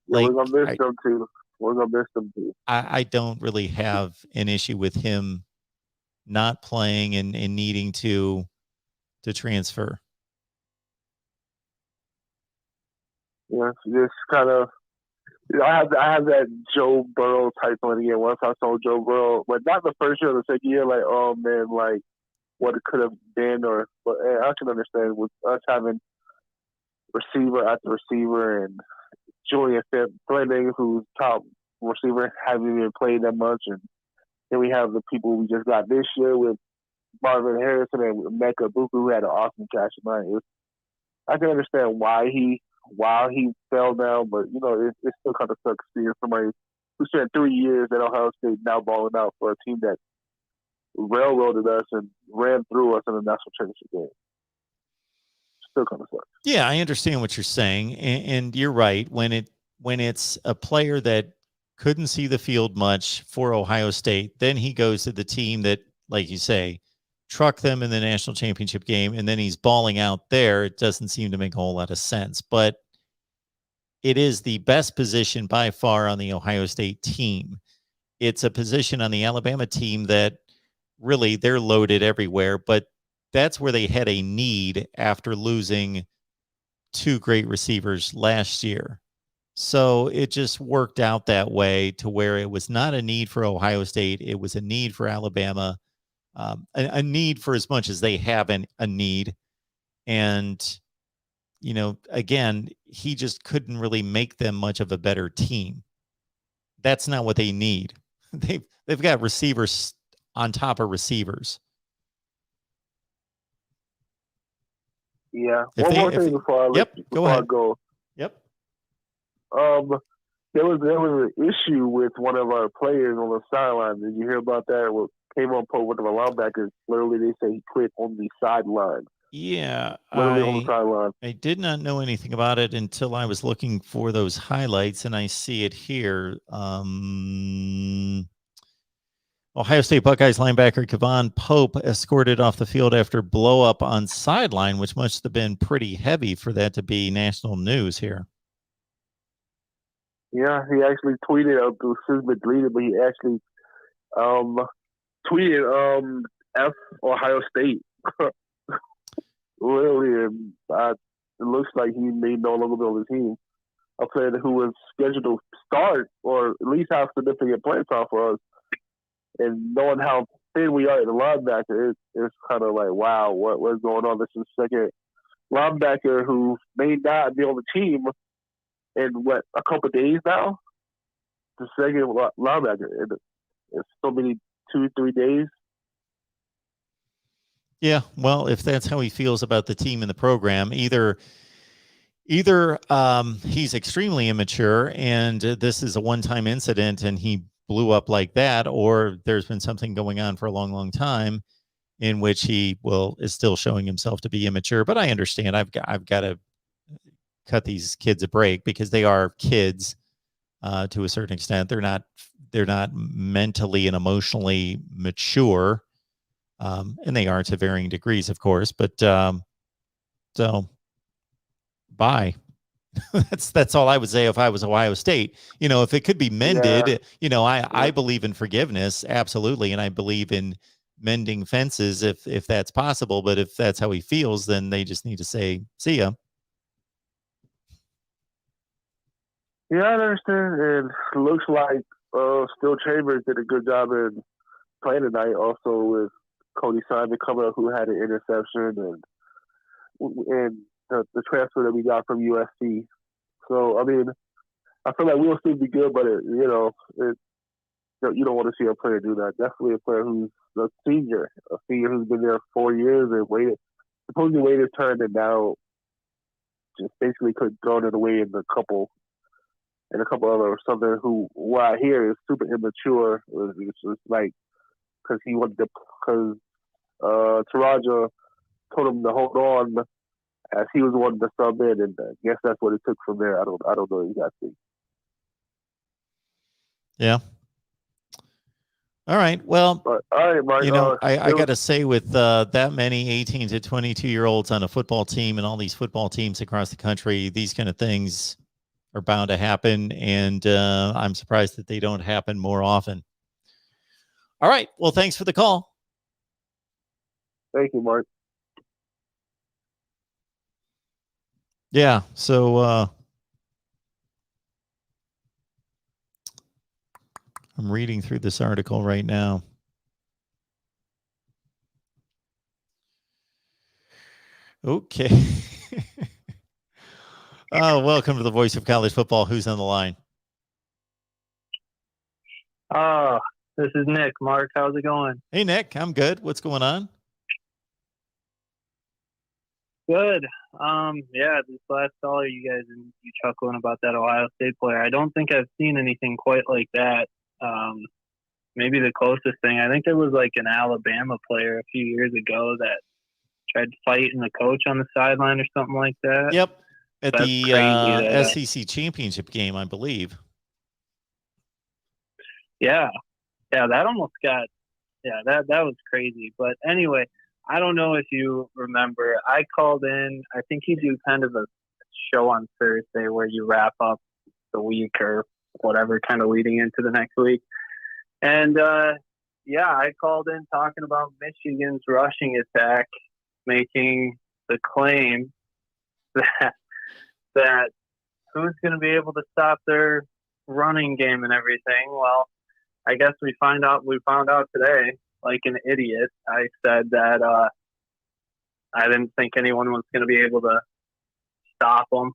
We're gonna miss them too. We're gonna miss them too. I don't really have an issue with him not playing and needing to transfer. Yeah, just kind of. I have that Joe Burrow type on again. Once I saw Joe Burrow, but not the first year, the second year, like, oh man, like what it could have been, but I can understand with us having receiver after receiver and Julian Fleming, who's top receiver, haven't even played that much, and then we have the people we just got this year with Marvin Harrison and Mecca Buku, who had an awesome catch tonight. I can understand why he fell down, but it still kind of sucks seeing somebody who spent 3 years at Ohio State now balling out for a team that railroaded us and ran through us in the national championship game. Still kind of sucks. Yeah, I understand what you're saying, and you're right. When it's a player that couldn't see the field much for Ohio State, then he goes to the team that, like you say, truck them in the national championship game, and then he's balling out there. It doesn't seem to make a whole lot of sense, but it is the best position by far on the Ohio State team. It's a position on the Alabama team that really they're loaded everywhere, but that's where they had a need after losing 2 great receivers last year. So it just worked out that way to where it was not a need for Ohio State. It was a need for Alabama. A need for as much as they have a need. And, again, he just couldn't really make them much of a better team. That's not what they need. They've got receivers on top of receivers. Yeah. If One they- more if- thing before I Yep, go before I ahead. go. Yep. There was an issue with one of our players on the sideline. Did you hear about that? What came on post with the linebackers? Literally, they say he quit on the sideline. Yeah, Literally on the sideline. I did not know anything about it until I was looking for those highlights, and I see it here. Ohio State Buckeyes linebacker Kevon Pope escorted off the field after blow up on sideline, which must have been pretty heavy for that to be national news here. Yeah, he actually tweeted out the since been deleted, but he actually tweeted F Ohio State. Really, and it looks like he may no longer be on the team. A player who was scheduled to start or at least have significant playing time for us. And knowing how thin we are at the linebacker, it's kind of like, wow, what's going on? This is the second linebacker who may not be on the team in a couple of days now. The second linebacker in so many 2-3 days. Yeah, well, if that's how he feels about the team and the program, either he's extremely immature and this is a one-time incident and he blew up like that, or there's been something going on for a long, long time in which he is still showing himself to be immature. But I understand. I've got to cut these kids a break because they are kids to a certain extent. They're not mentally and emotionally mature. And they are to varying degrees, of course, but so bye. that's all I would say if I was Ohio State. If it could be mended, I believe in forgiveness, absolutely, and I believe in mending fences if that's possible. But if that's how he feels, then they just need to say, "See ya." Yeah, I understand. And it looks like Still Chambers did a good job in playing tonight. Also with Cody Simon coming up, who had an interception, and the transfer that we got from USC. So, I mean, I feel like we'll still be good, but you don't want to see a player do that. Definitely a player who's a senior who's been there 4 years and supposedly waited his turn, and now just basically could throw it away in a couple other something who what I hear is super immature. It's just like because Taraja told him to hold on as he was wanting to sub in, and I guess that's what it took from there. I don't know exactly. Yeah. All right. Well, all right, Mark. I got to say, with that many 18 to 22-year-olds on a football team and all these football teams across the country, these kind of things are bound to happen, and I'm surprised that they don't happen more often. All right. Well, thanks for the call. Thank you, Mark. Yeah. So I'm reading through this article right now. Okay. Welcome to the Voice of College Football. Who's on the line? This is Nick. Mark, how's it going? Hey, Nick. I'm good. What's going on? Good. Yeah, this last caller, you guys, and you chuckling about that Ohio State player. I don't think I've seen anything quite like that. Maybe the closest thing, I think there was like an Alabama player a few years ago that tried fighting the coach on the sideline or something like that. Yep. At That's the SEC championship game, I believe. Yeah, that almost got. Yeah, that was crazy. But anyway, I don't know if you remember. I called in. I think you do kind of a show on Thursday where you wrap up the week or whatever, kind of leading into the next week. And yeah, I called in talking about Michigan's rushing attack, making the claim that who's going to be able to stop their running game and everything. Well, I guess we found out today, like an idiot. I said that I didn't think anyone was going to be able to stop them.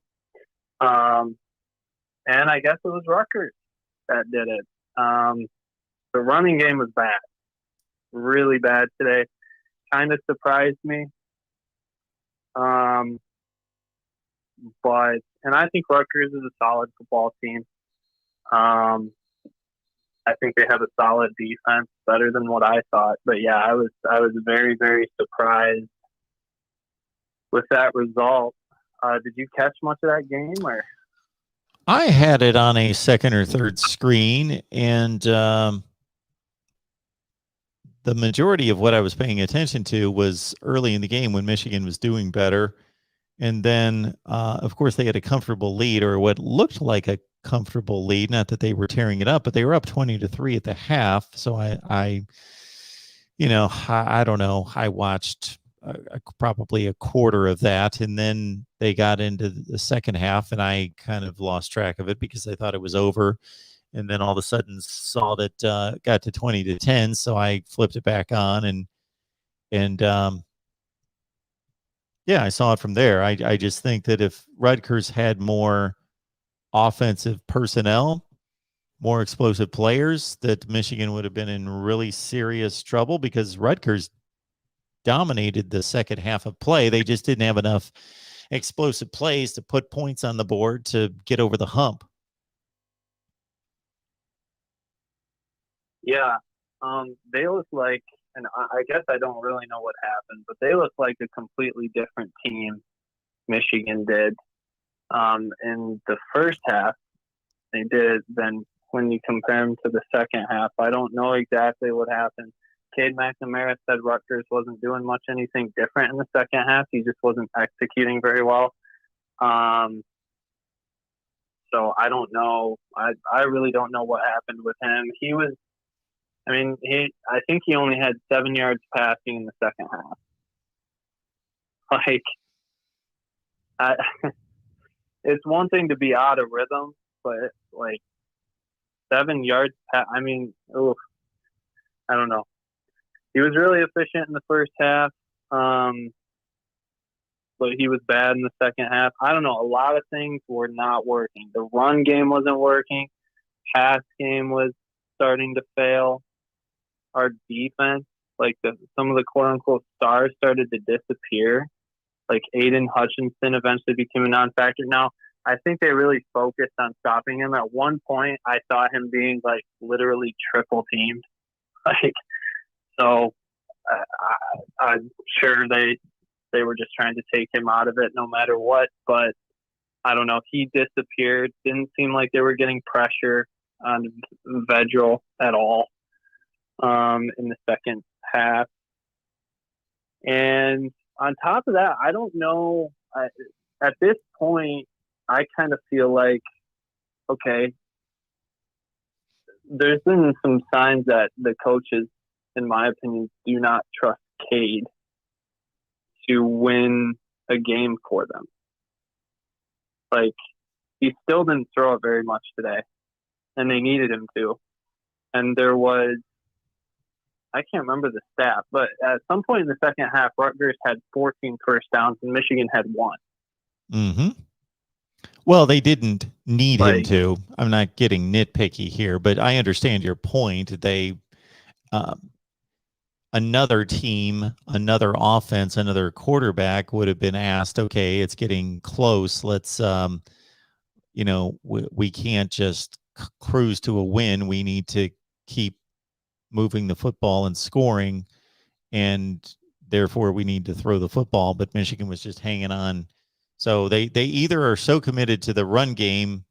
And I guess it was Rutgers that did it. The running game was bad, really bad today. Kind of surprised me. And I think Rutgers is a solid football team. I think they have a solid defense, better than what I thought. But yeah, I was very, very surprised with that result. Did you catch much of that game, or? I had it on a second or third screen, and the majority of what I was paying attention to was early in the game when Michigan was doing better. And then, of course, they had a comfortable lead, or what looked like a comfortable lead. Not that they were tearing it up, but they were up 20-3 at the half. So I don't know. I watched probably a quarter of that, and then they got into the second half, and I kind of lost track of it because I thought it was over. And then all of a sudden saw that got to 20-10, so I flipped it back on, and yeah, I saw it from there. I just think that if Rutgers had more offensive personnel, more explosive players, that Michigan would have been in really serious trouble, because Rutgers dominated the second half of play. They just didn't have enough explosive plays to put points on the board to get over the hump. Yeah, they look like, and I guess I don't really know what happened, but they look like a completely different team, Michigan did. In the first half, they did. Then when you compare them to the second half, I don't know exactly what happened. Cade McNamara said Rutgers wasn't doing much anything different in the second half. He just wasn't executing very well. So I don't know. I really don't know what happened with him. I think he only had 7 yards passing in the second half. It's one thing to be out of rhythm, but 7 yards. I don't know. He was really efficient in the first half, but he was bad in the second half. I don't know. A lot of things were not working. The run game wasn't working. Pass game was starting to fail. Our defense, some of the quote-unquote stars started to disappear. Like Aiden Hutchinson eventually became a non-factor. Now, I think they really focused on stopping him. At one point, I saw him being literally triple teamed. So I'm sure they were just trying to take him out of it no matter what. But I don't know. He disappeared. Didn't seem like they were getting pressure on Vedral at all in the second half. And on top of that, I don't know. At this point, I kind of feel like, okay, there's been some signs that the coaches, in my opinion, do not trust Cade to win a game for them. He still didn't throw it very much today, and they needed him to. And there was, I can't remember the stat, but at some point in the second half, Rutgers had 14 first downs and Michigan had 1. Mm-hmm. Well, they didn't need him to. I'm not getting nitpicky here, but I understand your point. They, another team, another offense, another quarterback would have been asked, okay, it's getting close. Let's, we can't just cruise to a win. We need to keep moving the football and scoring, and therefore we need to throw the football. But Michigan was just hanging on. So they either are so committed to the run game,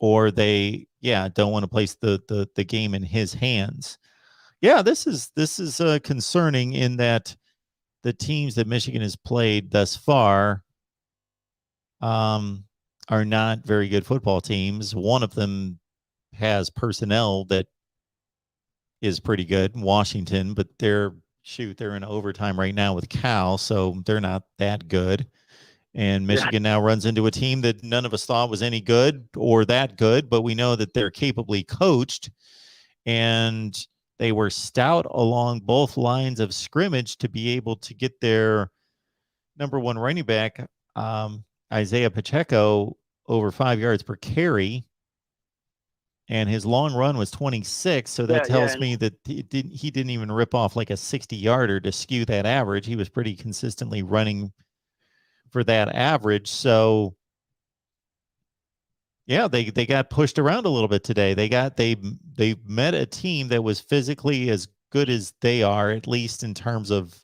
or they don't want to place the game in his hands. Yeah, this is concerning in that the teams that Michigan has played thus far are not very good football teams. One of them has personnel that is pretty good, Washington, but they're in overtime right now with Cal, so they're not that good. And Michigan now runs into a team that none of us thought was any good or that good, but we know that they're capably coached, and they were stout along both lines of scrimmage to be able to get their number one running back, Isaiah Pacheco, over 5 yards per carry. And his long run was 26, so that tells me that he didn't even rip off like a 60-yarder to skew that average. He was pretty consistently running for that average. So yeah, they got pushed around a little bit today. They met a team that was physically as good as they are, at least in terms of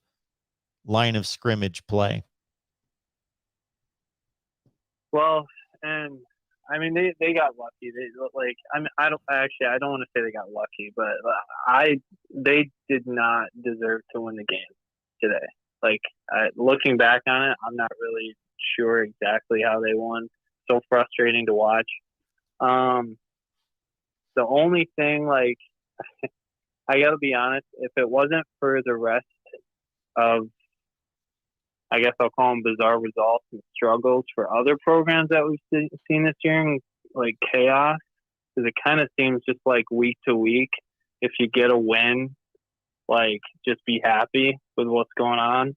line of scrimmage play. Well, and I mean they got lucky. I don't want to say they got lucky, but they did not deserve to win the game today. Like looking back on it, I'm not really sure exactly how they won. So frustrating to watch. The only thing, like, I gotta be honest, if it wasn't for the rest of, I guess I'll call them bizarre results and struggles for other programs that we've seen this year, and like chaos, because it kind of seems just like week to week, if you get a win, like just be happy with what's going on.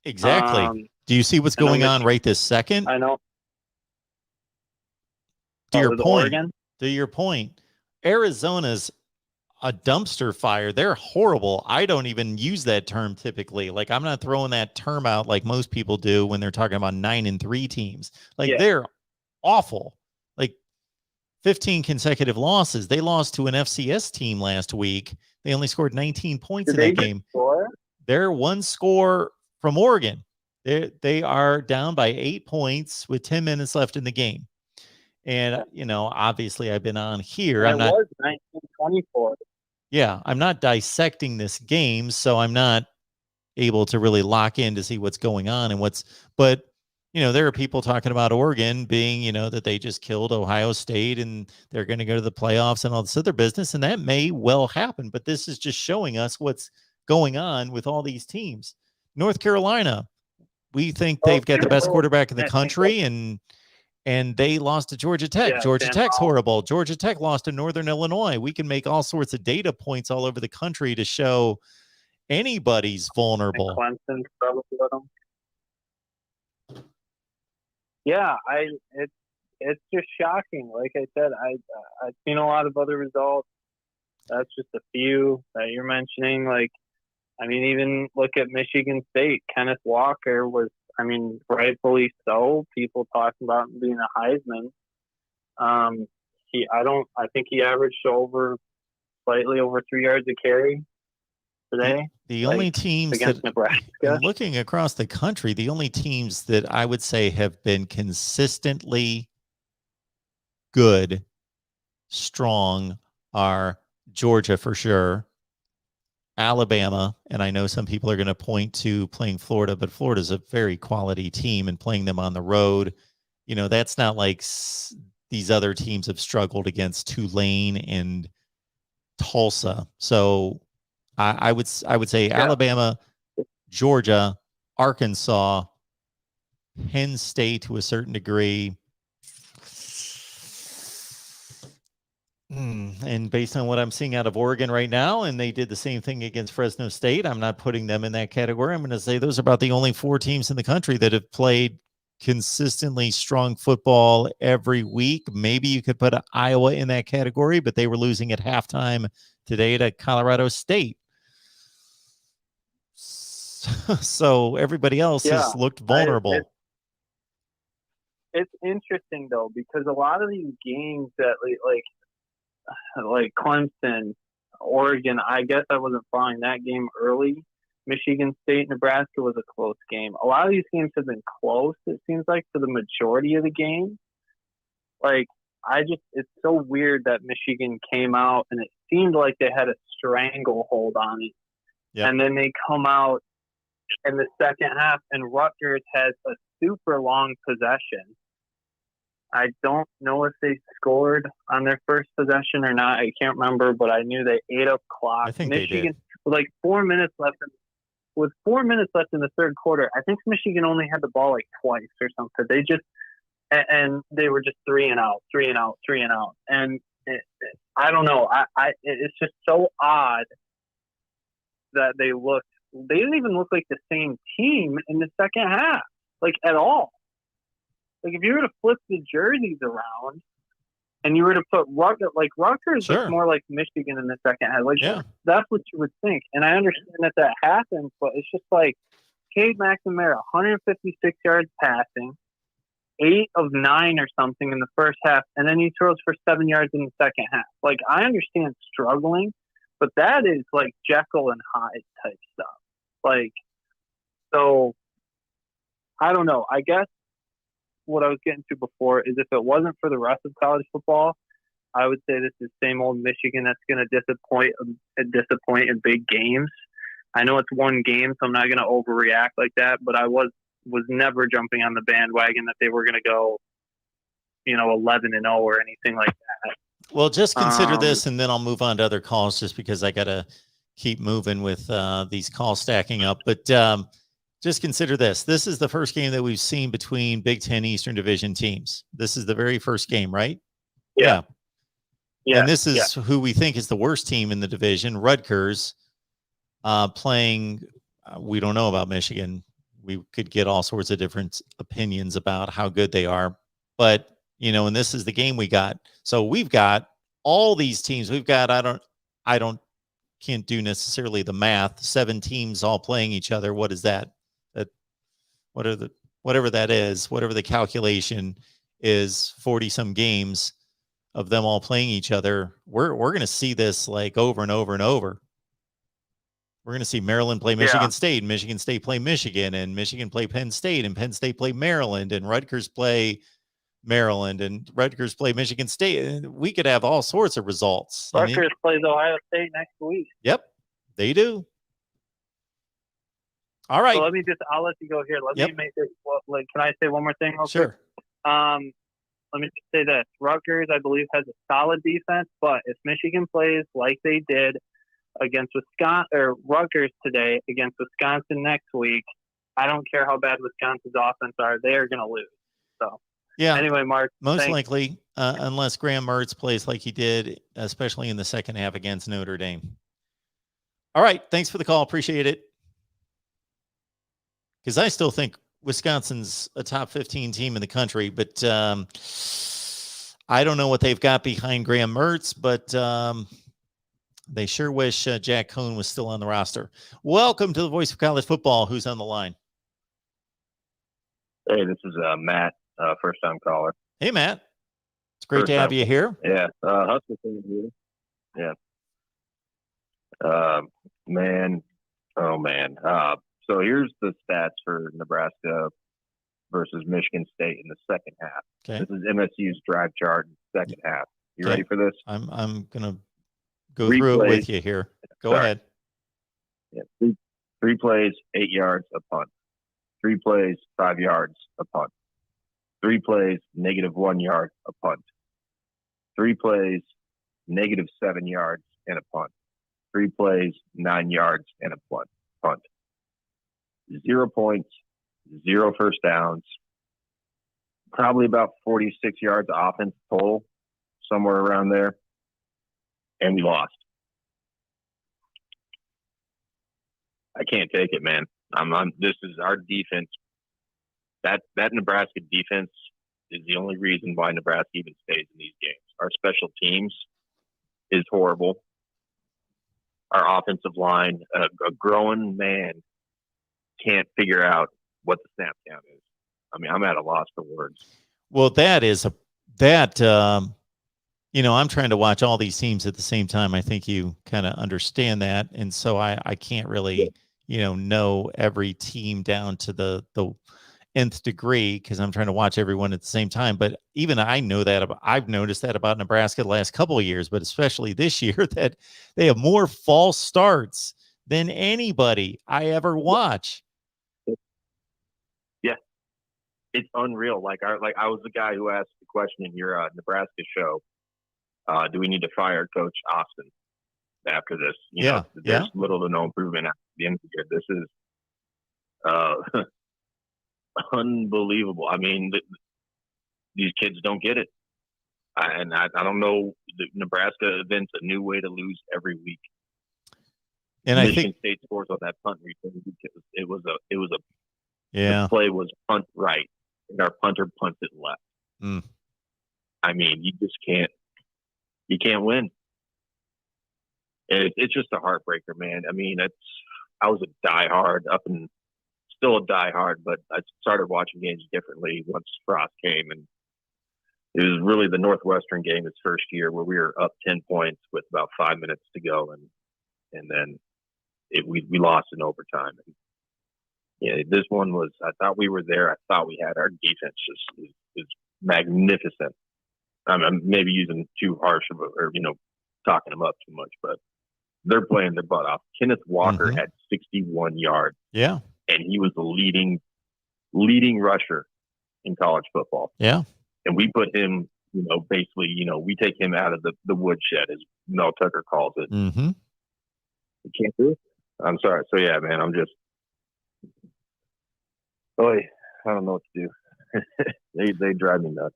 Exactly. Do you see what's going on right this second? I know. To your point, Oregon? To your point, Arizona's a dumpster fire. They're horrible. I don't even use that term typically. Like, I'm not throwing that term out like most people do when they're talking about 9-3 teams. Like, they're awful. Like 15 consecutive losses. They lost to an FCS team last week. They only scored 19 points in that game. They're one score from Oregon. They are down by 8 points with 10 minutes left in the game. And, you know, obviously I've been on here. It was 19-24. Yeah, I'm not dissecting this game, so I'm not able to really lock in to see what's going on and but, you know, there are people talking about Oregon being, you know, that they just killed Ohio State and they're going to go to the playoffs and all this other business. And that may well happen, but this is just showing us what's going on with all these teams. North Carolina, we think they've got the best quarterback in the country, and they lost to Georgia Tech. Georgia Tech's horrible. Georgia Tech lost to Northern Illinois. We can make all sorts of data points all over the country to show anybody's vulnerable. Clemson struggled with them. Yeah, it's just shocking. Like I said, I've seen a lot of other results. That's just a few that you're mentioning. Like, I mean, even look at Michigan State. Kenneth Walker was, I mean, rightfully so. People talking about him being a Heisman. I think he averaged slightly over 3 yards a carry today. The only teams against Nebraska. Looking across the country, the only teams that I would say have been consistently good, strong are Georgia for sure, Alabama, and I know some people are going to point to playing Florida, but Florida's a very quality team, and playing them on the road, you know, that's not like these other teams have struggled against Tulane and Tulsa. So I would say Alabama, Georgia, Arkansas, Penn State to a certain degree. And based on what I'm seeing out of Oregon right now, and they did the same thing against Fresno State, I'm not putting them in that category. I'm going to say those are about the only 4 teams in the country that have played consistently strong football every week. Maybe you could put Iowa in that category, but they were losing at halftime today to Colorado State. So everybody else has looked vulnerable. It's interesting, though, because a lot of these games that, like Clemson, Oregon, I guess I wasn't following that game early. Michigan State, Nebraska was a close game. A lot of these games have been close, it seems like, for the majority of the game. Like, it's so weird that Michigan came out and it seemed like they had a stranglehold on it. Yep. And then they come out in the second half and Rutgers has a super long possession. I don't know if they scored on their first possession or not. I can't remember, but I knew they ate up clock. I think Michigan, they did. With like 4 minutes left. With 4 minutes left in the third quarter, I think Michigan only had the ball like twice or something. And they were just 3 and out. And I don't know. It's just so odd that they didn't even look like the same team in the second half, like at all. Like, if you were to flip the jerseys around and you were to put Rutgers looks more like Michigan in the second half. Like, that's what you would think. And I understand that happened, but it's just like, Cade McNamara, 156 yards passing, 8 of 9 or something in the first half, and then he throws for 7 yards in the second half. Like, I understand struggling, but that is like Jekyll and Hyde type stuff. Like, so I don't know. I guess what I was getting to before is if it wasn't for the rest of college football, I would say this is same old Michigan that's going to disappoint in big games. I know it's one game, so I'm not going to overreact like that, but I was never jumping on the bandwagon that they were going to go, 11-0 or anything like that. Well, just consider this, and then I'll move on to other calls just because I got to keep moving with these calls stacking up. But just consider this. This is the first game that we've seen between Big Ten Eastern Division teams. This is the very first game, right? Yeah. And this is who we think is the worst team in the division, Rutgers, playing. We don't know about Michigan. We could get all sorts of different opinions about how good they are. But, and this is the game we got. So we've got all these teams. We've got, can't do necessarily the math. 7 teams all playing each other. What is that? Whatever that is, whatever the calculation is, 40 some games of them all playing each other. We're going to see this like over and over and over. We're going to see Maryland play Michigan State, and Michigan State play Michigan, and Michigan play Penn State, and Penn State play Maryland, and Rutgers play Maryland, and Rutgers play Michigan State. And we could have all sorts of results. Rutgers plays Ohio State next week. Yep, they do. All right. So I'll let you go here. Let me make this. Can I say one more thing? Sure. Let me just say this. Rutgers, I believe, has a solid defense, but if Michigan plays like they did against Rutgers today against Wisconsin next week, I don't care how bad Wisconsin's offense are, they are going to lose. So, anyway, Mark. Most likely, unless Graham Mertz plays like he did, especially in the second half against Notre Dame. All right. Thanks for the call. Appreciate it. Because I still think Wisconsin's a top 15 team in the country, but I don't know what they've got behind Graham Mertz, but they sure wish Jack Cohn was still on the roster. Welcome to the Voice of College Football. Who's on the line? Hey, this is Matt, first-time caller. Hey, Matt. It's great to have you here. Yeah, Husker fan here. Yeah. Man. So here's the stats for Nebraska versus Michigan State in the second half. Okay. This is MSU's drive chart in the second half. You ready for this? I'm gonna go through it with you here. Go ahead. Yeah. 3 plays, 8 yards, a punt. 3 plays, 5 yards, a punt. 3 plays, -1 yard, a punt. 3 plays, -7 yards, and a punt. 3 plays, 9 yards, and a punt. 0 points, 0 first downs, probably about 46 yards of offense total, somewhere around there, and we lost. I can't take it, man. This is our defense. That Nebraska defense is the only reason why Nebraska even stays in these games. Our special teams is horrible. Our offensive line, a grown man can't figure out what the snap count is. I mean, I'm at a loss for words. Well, I'm trying to watch all these teams at the same time. I think you kind of understand that. And so I can't really, know every team down to the nth degree because I'm trying to watch everyone at the same time. But even I've noticed that about Nebraska the last couple of years, but especially this year, that they have more false starts than anybody I ever watch. Yeah, it's unreal. I was the guy who asked the question in your Nebraska show. Do we need to fire Coach Austin after this? There's little to no improvement at the end of the year. This is unbelievable. I mean, these kids don't get it. I don't know. The Nebraska invents a new way to lose every week. And Michigan State scores on that punt return because the play was punt right, and our punter punts it left. Mm. I mean, you can't win. It's just a heartbreaker, man. I mean, I was a diehard up in still a diehard, but I started watching games differently once Frost came, and it was really the Northwestern game his first year where we were up 10 points with about 5 minutes to go, and then we lost in overtime. And, this one was, I thought we were there. I thought we had our defense just is magnificent. I'm maybe using too harsh of or talking them up too much, but they're playing their butt off. Kenneth Walker had 61 yards. Yeah. And he was the leading rusher in college football. Yeah. And we put him, basically, we take him out of the woodshed, as Mel Tucker calls it. Mm-hmm. You can't do it. I'm sorry. So yeah, man, I'm just, I don't know what to do. they drive me nuts.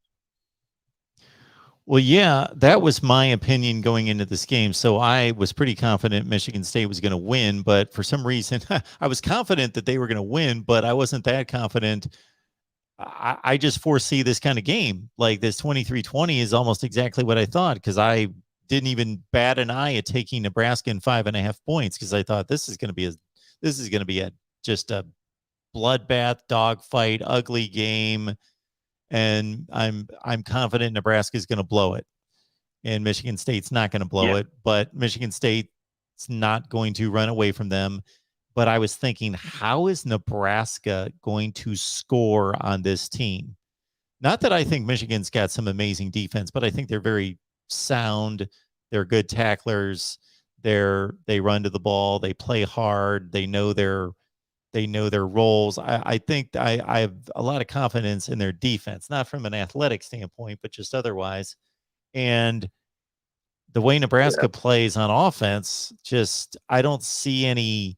Well, yeah, that was my opinion going into this game. So I was pretty confident Michigan State was going to win, but for some reason, I was confident that they were going to win, but I wasn't that confident. I just foresee this kind of game. Like this 23-20 is almost exactly what I thought, because I didn't even bat an eye at taking Nebraska in 5.5 points, because I thought this is going to be just a bloodbath, dogfight, ugly game. And I'm confident Nebraska is going to blow it, and Michigan State's not going to blow it, but Michigan State's not going to run away from them. But I was thinking, how is Nebraska going to score on this team? Not that I think Michigan's got some amazing defense, but I think they're very sound. They're good tacklers. They run to the ball. They play hard. They know their roles. I think I have a lot of confidence in their defense, not from an athletic standpoint, but just otherwise. And the way Nebraska plays on offense, I don't see any,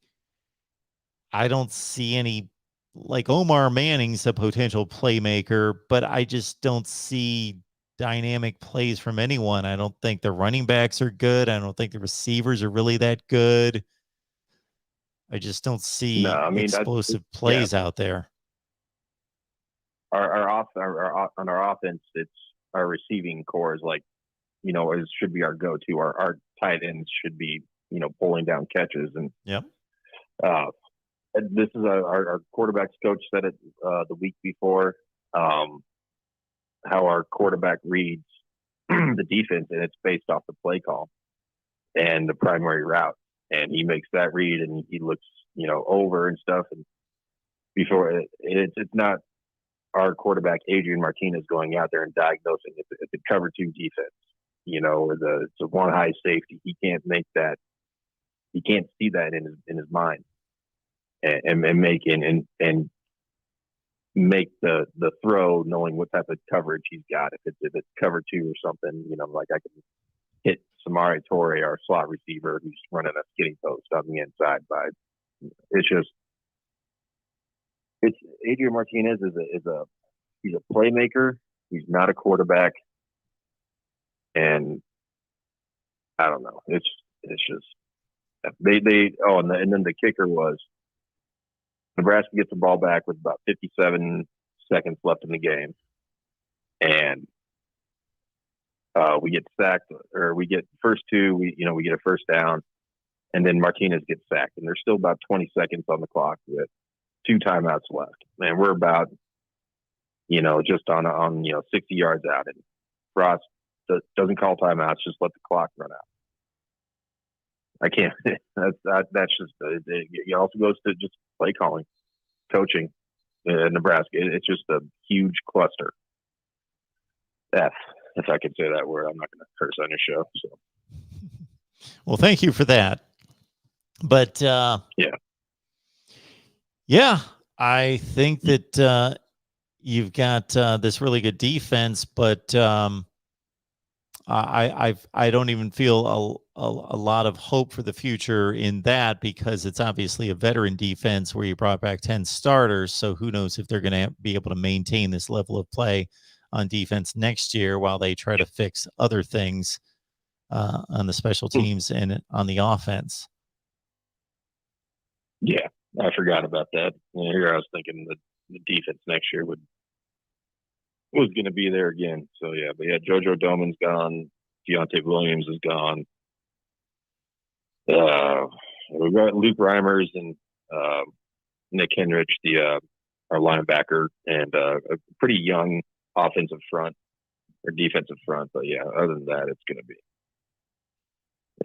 like Omar Manning's a potential playmaker, but I just don't see dynamic plays from anyone. I don't think the running backs are good. I don't think the receivers are really that good. I just don't see explosive plays out there. On our offense, it's our receiving core is like, it should be our go-to. Our tight ends should be, pulling down catches. And this is our quarterback's coach said it the week before, how our quarterback reads the defense, and it's based off the play call and the primary route. And he makes that read, and he looks, over and stuff. And before it's not our quarterback, Adrian Martinez, going out there and diagnosing it's a cover 2 defense, or it's a one high safety. He can't make that. He can't see that in his mind, and make make the throw, knowing what type of coverage he's got. If it's cover 2 or something, like I can hit Samari Torre, our slot receiver, who's running a skinny post on the inside. It's Adrian Martinez he's a playmaker. He's not a quarterback, and I don't know. It's just and then the kicker was Nebraska gets the ball back with about 57 seconds left in the game, and we get sacked, or we get first 2. We get a first down, and then Martinez gets sacked, and there's still about 20 seconds on the clock with 2 timeouts left, and we're about just on 60 yards out, and Frost doesn't call timeouts, just let the clock run out. I can't. That's just. It also goes to just play calling, coaching in Nebraska. It's just a huge cluster. If I could say that word, I'm not going to curse on your show. So, well, thank you for that. But I think that you've got this really good defense, but I don't even feel a lot of hope for the future in that, because it's obviously a veteran defense where you brought back 10 starters. So who knows if they're going to be able to maintain this level of play on defense next year while they try to fix other things on the special teams and on the offense. Yeah, I forgot about that. Here I was thinking the defense next year was going to be there again. So yeah, but yeah, JoJo Doman's gone. Deontay Williams is gone. We've got Luke Reimers and Nick Henrich, our linebacker, and a pretty young offensive front or defensive front. But yeah, other than that, it's going to be.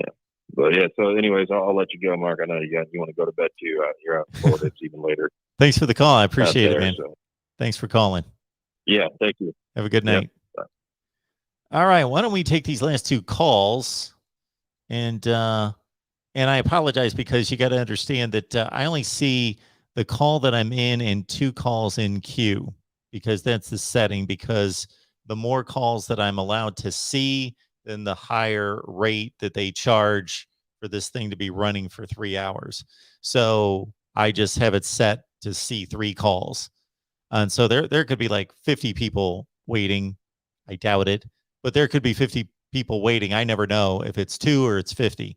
Yeah. But yeah, so anyways, I'll let you go, Mark. I know you want to go to bed too. You're out in Florida. It's even later. Thanks for the call. I appreciate it, man. So. Thanks for calling. Yeah, thank you. Have a good night. Yep. All right, why don't we take these last two calls? And I apologize because you got to understand that I only see the call that I'm in and 2 calls in queue, because that's the setting, because the more calls that I'm allowed to see, then the higher rate that they charge for this thing to be running for 3 hours. So I just have it set to see 3 calls. And so there could be like 50 people waiting. I doubt it, but there could be 50 people waiting. I never know if it's 2 or it's 50.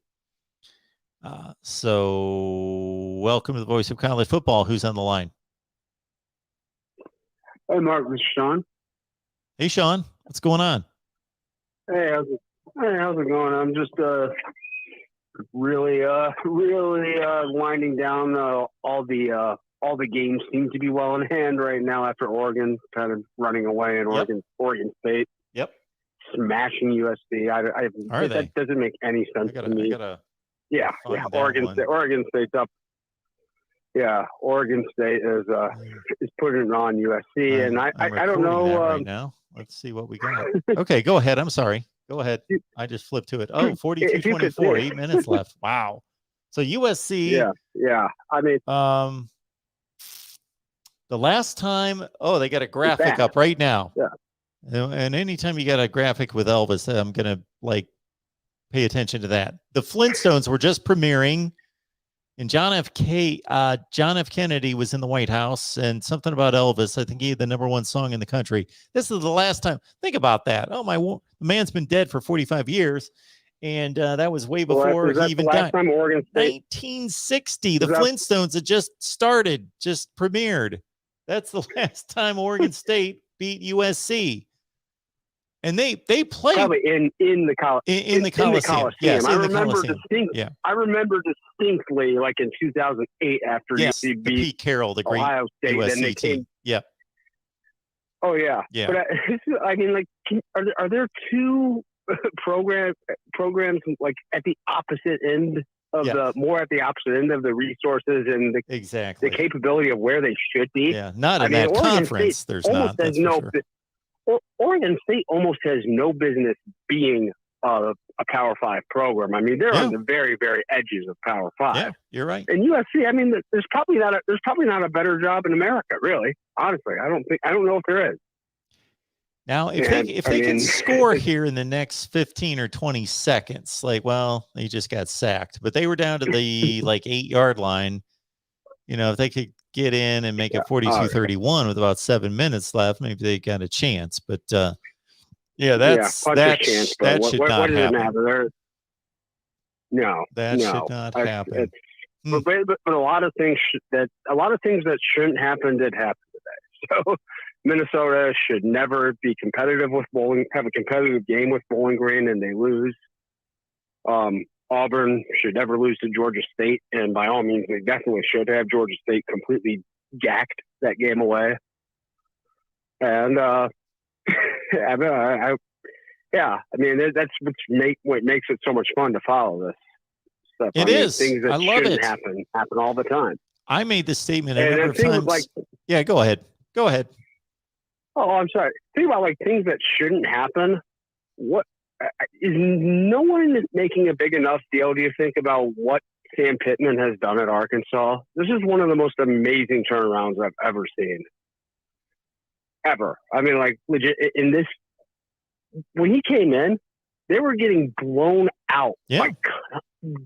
So welcome to the Voice of College Football. Who's on the line? Hey, Mark, this is Sean. Hey, Sean. What's going on? Hey, how's it going? I'm just really winding down. All the games seem to be well in hand right now after Oregon kind of running away in Oregon State. Yep. Smashing USC. That doesn't make any sense to me. Yeah. Oregon State's up. Yeah, Oregon State is putting it on USC, and I don't know. Right now, let's see what we got. Okay, go ahead. I'm sorry. Go ahead. I just flipped to it. Oh, 42-24, 8 minutes left. Wow. So USC. Yeah. I mean, the last time. Oh, they got a graphic up right now. Yeah. And anytime you got a graphic with Elvis, I'm gonna pay attention to that. The Flintstones were just premiering, and John F. Kennedy was in the White House, and something about Elvis. I think he had the #1 song in the country. This is the last time. Think about that. Oh my, the man's been dead for 45 years, and that was way before he even died. Time Oregon State? 1960. The Flintstones had just premiered. That's the last time Oregon State beat USC. And they played probably in the Coliseum. Yes, I remember distinctly, like in 2008, after UC beat Pete Carroll, the great Ohio State, USC and they team. Yeah. Oh yeah. Yeah. But I mean, like, are there 2 programs like at the opposite end of the resources and the capability of where they should be? Yeah. Not in that conference. There's not. That's for sure. Oregon State almost has no business being a Power 5 program. I mean, they're on the very, very edges of Power 5. Yeah, you're right. And USC, I mean, there's probably not a better job in America, really. Honestly, I don't know if there is. Now, if they can score here in the next 15 or 20 seconds, they just got sacked, but they were down to the 8-yard line. You know, if they could get in and make it 42-31 with about 7 minutes left, maybe they got a chance. But that should not happen. No, should not happen. But a lot of things that shouldn't happen did happen today. So Minnesota should never be competitive with have a competitive game with Bowling Green, and they lose. Auburn should never lose to Georgia State, and by all means, they definitely should have Georgia State completely gacked that game away. And I mean, that's what makes it so much fun to follow this stuff. Things that shouldn't happen all the time. I made this statement a number of times. Go ahead. Oh, I'm sorry. Think about things that shouldn't happen. What is no one making a big enough deal, do you think, about what Sam Pittman has done at Arkansas? This is one of the most amazing turnarounds I've ever seen. Ever. I mean, legit, when he came in, they were getting blown out,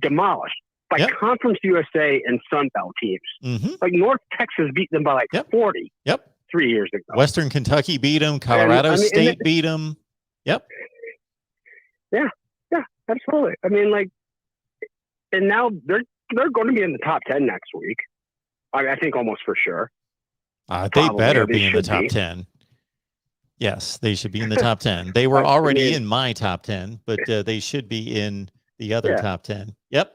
demolished by Conference USA and Sun Belt teams. Mm-hmm. North Texas beat them by 40 3 years ago. Western Kentucky beat them. Colorado State beat them. Yep. Yeah, absolutely. I mean, and now they're going to be in the top 10 next week. I think almost for sure. They better be in the top 10. Yes, they should be in the top 10. They were already in my top 10, but they should be in the other top 10. Yep.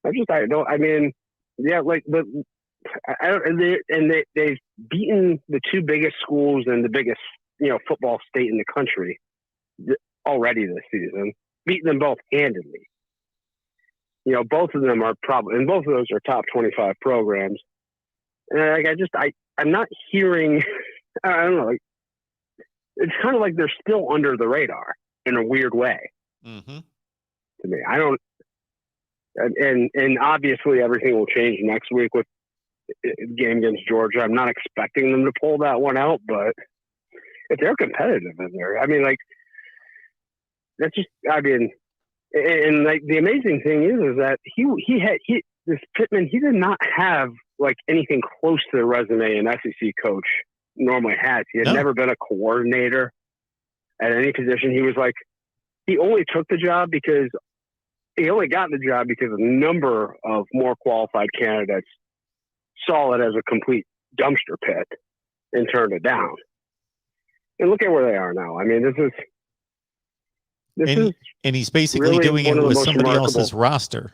I mean, Yeah, like, but I don't, they've beaten the two biggest schools and the biggest, football state in the country already this season. Beaten them both handedly. Both of them are probably, and both of those are top 25 programs. And I'm not hearing, I don't know, like, it's kind of like they're still under the radar in a weird way. Mm-hmm. To me, I don't, and obviously everything will change next week with the game against Georgia. I'm not expecting them to pull that one out, but if they're competitive in there, I mean, like, that's just, I mean, and like the amazing thing is that this Pittman, he did not have like anything close to the resume an SEC coach normally has. He had never been a coordinator at any position. He was like, he only took the job because he only got the job because a number of more qualified candidates saw it as a complete dumpster pit and turned it down. And look at where they are now. I mean, this is and he's basically really doing it one of the with most somebody remarkable- else's roster.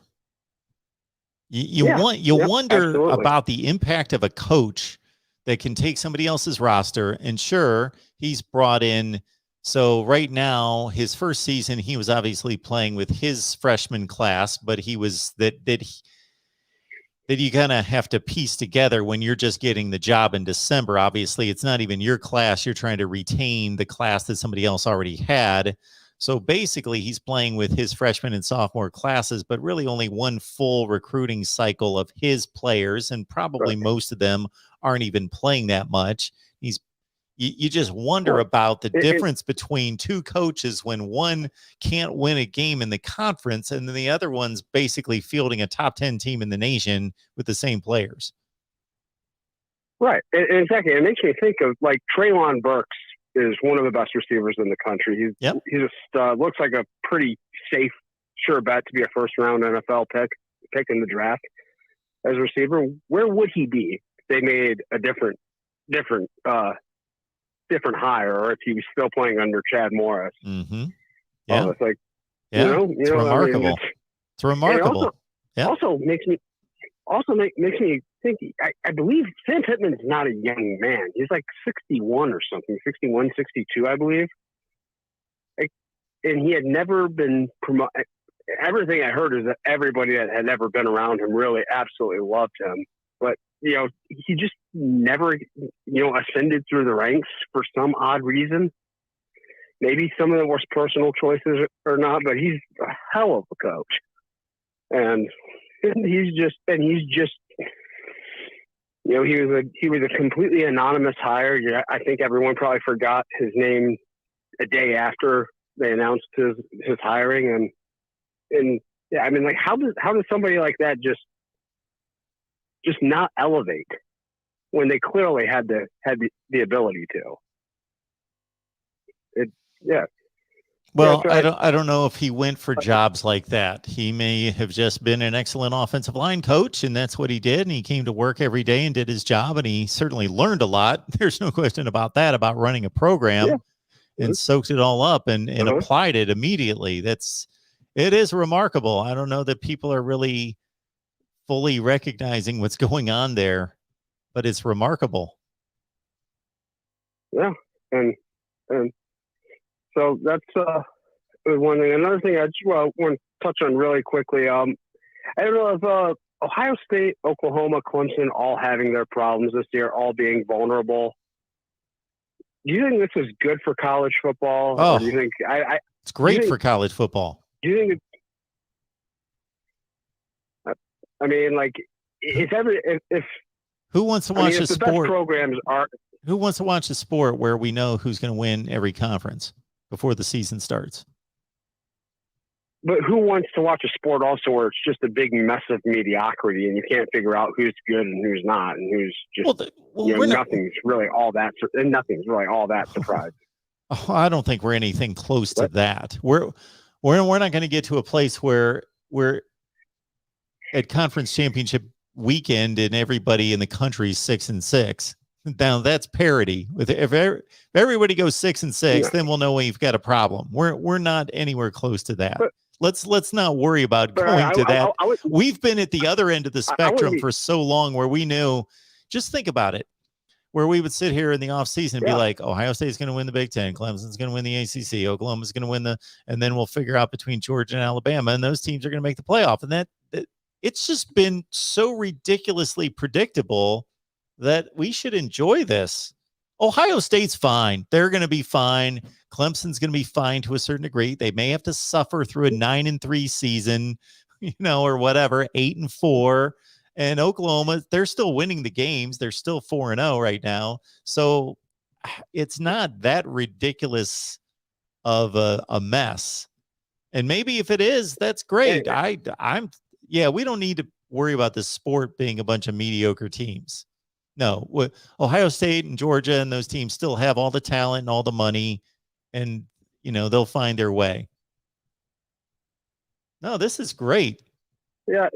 You Yep, wonder absolutely. about the impact of a coach that can take somebody else's roster. And sure, he's brought in. So right now, his first season, he was obviously playing with his freshman class, but he was that you kind of have to piece together when you're just getting the job in December. Obviously, it's not even your class. You're trying to retain the class that somebody else already had. So basically, he's playing with his freshman and sophomore classes, but really only one full recruiting cycle of his players, and probably most of them aren't even playing that much. You just wonder about the difference between two coaches when one can't win a game in the conference and then the other one's basically fielding a top 10 team in the nation with the same players. Right. And exactly. It makes me think of like Treylon Burks is one of the best receivers in the country. He's a stud. Looks like a pretty safe, sure bet to be a first round NFL pick in the draft as a receiver. Where would he be if they made a different hire, or if he was still playing under Chad Morris? Mm-hmm. Yeah. It's like, it's remarkable. I mean, it's remarkable. Also makes me think, I believe Sam Pittman's not a young man. He's like 61 or something, 61, 62, I believe. And he had never been promoted. Everything I heard is that everybody that had ever been around him really absolutely loved him. But, he just never, ascended through the ranks for some odd reason. Maybe some of them were personal choices or not, but he's a hell of a coach. And he's just, he was a completely anonymous hire. Yeah, I think everyone probably forgot his name a day after they announced his hiring. And yeah, I mean, like, how does somebody like that just not elevate when they clearly had the ability to? Well, so I don't know if he went for jobs like that. He may have just been an excellent offensive line coach, and that's what he did. And he came to work every day and did his job, and he certainly learned a lot. There's no question about that, about running a program, and soaked it all up and applied it immediately. It is remarkable. I don't know that people are really fully recognizing what's going on there, but it's remarkable. Yeah. And so that's one thing. Another thing I just want to touch on really quickly. I don't know if Ohio State, Oklahoma, Clemson all having their problems this year, all being vulnerable. Do you think this is good for college football? Oh, or do you think it's great for college football. Do you think I mean, like, if who wants to watch a the sport? Best programs are. Who wants to watch a sport where we know who's going to win every conference before the season starts? But who wants to watch a sport also where it's just a big mess of mediocrity and you can't figure out who's good and who's not and who's just nothing's really all that surprising. Oh, I don't think we're anything close to that. We're not going to get to a place where we're at conference championship weekend and everybody in the country is 6-6. Now that's parity. If everybody goes 6-6, then we'll know we've got a problem. We're not anywhere close to that. Let's not worry about going to that. We've been at the other end of the spectrum for so long where we knew, just think about it, where we would sit here in the offseason and be like, Ohio State's going to win the Big Ten, Clemson's going to win the ACC, Oklahoma's going to win and then we'll figure out between Georgia and Alabama, and those teams are going to make the playoff. And that it's just been so ridiculously predictable that we should enjoy this. Ohio State's fine. They're going to be fine. Clemson's going to be fine to a certain degree. They may have to suffer through a 9-3 season, or whatever, 8-4. And Oklahoma, they're still winning the games. They're still 4-0 right now. So it's not that ridiculous of a mess. And maybe if it is, that's great. We don't need to worry about this sport being a bunch of mediocre teams. No, Ohio State and Georgia and those teams still have all the talent and all the money, and they'll find their way. No, this is great. Yeah.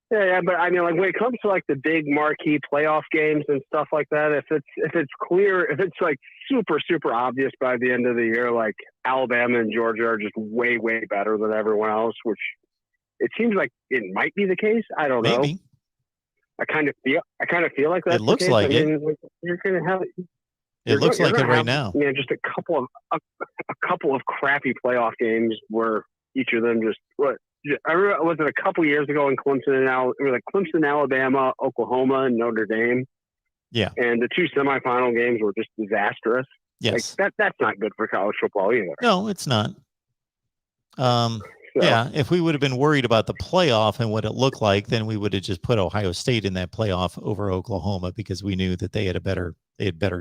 But I mean, like when it comes to like the big marquee playoff games and stuff like that, if it's clear, if it's like super obvious by the end of the year, like Alabama and Georgia are just way better than everyone else, which it seems like it might be the case. I don't know. I kind of feel like that's it looks the case. like I mean, it. like, you're gonna have. It looks like it right now. Yeah, just a couple of crappy playoff games where each of them just what. I remember, was it a couple years ago in Clemson Clemson, Alabama, Oklahoma, and Notre Dame. Yeah, and the two semifinal games were just disastrous. Yes, like that's not good for college football either. No, it's not. Yeah, if we would have been worried about the playoff and what it looked like, then we would have just put Ohio State in that playoff over Oklahoma because we knew that they had better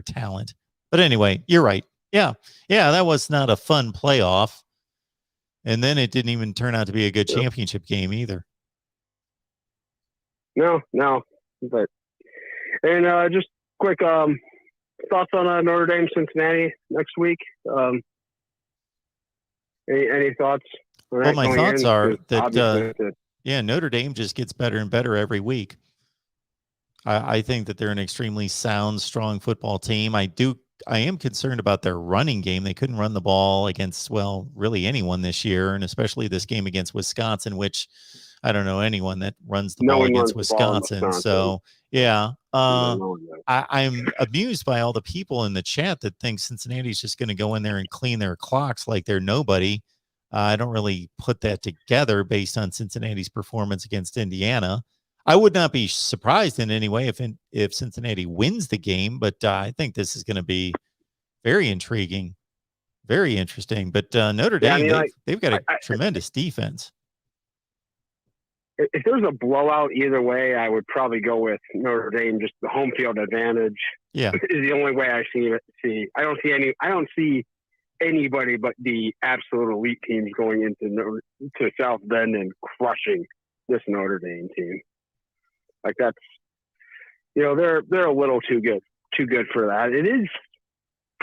talent. But anyway, you're right. Yeah, that was not a fun playoff. And then it didn't even turn out to be a good championship game either. No. But just quick thoughts on Notre Dame, Cincinnati next week. Any thoughts? Well, my thoughts are that Notre Dame just gets better and better every week. I think that they're an extremely sound, strong football team. I am concerned about their running game. They couldn't run the ball against, really anyone this year, and especially this game against Wisconsin, which I don't know anyone that runs the ball against Wisconsin. So, I'm amused by all the people in the chat that think Cincinnati's just going to go in there and clean their clocks like they're nobody. I don't really put that together based on Cincinnati's performance against Indiana. I would not be surprised in any way if Cincinnati wins the game, but I think this is going to be very intriguing, very interesting. But Notre Dame, they've got a tremendous defense. If there's a blowout either way, I would probably go with Notre Dame. Just the home field advantage. Yeah, is the only way I see. I don't see anybody but the absolute elite teams going into South Bend and crushing this Notre Dame team. Like that's, they're a little too good for that. It is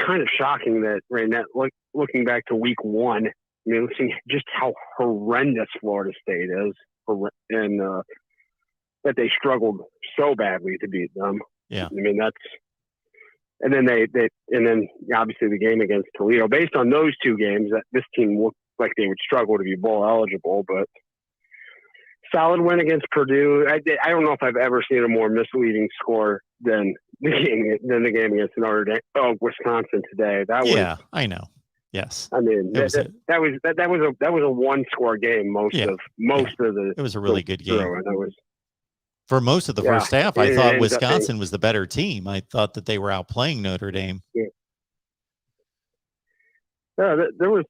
kind of shocking that right now, looking back to week one, looking at just how horrendous Florida State is, and that they struggled so badly to beat them. Yeah, and then obviously the game against Toledo. Based on those two games, that this team looked like they would struggle to be bowl eligible, but. Solid win against Purdue. I don't know if I've ever seen a more misleading score than the game against Notre Dame. Wisconsin today. I know. Yes. I mean that was a one score game. Most of the. It was a really good game. And it was, for most of the first half, I thought Wisconsin was the better team. I thought that they were outplaying Notre Dame. Yeah. There was.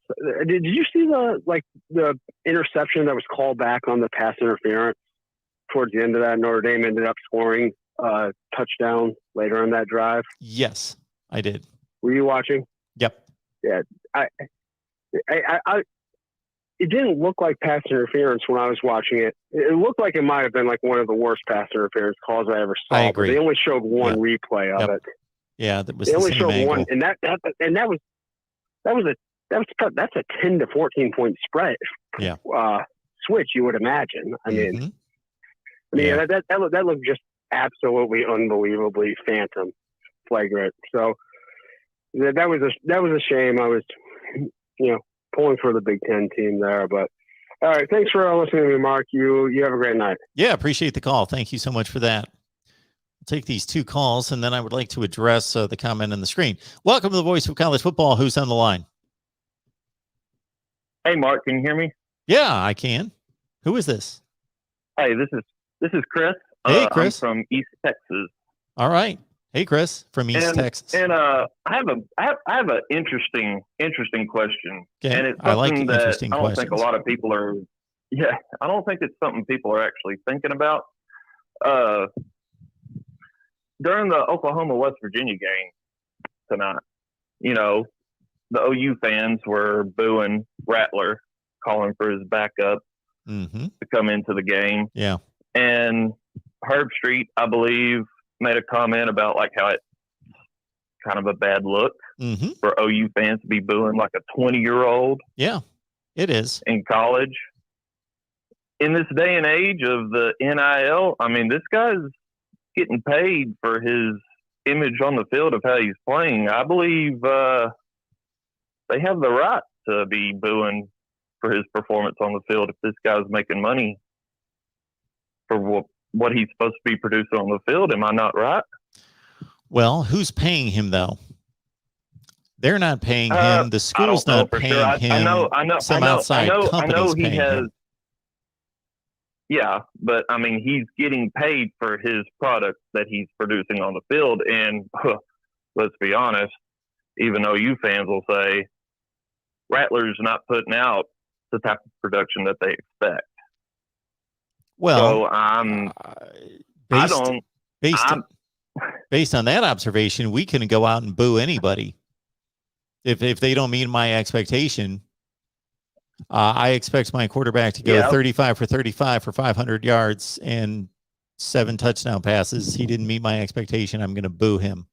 Did you see the interception that was called back on the pass interference towards the end of that? Notre Dame ended up scoring a touchdown later in that drive. Yes, I did. Were you watching? Yep. Yeah. It didn't look like pass interference when I was watching it. It looked like it might have been like one of the worst pass interference calls I ever saw. I agree. But they only showed one replay of it. Yeah, that was. They the only same showed angle. one, and that's a 10 to 14 point spread. Yeah. Switch, you would imagine. I mean, that looked just absolutely unbelievably phantom, flagrant. So that was a shame. I was, pulling for the Big Ten team there. But all right, thanks for listening to me, Mark. You have a great night. Yeah, appreciate the call. Thank you so much for that. We'll take these 2 calls, and then I would like to address the comment on the screen. Welcome to the Voice of College Football. Who's on the line? Hey, Mark, can you hear me? Yeah, I can. Who is this? Hey, this is Chris. Hey, Chris. I'm from East Texas. All right. Hey, Chris from East Texas. And I have an interesting question. Okay. And it's I like something that interesting I don't questions. think a lot of people are. Yeah, I don't think it's something people are actually thinking about. During the Oklahoma-West Virginia game tonight, the OU fans were booing Rattler, calling for his backup to come into the game. Yeah. And Herb Street, I believe, made a comment about like how it's kind of a bad look for OU fans to be booing like a 20-year-old. Yeah, it is. In college. In this day and age of the NIL, I mean, this guy's getting paid for his image on the field of how he's playing. I believe they have the right to be booing for his performance on the field if this guy's making money for what he's supposed to be producing on the field. Am I not right? Well, who's paying him, though? They're not paying him. The school's not paying him. I know. Some outside company's paying him. Yeah, but I mean, he's getting paid for his product that he's producing on the field. And let's be honest, even though you fans will say Rattler's not putting out the type of production that they expect. Well, so based on that observation, we can go out and boo anybody if they don't meet my expectation. I expect my quarterback to go 35 for 35 for 500 yards and 7 touchdown passes. He didn't meet my expectation. I'm going to boo him.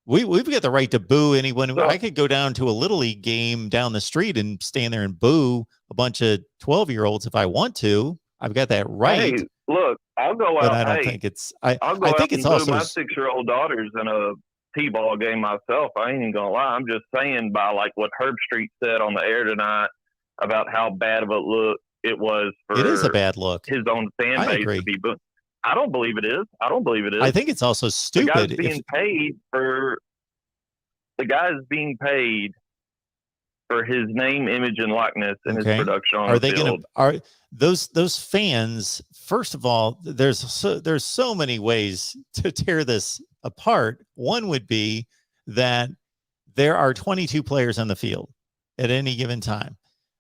We've got the right to boo anyone. I could go down to a Little League game down the street and stand there and boo a bunch of 12-year-olds if I want to. I've got that right. Hey, look, I'll go out. But I don't think it's. I'll go I out think and it's boo also my 6-year-old daughters in a T-ball game myself. I ain't even gonna lie. I'm just saying by like what Herb Street said on the air tonight about how bad of a look it was for. It is a bad look. His own fan I base agree. to be booed. I don't believe it is. I think it's also stupid. The guy's being paid for his name, image, and likeness and his production on the field. Are those fans? First of all, there's so many ways to tear this apart. One would be that there are 22 players on the field at any given time.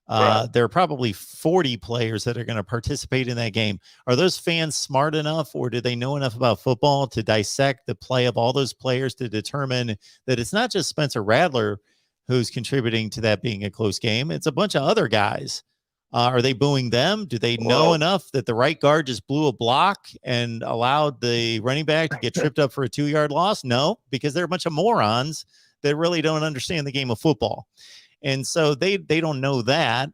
Right. There are probably 40 players that are going to participate in that game. Are those fans smart enough, or do they know enough about football to dissect the play of all those players to determine that it's not just Spencer Rattler who's contributing to that being a close game? It's a bunch of other guys. Are they booing them? Do they know enough that the right guard just blew a block and allowed the running back to get tripped up for a 2-yard loss? No, because they're a bunch of morons that really don't understand the game of football. And so they don't know that.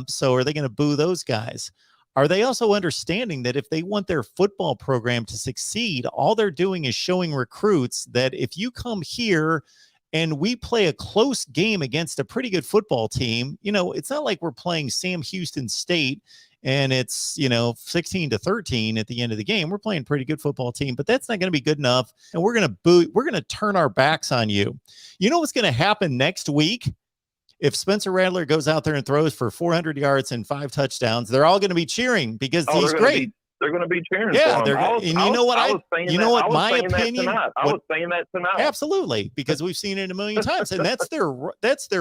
So are they going to boo those guys? Are they also understanding that if they want their football program to succeed, all they're doing is showing recruits that if you come here and we play a close game against a pretty good football team, it's not like we're playing Sam Houston State and it's, 16-13 at the end of the game. We're playing a pretty good football team, but that's not going to be good enough. And we're going to turn our backs on you. You know what's going to happen next week? If Spencer Rattler goes out there and throws for 400 yards and 5 touchdowns, they're all going to be cheering because he's great. They're going to be cheering. Yeah, for him. and you know what? My opinion. I was saying that tonight. Absolutely, because we've seen it a million times, and that's their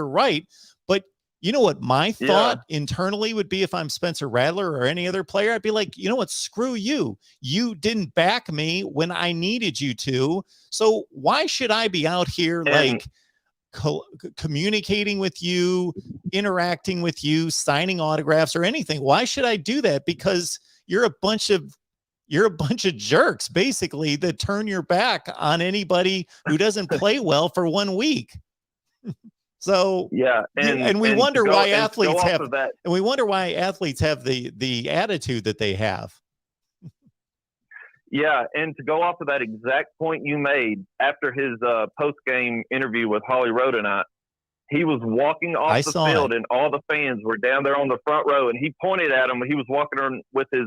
right. But you know what? My thought internally would be if I'm Spencer Rattler or any other player, I'd be like, you know what? Screw you. You didn't back me when I needed you to. So why should I be out here communicating with you, interacting with you, signing autographs or anything? Why should I do that? Because you're a bunch of jerks, basically, that turn your back on anybody who doesn't play well for 1 week. So and we wonder why athletes have the attitude that they have. Yeah, and to go off of that exact point you made after his post-game interview with Holly Rodenight, he was walking off I the saw field, it. and all the fans were down there on the front row, and he pointed at him. He was walking around with his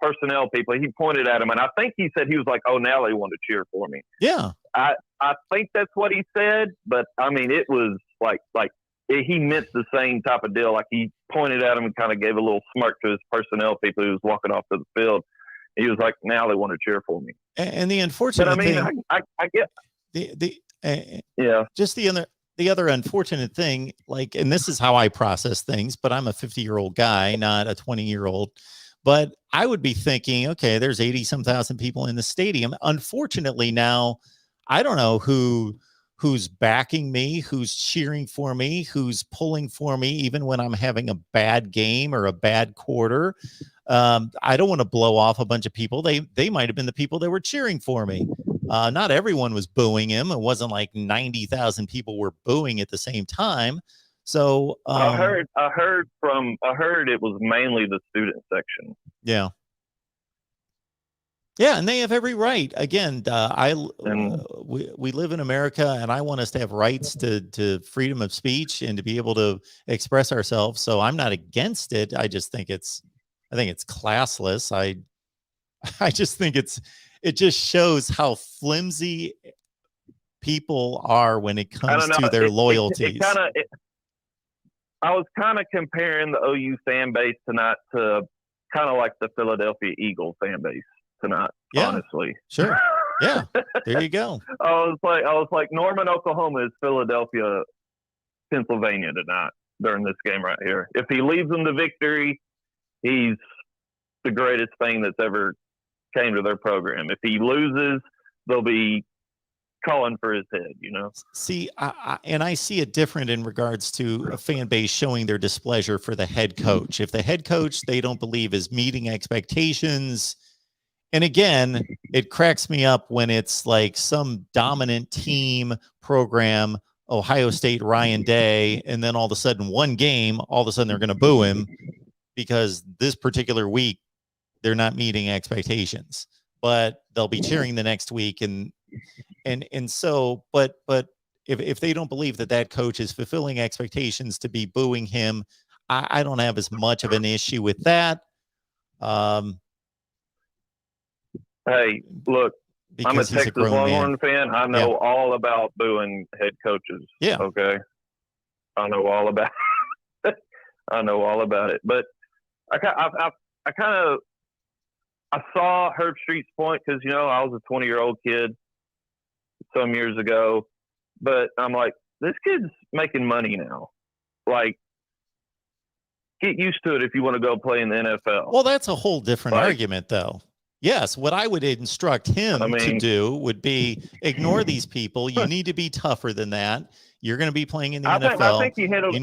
personnel people. He pointed at him, and I think he said he was like, "Oh, now they want to cheer for me." Yeah. I think that's what he said, but I mean, it was like he meant the same type of deal. Like he pointed at him and kind of gave a little smirk to his personnel people who was walking off to the field. He was like, "Now they want to cheer for me." And the unfortunate But I mean, thing, I get yeah, just the other unfortunate thing, like, and this is how I process things, but I'm a 50-year-old guy, not a 20-year-old. But I would be thinking, okay, there's 80-some thousand people in the stadium. Unfortunately, now I don't know who's backing me, who's cheering for me, who's pulling for me, even when I'm having a bad game or a bad quarter. I don't want to blow off a bunch of people. They might have been the people that were cheering for me. Not everyone was booing him. It wasn't like 90,000 people were booing at the same time. So I heard it was mainly the student section. Yeah. Yeah, and they have every right. Again, we live in America, and I want us to have rights to freedom of speech and to be able to express ourselves. So I'm not against it. I just think it's classless. I just think it just shows how flimsy people are when it comes to their loyalties. I was kind of comparing the OU fan base tonight to kind of like the Philadelphia Eagles fan base tonight, honestly. Sure. Yeah. There you go. I was like Norman, Oklahoma is Philadelphia, Pennsylvania tonight during this game right here. If he leads them to victory, he's the greatest thing that's ever came to their program. If he loses, they'll be calling for his head, you know? See, I see it different in regards to a fan base showing their displeasure for the head coach. If the head coach they don't believe is meeting expectations, and again, it cracks me up when it's like some dominant team program, Ohio State, Ryan Day, and then all of a sudden one game, all of a sudden they're going to boo him because this particular week they're not meeting expectations, but they'll be cheering the next week. And so, but if they don't believe that coach is fulfilling expectations to be booing him, I don't have as much of an issue with that. Hey, look, I'm a Texas Longhorn fan. I know all about booing head coaches. Yeah. Okay. I know all about it. I know all about it. But I saw Herb Street's point because, you know, I was a 20-year-old kid some years ago. But I'm like, this kid's making money now. Like, get used to it if you want to go play in the NFL. Well, that's a whole different argument, though. Yes, what I would instruct him to do would be ignore these people. You need to be tougher than that. You're going to be playing in the NFL. I think he handled it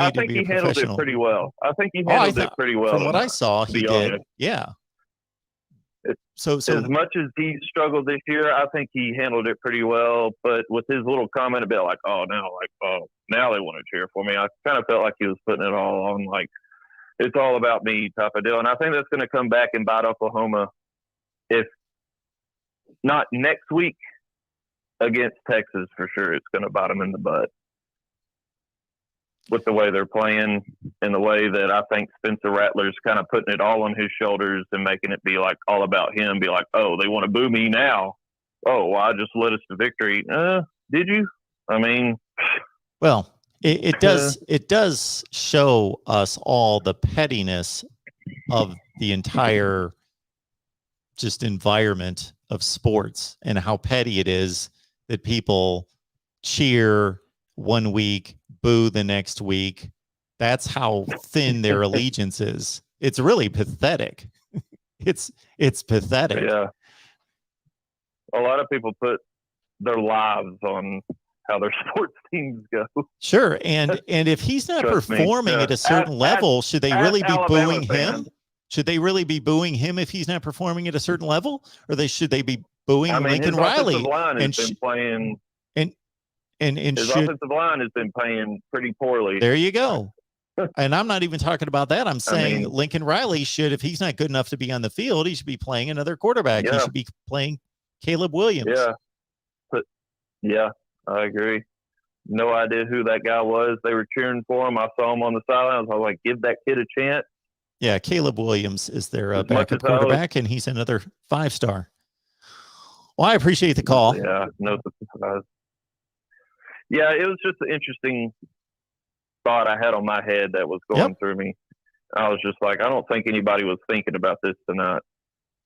pretty well. I think he handled it pretty well. From what I saw, he did. Honest. Yeah. So as much as he struggled this year, I think he handled it pretty well. But with his little comment about like, now they want to cheer for me, I kind of felt like he was putting it all on like it's all about me type of deal. And I think that's going to come back and bite Oklahoma. If not next week against Texas, for sure, it's going to bite them in the butt with the way they're playing and the way that I think Spencer Rattler's kind of putting it all on his shoulders and making it be like all about him. Be like, oh, they want to boo me now. Oh, well, I just led us to victory. Did you? I mean, well, it does show us all the pettiness of the entire just environment of sports and how petty it is that people cheer one week, boo the next week. That's how thin their allegiance is. It's really pathetic. It's pathetic. Yeah. A lot of people put their lives on how their sports teams go. Sure. And if he's not performing at a certain level, should they really be booing him? Should they really be booing him if he's not performing at a certain level, or should they be booing Lincoln Riley? His offensive line has been playing pretty poorly. There you go. And I'm not even talking about that. I'm saying Lincoln Riley should, if he's not good enough to be on the field, he should be playing another quarterback. Yeah. He should be playing Caleb Williams. Yeah. But I agree. no idea who that guy was. They were cheering for him. I saw him on the sidelines. I was like, give that kid a chance. Yeah, Caleb Williams is their As much backup as I was- quarterback, and he's another 5-star. Well, I appreciate the call. Yeah, no surprise. Yeah, it was just an interesting thought I had on my head that was going through me. I was just like, I don't think anybody was thinking about this tonight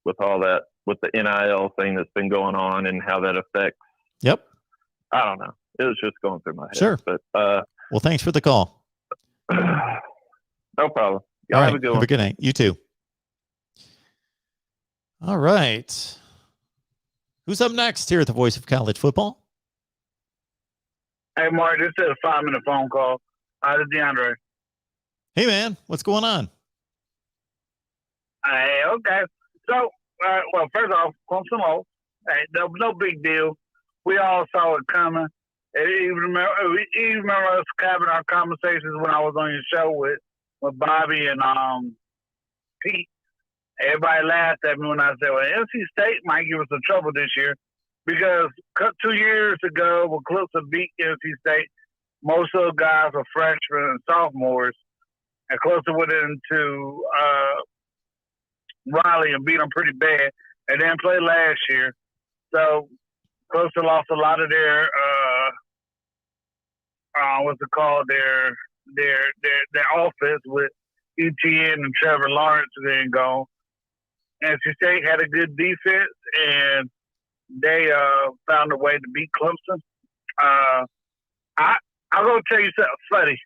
with all that, with the NIL thing that's been going on and how that affects. Yep. I don't know. It was just going through my head. Sure. But well, thanks for the call. No problem. Y'all All have right. a good Have one. a good night. You too. All right. Who's up next here at the Voice of College Football? Hey, Mark, this is a 5-minute phone call. This is DeAndre. Hey, man. What's going on? Hey, okay. So, well, first off, Clemson lost. Hey, no big deal. We all saw it coming. Even remember us having our conversations when I was on your show with Bobby and Pete. Everybody laughed at me when I said, well, NC State might give us some trouble this year because 2 years ago when Clemson beat NC State, most of those guys were freshmen and sophomores, and Clemson went into Raleigh and beat them pretty bad, and then played last year. So Clemson lost a lot of their their offense with ETN and Trevor Lawrence then gone. NC State had a good defense, and they found a way to beat Clemson. I'm going to tell you something funny.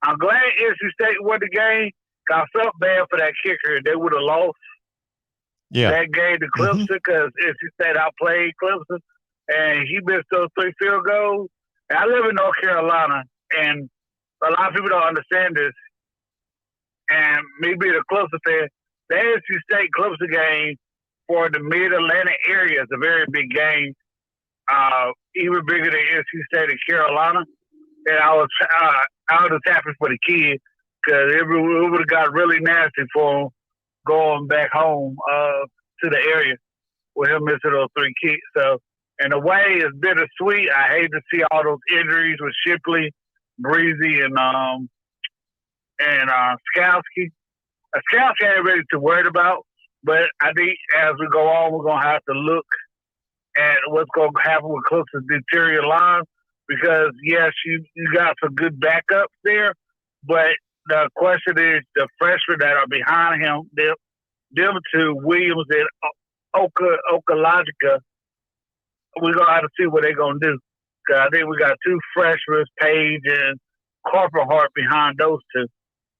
I'm glad NC State won the game. I felt bad for that kicker. They would have lost that game to Clemson because NC State outplayed Clemson, and he missed those 3 field goals. And I live in North Carolina, and a lot of people don't understand this. And me being a Clemson fan, the NC State Clemson game for the Mid-Atlantic area is a very big game, even bigger than NC State and Carolina. And I was happy for the kid because it would have got really nasty for him going back home to the area with him missing those 3 kicks. So, in a way, it's bittersweet. I hate to see all those injuries with Shipley, Breezy, and Skowski. Skowski ain't really too worried about, but I think as we go on, we're going to have to look at what's going to happen with Clemson's interior line because, yes, you got some good backups there, but the question is the freshmen that are behind him, them two, Williams and Okalajica, we're going to have to see what they're going to do. Because I think we got 2 freshmen, Page and Carpenhart, behind those 2.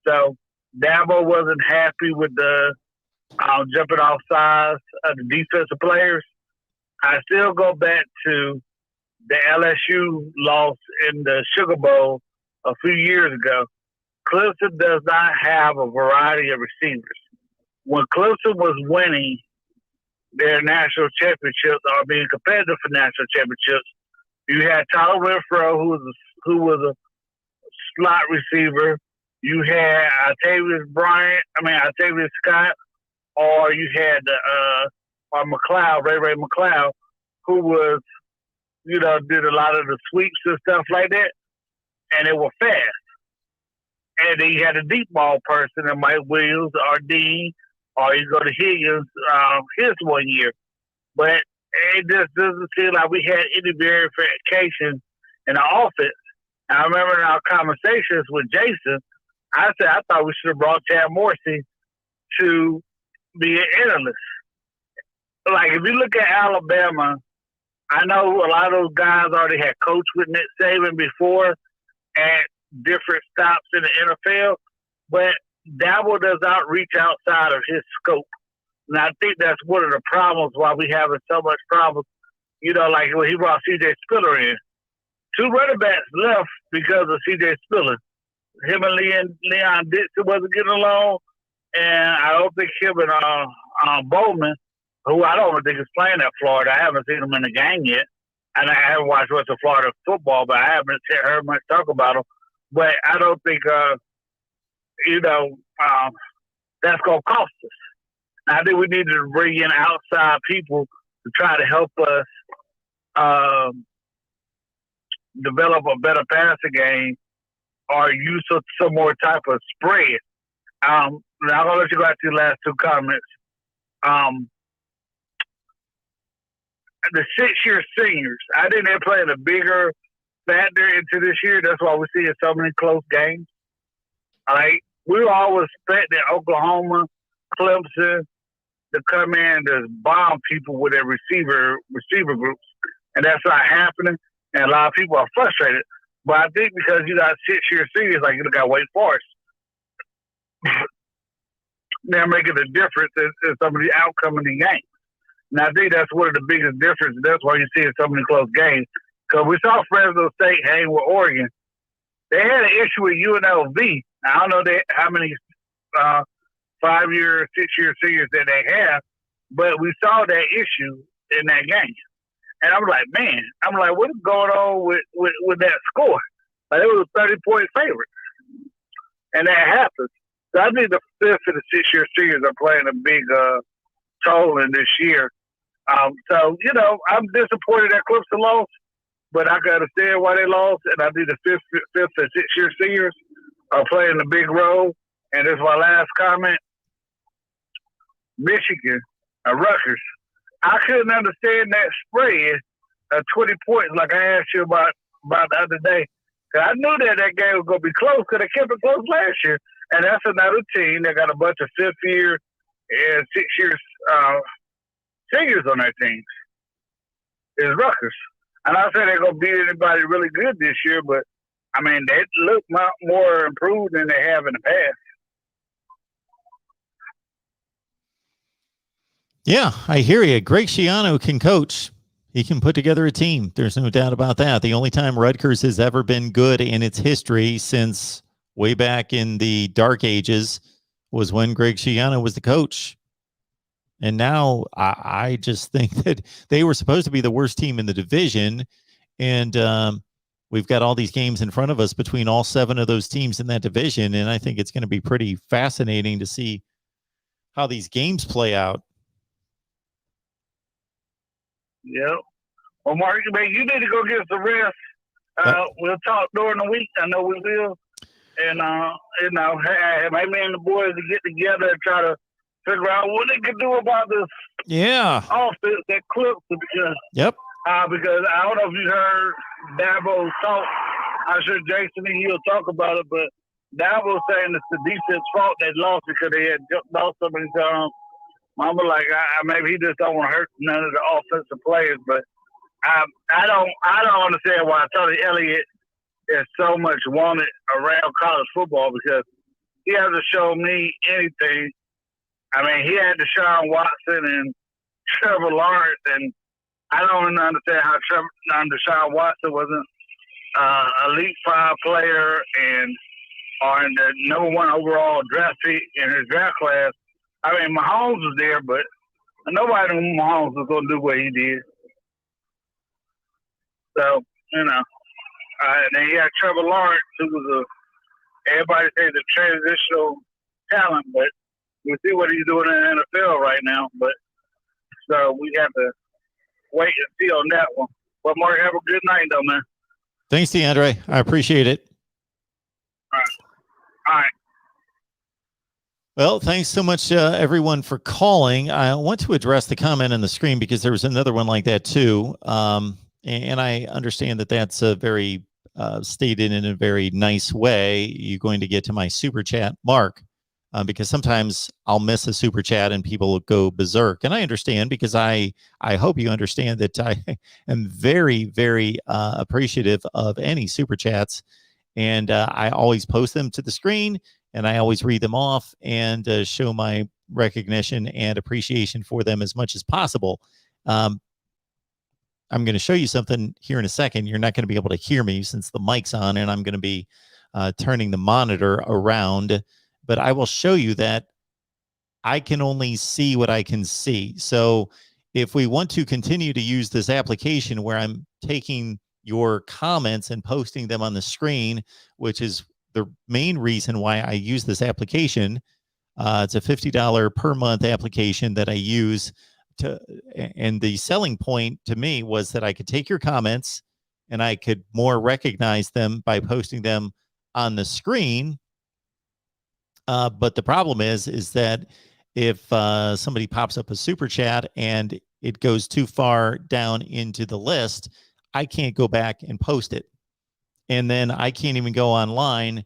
So Dabo wasn't happy with the jumping off sides of the defensive players. I still go back to the LSU loss in the Sugar Bowl a few years ago. Clemson does not have a variety of receivers. When Clemson was winning their national championships or being competitive for national championships, you had Tyler Renfro, who was a slot receiver. You had Octavius Scott, or you had McLeod, Ray McLeod, who was, did a lot of the sweeps and stuff like that, and they were fast. And then you had a deep ball person, and Mike Williams or Dean, or you go to Higgins his 1 year. But it just doesn't seem like we had any verification in the offense. I remember in our conversations with Jason, I said I thought we should have brought Chad Morsey to be an analyst. Like, if you look at Alabama, I know a lot of those guys already had coached with Nick Saban before at different stops in the NFL, but Dabo does not reach outside of his scope. And I think that's one of the problems why we having so much problems. Like when he brought C.J. Spiller in. 2 running backs left because of C.J. Spiller. Him and Leon Dixon wasn't getting along, and I don't think him and Bowman, who I don't think is playing at Florida. I haven't seen him in the game yet, and I haven't watched much of Florida football, but I haven't heard much talk about him. But I don't think, that's going to cost us. I think we need to bring in outside people to try to help us develop a better passing game or use some more type of spread. Now I'm gonna let you go out to your last two comments. The 6-year seniors, I think they're playing a bigger factor into this year. That's why we're seeing so many close games. Like, we were always expecting Oklahoma, Clemson to come in and just bomb people with their receiver groups, and that's not happening. And a lot of people are frustrated. But I think because you got 6-year seniors, like you got Wake Forest, they're making a difference in some of the outcome of the game. And I think that's one of the biggest differences. That's why you see so many close games. Because we saw Fresno State hang with Oregon. They had an issue with UNLV. I don't know how many 5-year, 6-year seniors that they have, but we saw that issue in that game. And I'm like, man, what is going on with that score? Like, it was a 30-point favorite. And that happens. So I think the 5th and the 6-year seniors are playing a big toll in this year. So, I'm disappointed that Clemson lost, but I can understand why they lost. And I think the 5th and 6-year seniors are playing a big role. And this is my last comment. Michigan, Rutgers. I couldn't understand that spread of 20 points like I asked you about the other day. Cause I knew that game was going to be close because they kept it close last year. And that's another team that got a bunch of 5th-year and 6-year seniors on their teams. Is Rutgers. I'm not saying they're going to beat anybody really good this year, but, I mean, they look more improved than they have in the past. Yeah, I hear you. Greg Schiano can coach. He can put together a team. There's no doubt about that. The only time Rutgers has ever been good in its history since way back in the dark ages was when Greg Schiano was the coach. And now I just think that they were supposed to be the worst team in the division. And we've got all these games in front of us between all 7 of those teams in that division. And I think it's going to be pretty fascinating to see how these games play out. Yep. Well, Mark, man, you need to go get some rest. We'll talk during the week. I know we will. And, maybe me and the boys to get together and try to figure out what they can do about this offense that clips. Yep. Because I don't know if you heard Dabo's talk. I'm sure Jason and he'll talk about it, but Dabo's saying it's the defense fault they lost because they had lost so many times. I'm like, maybe he just don't want to hurt none of the offensive players, but I don't understand why Tony Elliott is so much wanted around college football because he hasn't shown me anything. I mean, he had Deshaun Watson and Trevor Lawrence, and I don't even understand how Deshaun Watson wasn't Elite 5 player or in the number 1 overall draft pick in his draft class. I mean, Mahomes was there, but nobody knew Mahomes was going to do what he did. So, and then you had Trevor Lawrence, who was everybody says a transitional talent, but we see what he's doing in the NFL right now. But so we have to wait and see on that one. But Mark, have a good night, though, man. Thanks, DeAndre. I appreciate it. All right. Well, thanks so much, everyone, for calling. I want to address the comment on the screen because there was another one like that, too. And I understand that that's a very stated in a very nice way. You're going to get to my super chat, Mark, because sometimes I'll miss a super chat and people go berserk. And I understand because I hope you understand that I am very, very appreciative of any super chats. And I always post them to the screen. And I always read them off and show my recognition and appreciation for them as much as possible. I'm going to show you something here in a second. You're not going to be able to hear me since the mic's on, and I'm going to be turning the monitor around. But I will show you that I can only see what I can see. So if we want to continue to use this application where I'm taking your comments and posting them on the screen, which is the main reason why I use this application. It's a $50 per month application that I use and the selling point to me was that I could take your comments and I could more recognize them by posting them on the screen. But the problem is that if somebody pops up a super chat and it goes too far down into the list, I can't go back and post it. And then I can't even go online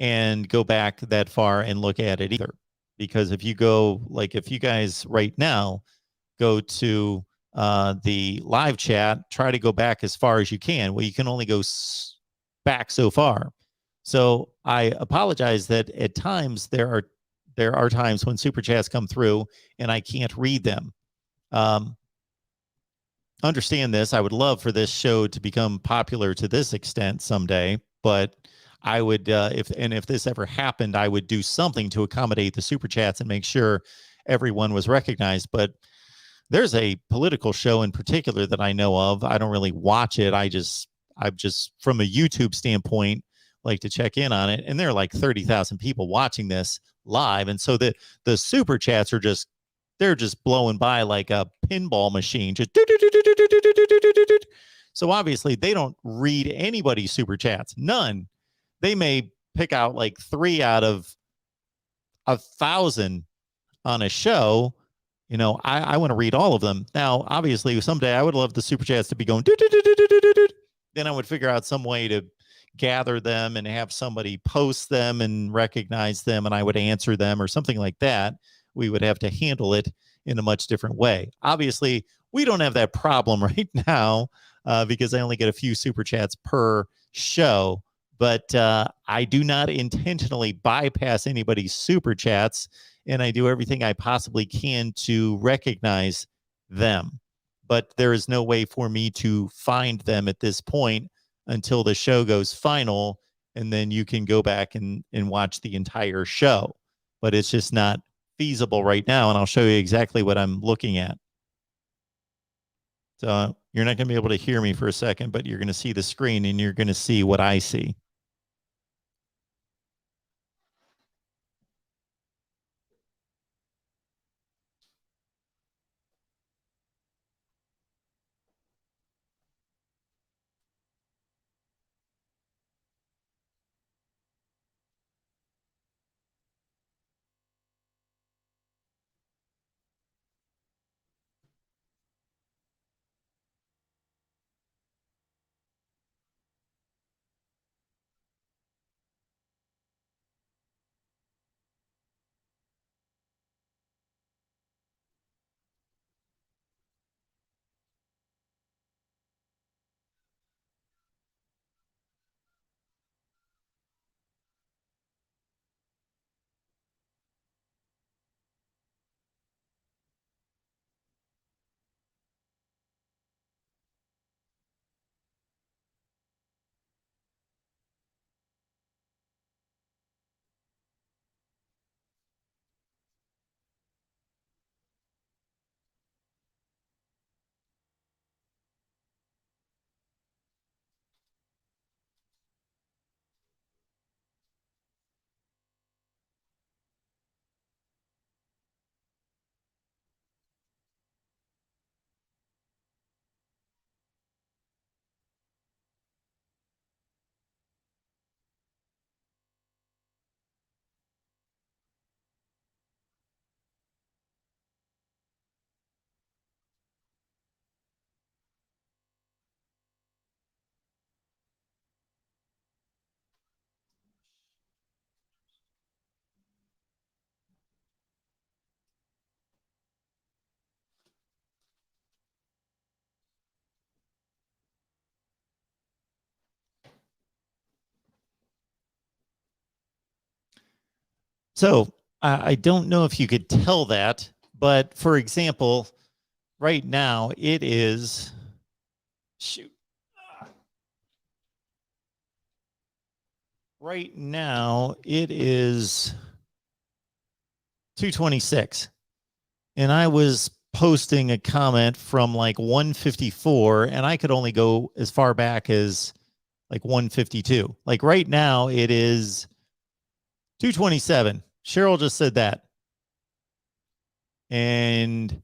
and go back that far and look at it either. Because if you go, like if you guys right now go to the live chat, try to go back as far as you can. Well, you can only go back so far. So I apologize that at times there are times when super chats come through and I can't read them. Understand this. I would love for this show to become popular to this extent someday, but I would, if this ever happened, I would do something to accommodate the super chats and make sure everyone was recognized. But there's a political show in particular that I know of. I don't really watch it. I'm just from a YouTube standpoint, like to check in on it. And there are like 30,000 people watching this live. And so the super chats are they're just blowing by like a pinball machine. Just so obviously they don't read anybody's super chats. None. They may pick out like 3 out of 1,000 on a show. You know, I want to read all of them. Now, obviously, someday I would love the super chats to be going. Then I would figure out some way to gather them and have somebody post them and recognize them, and I would answer them or something like that. We would have to handle it in a much different way. Obviously, we don't have that problem right now because I only get a few super chats per show. But I do not intentionally bypass anybody's super chats, and I do everything I possibly can to recognize them. But there is no way for me to find them at this point until the show goes final, and then you can go back and watch the entire show. But it's just not feasible right now, and I'll show you exactly what I'm looking at. So you're not going to be able to hear me for a second, but you're going to see the screen, and you're going to see what I see. So I don't know if you could tell that, but for example, right now it is, right now it is 2:26, and I was posting a comment from like 1:54, and I could only go as far back as like 1:52. Like right now it is 2:27. Cheryl just said that. And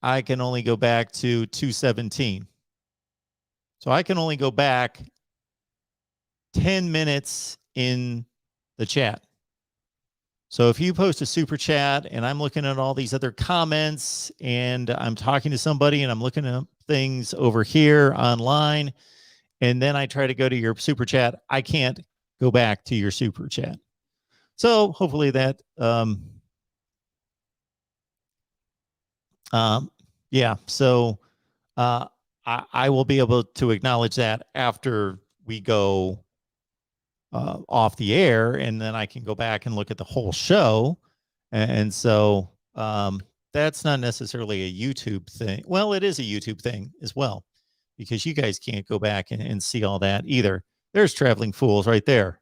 I can only go back to 2:17. So I can only go back 10 minutes in the chat. So if you post a super chat and I'm looking at all these other comments and I'm talking to somebody and I'm looking at things over here online, and then I try to go to your super chat, I can't go back to your super chat. So hopefully that, yeah. So I will be able to acknowledge that after we go off the air, and then I can go back and look at the whole show. And so that's not necessarily a YouTube thing. Well, it is a YouTube thing as well, because you guys can't go back and see all that either. There's Traveling Fools right there.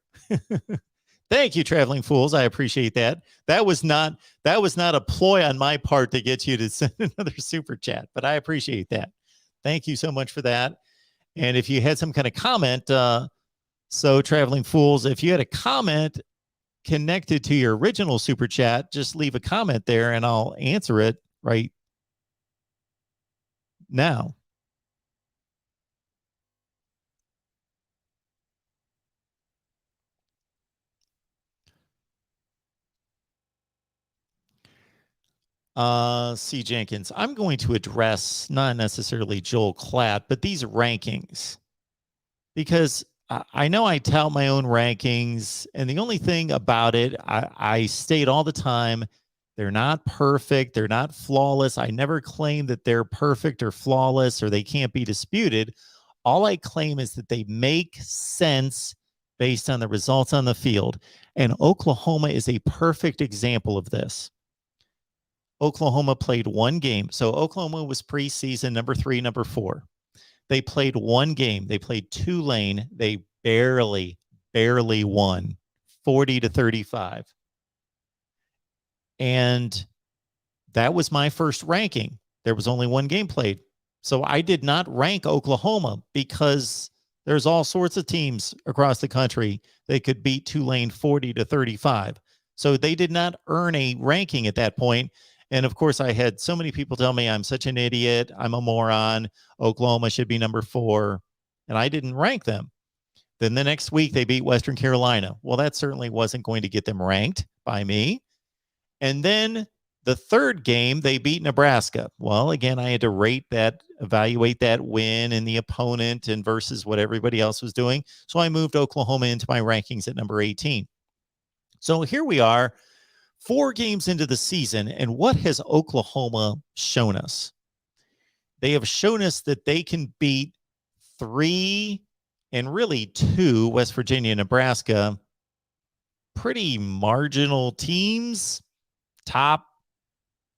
Thank you, Traveling Fools. I appreciate that. That was not a ploy on my part to get you to send another super chat, but I appreciate that. Thank you so much for that. And if you had some kind of comment, so Traveling Fools, if you had a comment connected to your original super chat, just leave a comment there and I'll answer it right now. C. Jenkins, I'm going to address not necessarily Joel Klatt, but these rankings, because I know I tout my own rankings, and the only thing about it, I state all the time, they're not perfect, they're not flawless. I never claim that they're perfect or flawless or they can't be disputed. All I claim is that they make sense based on the results on the field, and Oklahoma is a perfect example of this. Oklahoma played one game. So Oklahoma was preseason number 3, number 4. They played one game. They played Tulane. They barely won 40-35. And that was my first ranking. There was only one game played. So I did not rank Oklahoma because there's all sorts of teams across the country that could beat Tulane 40-35. So they did not earn a ranking at that point. And of course, I had so many people tell me I'm such an idiot, I'm a moron, Oklahoma should be number 4, and I didn't rank them. Then the next week, they beat Western Carolina. Well, that certainly wasn't going to get them ranked by me. And then the third game, they beat Nebraska. Well, again, I had to rate that, evaluate that win and the opponent and versus what everybody else was doing. So I moved Oklahoma into my rankings at number 18. So here we are, 4 games into the season, and what has Oklahoma shown us? They have shown us that they can beat 3 and really 2, West Virginia and Nebraska, pretty marginal teams, top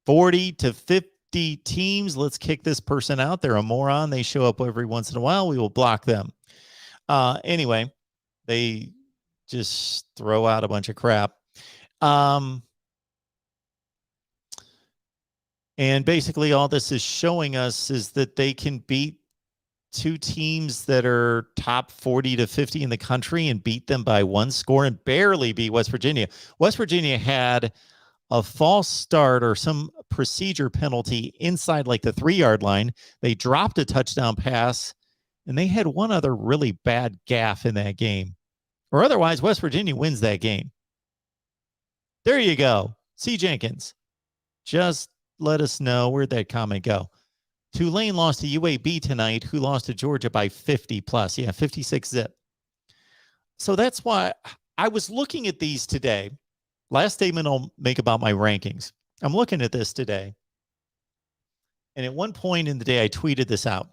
40 to 50 teams. Let's kick this person out. They're a moron. They show up every once in a while. We will block them. Anyway, they just throw out a bunch of crap. And basically all this is showing us is that they can beat 2 teams that are top 40 to 50 in the country and beat them by 1 score and barely beat West Virginia. West Virginia had a false start or some procedure penalty inside like the 3-yard line. They dropped a touchdown pass, and they had one other really bad gaffe in that game. Or otherwise, West Virginia wins that game. There you go. C. Jenkins. Just let us know. Where'd that comment go? Tulane lost to UAB tonight, who lost to Georgia by 50 plus. Yeah, 56 zip. So that's why I was looking at these today. Last statement I'll make about my rankings. I'm looking at this today. And at one point in the day, I tweeted this out.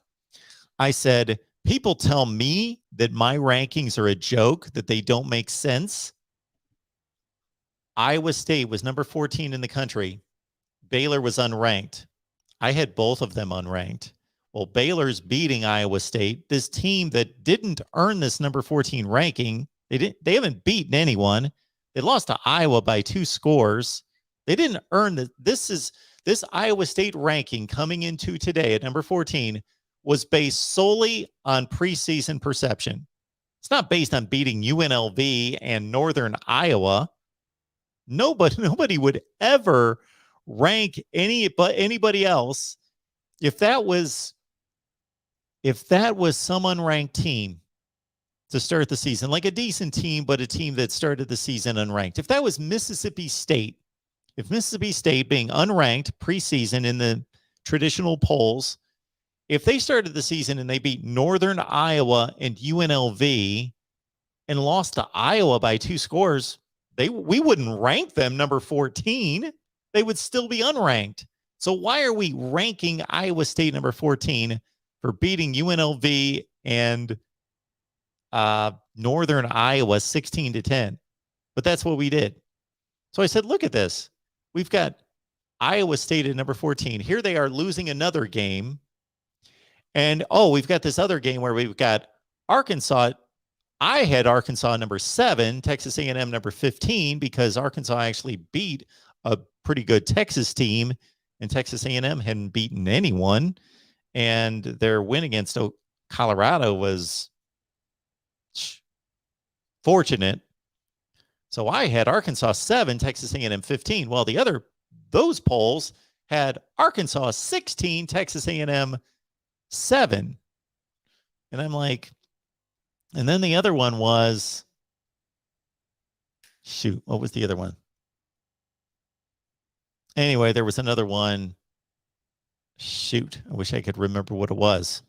I said, people tell me that my rankings are a joke, that they don't make sense. Iowa State was number 14 in the country. Baylor was unranked. I had both of them unranked. Well, Baylor's beating Iowa State, this team that didn't earn this number 14 ranking. They haven't beaten anyone. They lost to Iowa by 2 scores. They didn't earn this Iowa State ranking coming into today at number 14 was based solely on preseason perception. It's not based on beating UNLV and Northern Iowa. Nobody would ever rank anybody else if that was if that was some unranked team to start the season, like a decent team, but a team that started the season unranked, if that was Mississippi State, if Mississippi State being unranked preseason in the traditional polls, if they started the season and they beat Northern Iowa and UNLV and lost to Iowa by 2 scores, we wouldn't rank them number 14. They would still be unranked. So why are we ranking Iowa State number 14 for beating UNLV and Northern Iowa 16-10? But that's what we did. So I said, look at this. We've got Iowa State at number 14. Here they are losing another game. And, we've got this other game where we've got Arkansas. I had Arkansas number 7, Texas A&M number 15, because Arkansas actually beat a pretty good Texas team, and Texas A&M hadn't beaten anyone. And their win against Colorado was fortunate. So I had Arkansas 7, Texas A&M 15. Well, those polls had Arkansas 16, Texas A&M 7. And I'm like, and then the other one was, what was the other one? Anyway, there was another one. I wish I could remember what it was.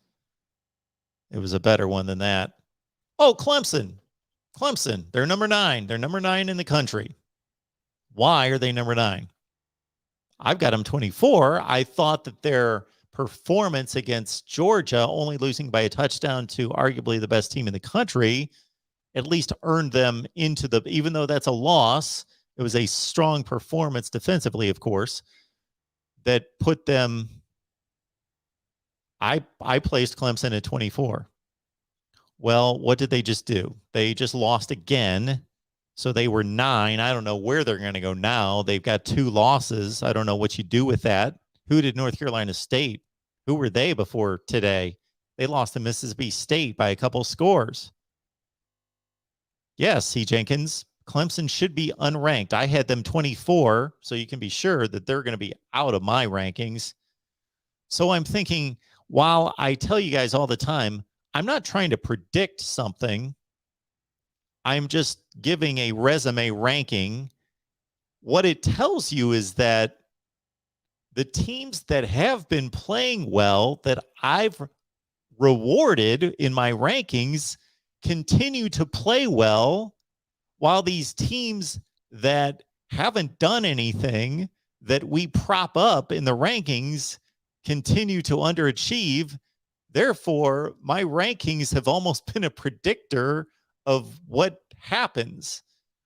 It was a better one than that. Oh, Clemson. They're number 9. They're number 9 in the country. Why are they number 9? I've got them 24. I thought that their performance against Georgia, only losing by a touchdown to arguably the best team in the country, at least earned them into even though that's a loss, it was a strong performance defensively, of course, that put them. I placed Clemson at 24. Well, what did they just do? They just lost again. So they were 9. I don't know where they're going to go now. They've got 2 losses. I don't know what you do with that. Who did North Carolina State? Who were they before today? They lost to Mississippi State by a couple scores. Yes, C. Jenkins, Clemson should be unranked. I had them 24, so you can be sure that they're going to be out of my rankings. So I'm thinking, while I tell you guys all the time, I'm not trying to predict something. I'm just giving a resume ranking. What it tells you is that the teams that have been playing well, that I've rewarded in my rankings, continue to play well, while these teams that haven't done anything that we prop up in the rankings continue to underachieve. Therefore, my rankings have almost been a predictor of what happens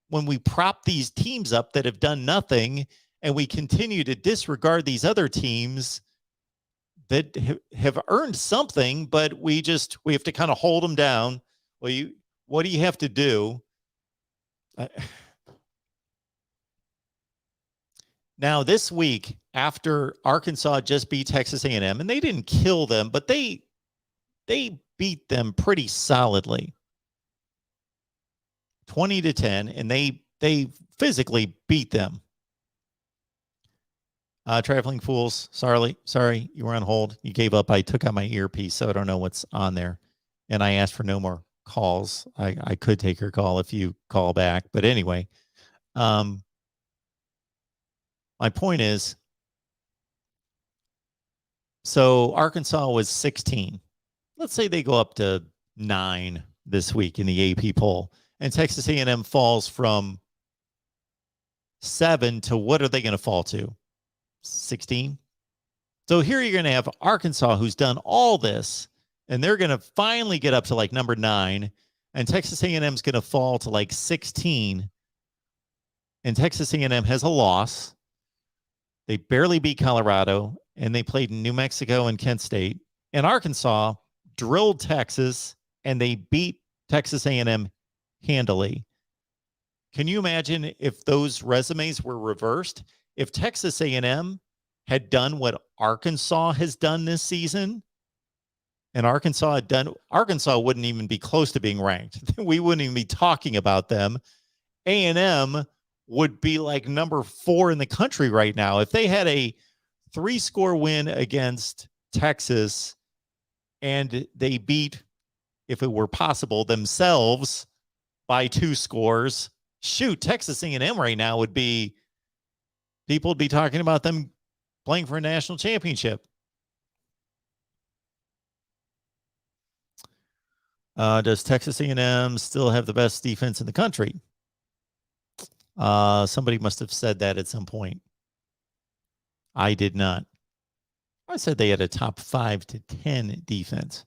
when we prop these teams up that have done nothing, and we continue to disregard these other teams that have earned something, but we have to kind of hold them down. Well, what do you have to do? Now, this week, after Arkansas just beat Texas A&M, and they didn't kill them, but they beat them pretty solidly, 20-10, and they physically beat them. Traveling Fools, sorry, you were on hold. You gave up. I took out my earpiece, so I don't know what's on there. And I asked for no more calls. I could take your call if you call back. But anyway, my point is, so Arkansas was 16. Let's say they go up to 9 this week in the AP poll, and Texas A&M falls from 7 to, what are they going to fall to? 16. So here you're going to have Arkansas, who's done all this, and they're going to finally get up to like number 9, and Texas A&M is going to fall to like 16, and Texas A&M has a loss. They barely beat Colorado, and they played in New Mexico and Kent State, and Arkansas drilled Texas, and they beat Texas A&M handily. Can you imagine if those resumes were reversed? If Texas A&M had done what Arkansas has done this season, and Arkansas wouldn't even be close to being ranked. We wouldn't even be talking about them. A&M would be like number 4 in the country right now. If they had a 3-score win against Texas and they beat, if it were possible, themselves by 2 scores. Shoot, Texas A&M right now would be, people would be talking about them playing for a national championship. Does Texas A&M still have the best defense in the country? Somebody must have said that at some point. I did not. I said they had a top 5 to 10 defense.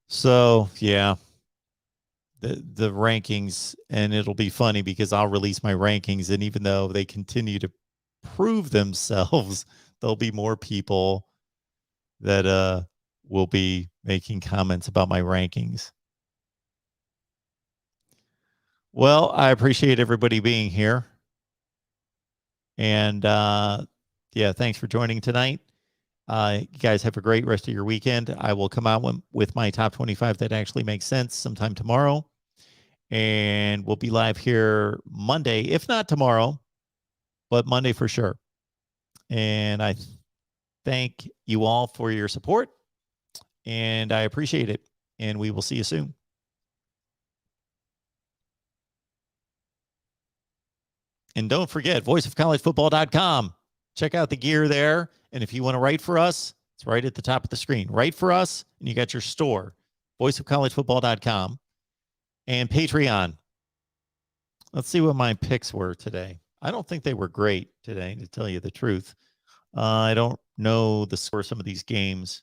So, yeah. The rankings, and it'll be funny because I'll release my rankings, and even though they continue to prove themselves, there'll be more people that will be making comments about my rankings. Well, I appreciate everybody being here. And yeah, thanks for joining tonight. You guys have a great rest of your weekend. I will come out with my top 25 that actually makes sense sometime tomorrow. And we'll be live here Monday, if not tomorrow, but Monday for sure. And I thank you all for your support, and I appreciate it. And we will see you soon. And don't forget, voiceofcollegefootball.com. Check out the gear there. And if you want to write for us, it's right at the top of the screen. Write for us, and you got your store, voiceofcollegefootball.com, and Patreon. Let's see what my picks were today. I don't think they were great today, to tell you the truth. I don't know the score of some of these games.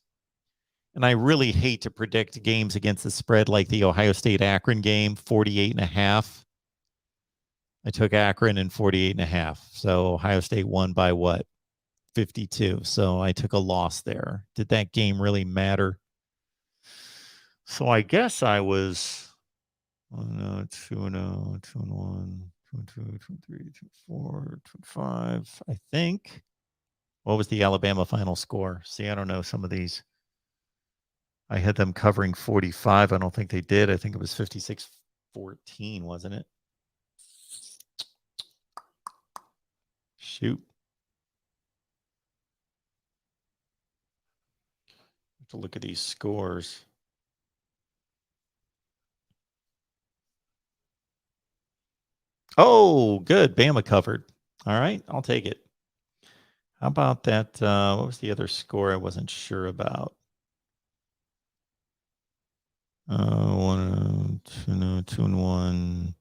And I really hate to predict games against the spread like the Ohio State-Akron game, 48.5. I took Akron in 48.5. So Ohio State won by what? 52. So I took a loss there. Did that game really matter? So I guess I was 2-0, 2-1, 2-2, 2-3, 2-4, 2-5. I think. What was the Alabama final score? See, I don't know some of these. I had them covering 45. I don't think they did. I think it was 56-14, wasn't it? Shoot. Have to look at these scores. Oh, good. Bama covered. All right, I'll take it. How about that? What was the other score I wasn't sure about? 1-2-1, 2-1,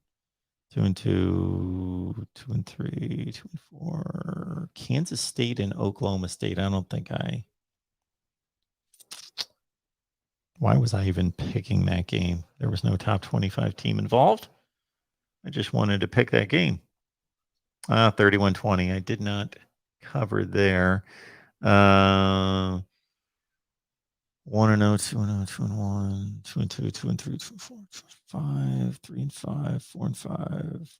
2-2, 2-3, 2-4. Kansas State and Oklahoma State. I don't think I. Why was I even picking that game? There was no top 25 team involved. I just wanted to pick that game. 31-20. I did not cover there. 1-0, 2-0, 2-1, 2-2, 2-3, 2-4, 2-5, 3-5,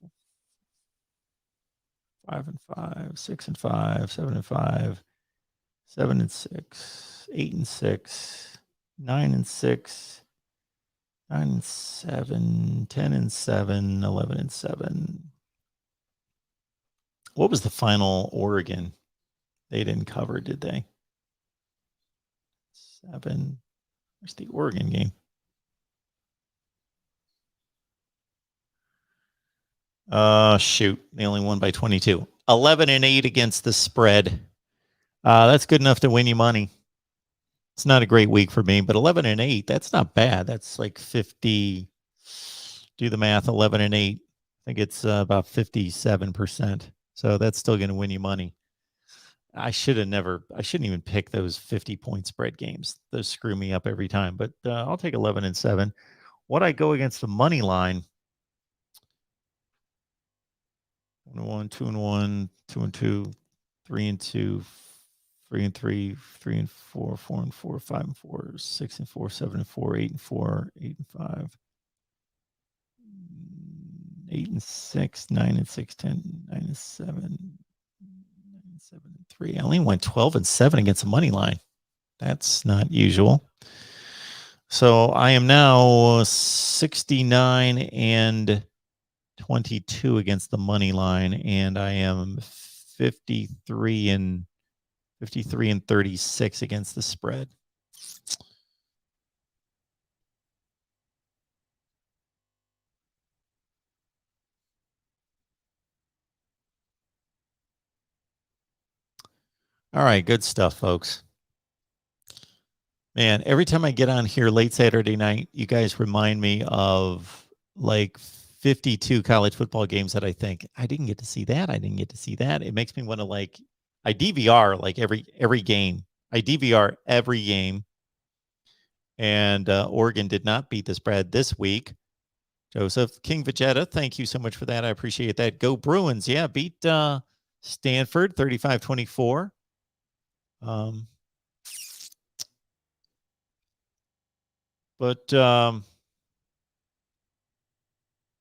4-5, 5-5, 6-5, 7-5, 7-6, 8-6, 9-6, 9-7, 10-7, 11-7. What was the final Oregon? They didn't cover, did they? 7. Where's the Oregon game? Shoot. They only won by 22. 11-8 against the spread. That's good enough to win you money. It's not a great week for me, but 11-8, that's not bad. That's like 50. Do the math, 11-8. I think it's about 57%. So that's still going to win you money. I shouldn't even pick those 50-point spread games. Those screw me up every time, but I'll take 11-7. What I go against the money line? 1-1, 2-1, 2-2, 3-2, 3-3, 3-4, 4-4, 5-4, 6-4, 7-4, 8-4, 8-5, 8-6, 9-6, 10, 9-7, 9-7-3. I only went 12-7 against the money line. That's not usual. So I am now 69-22 against the money line, and I am 53-36 against the spread. All right, good stuff, folks. Man, every time I get on here late Saturday night, you guys remind me of like 52 college football games that I think I didn't get to see that. I didn't get to see that. It makes me want to I DVR like every game. I DVR every game. And Oregon did not beat the spread this week. Joseph King Vegeta, thank you so much for that. I appreciate that. Go Bruins. Yeah, beat Stanford 35-24.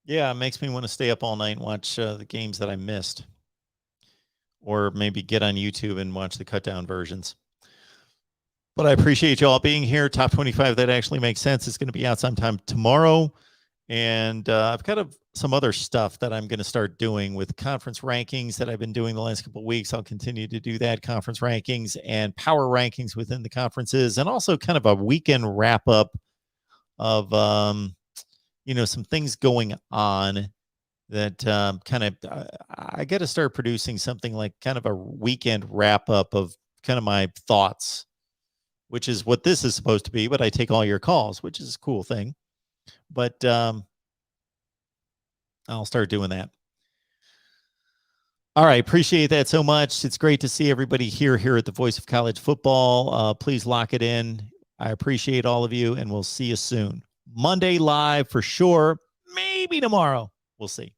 Yeah, it makes me want to stay up all night and watch the games that I missed. Or maybe get on YouTube and watch the cut down versions. But I appreciate you all being here. Top 25, that actually makes sense. It's going to be out sometime tomorrow. And I've got some other stuff that I'm going to start doing with conference rankings that I've been doing the last couple of weeks. I'll continue to do that, conference rankings and power rankings within the conferences, and also kind of a weekend wrap up of, some things going on that I got to start producing something like kind of a weekend wrap up of kind of my thoughts, which is what this is supposed to be, but I take all your calls, which is a cool thing. But I'll start doing that. All right. Appreciate that so much. It's great to see everybody here at the Voice of College Football. Please lock it in. I appreciate all of you, and we'll see you soon. Monday live for sure. Maybe tomorrow. We'll see.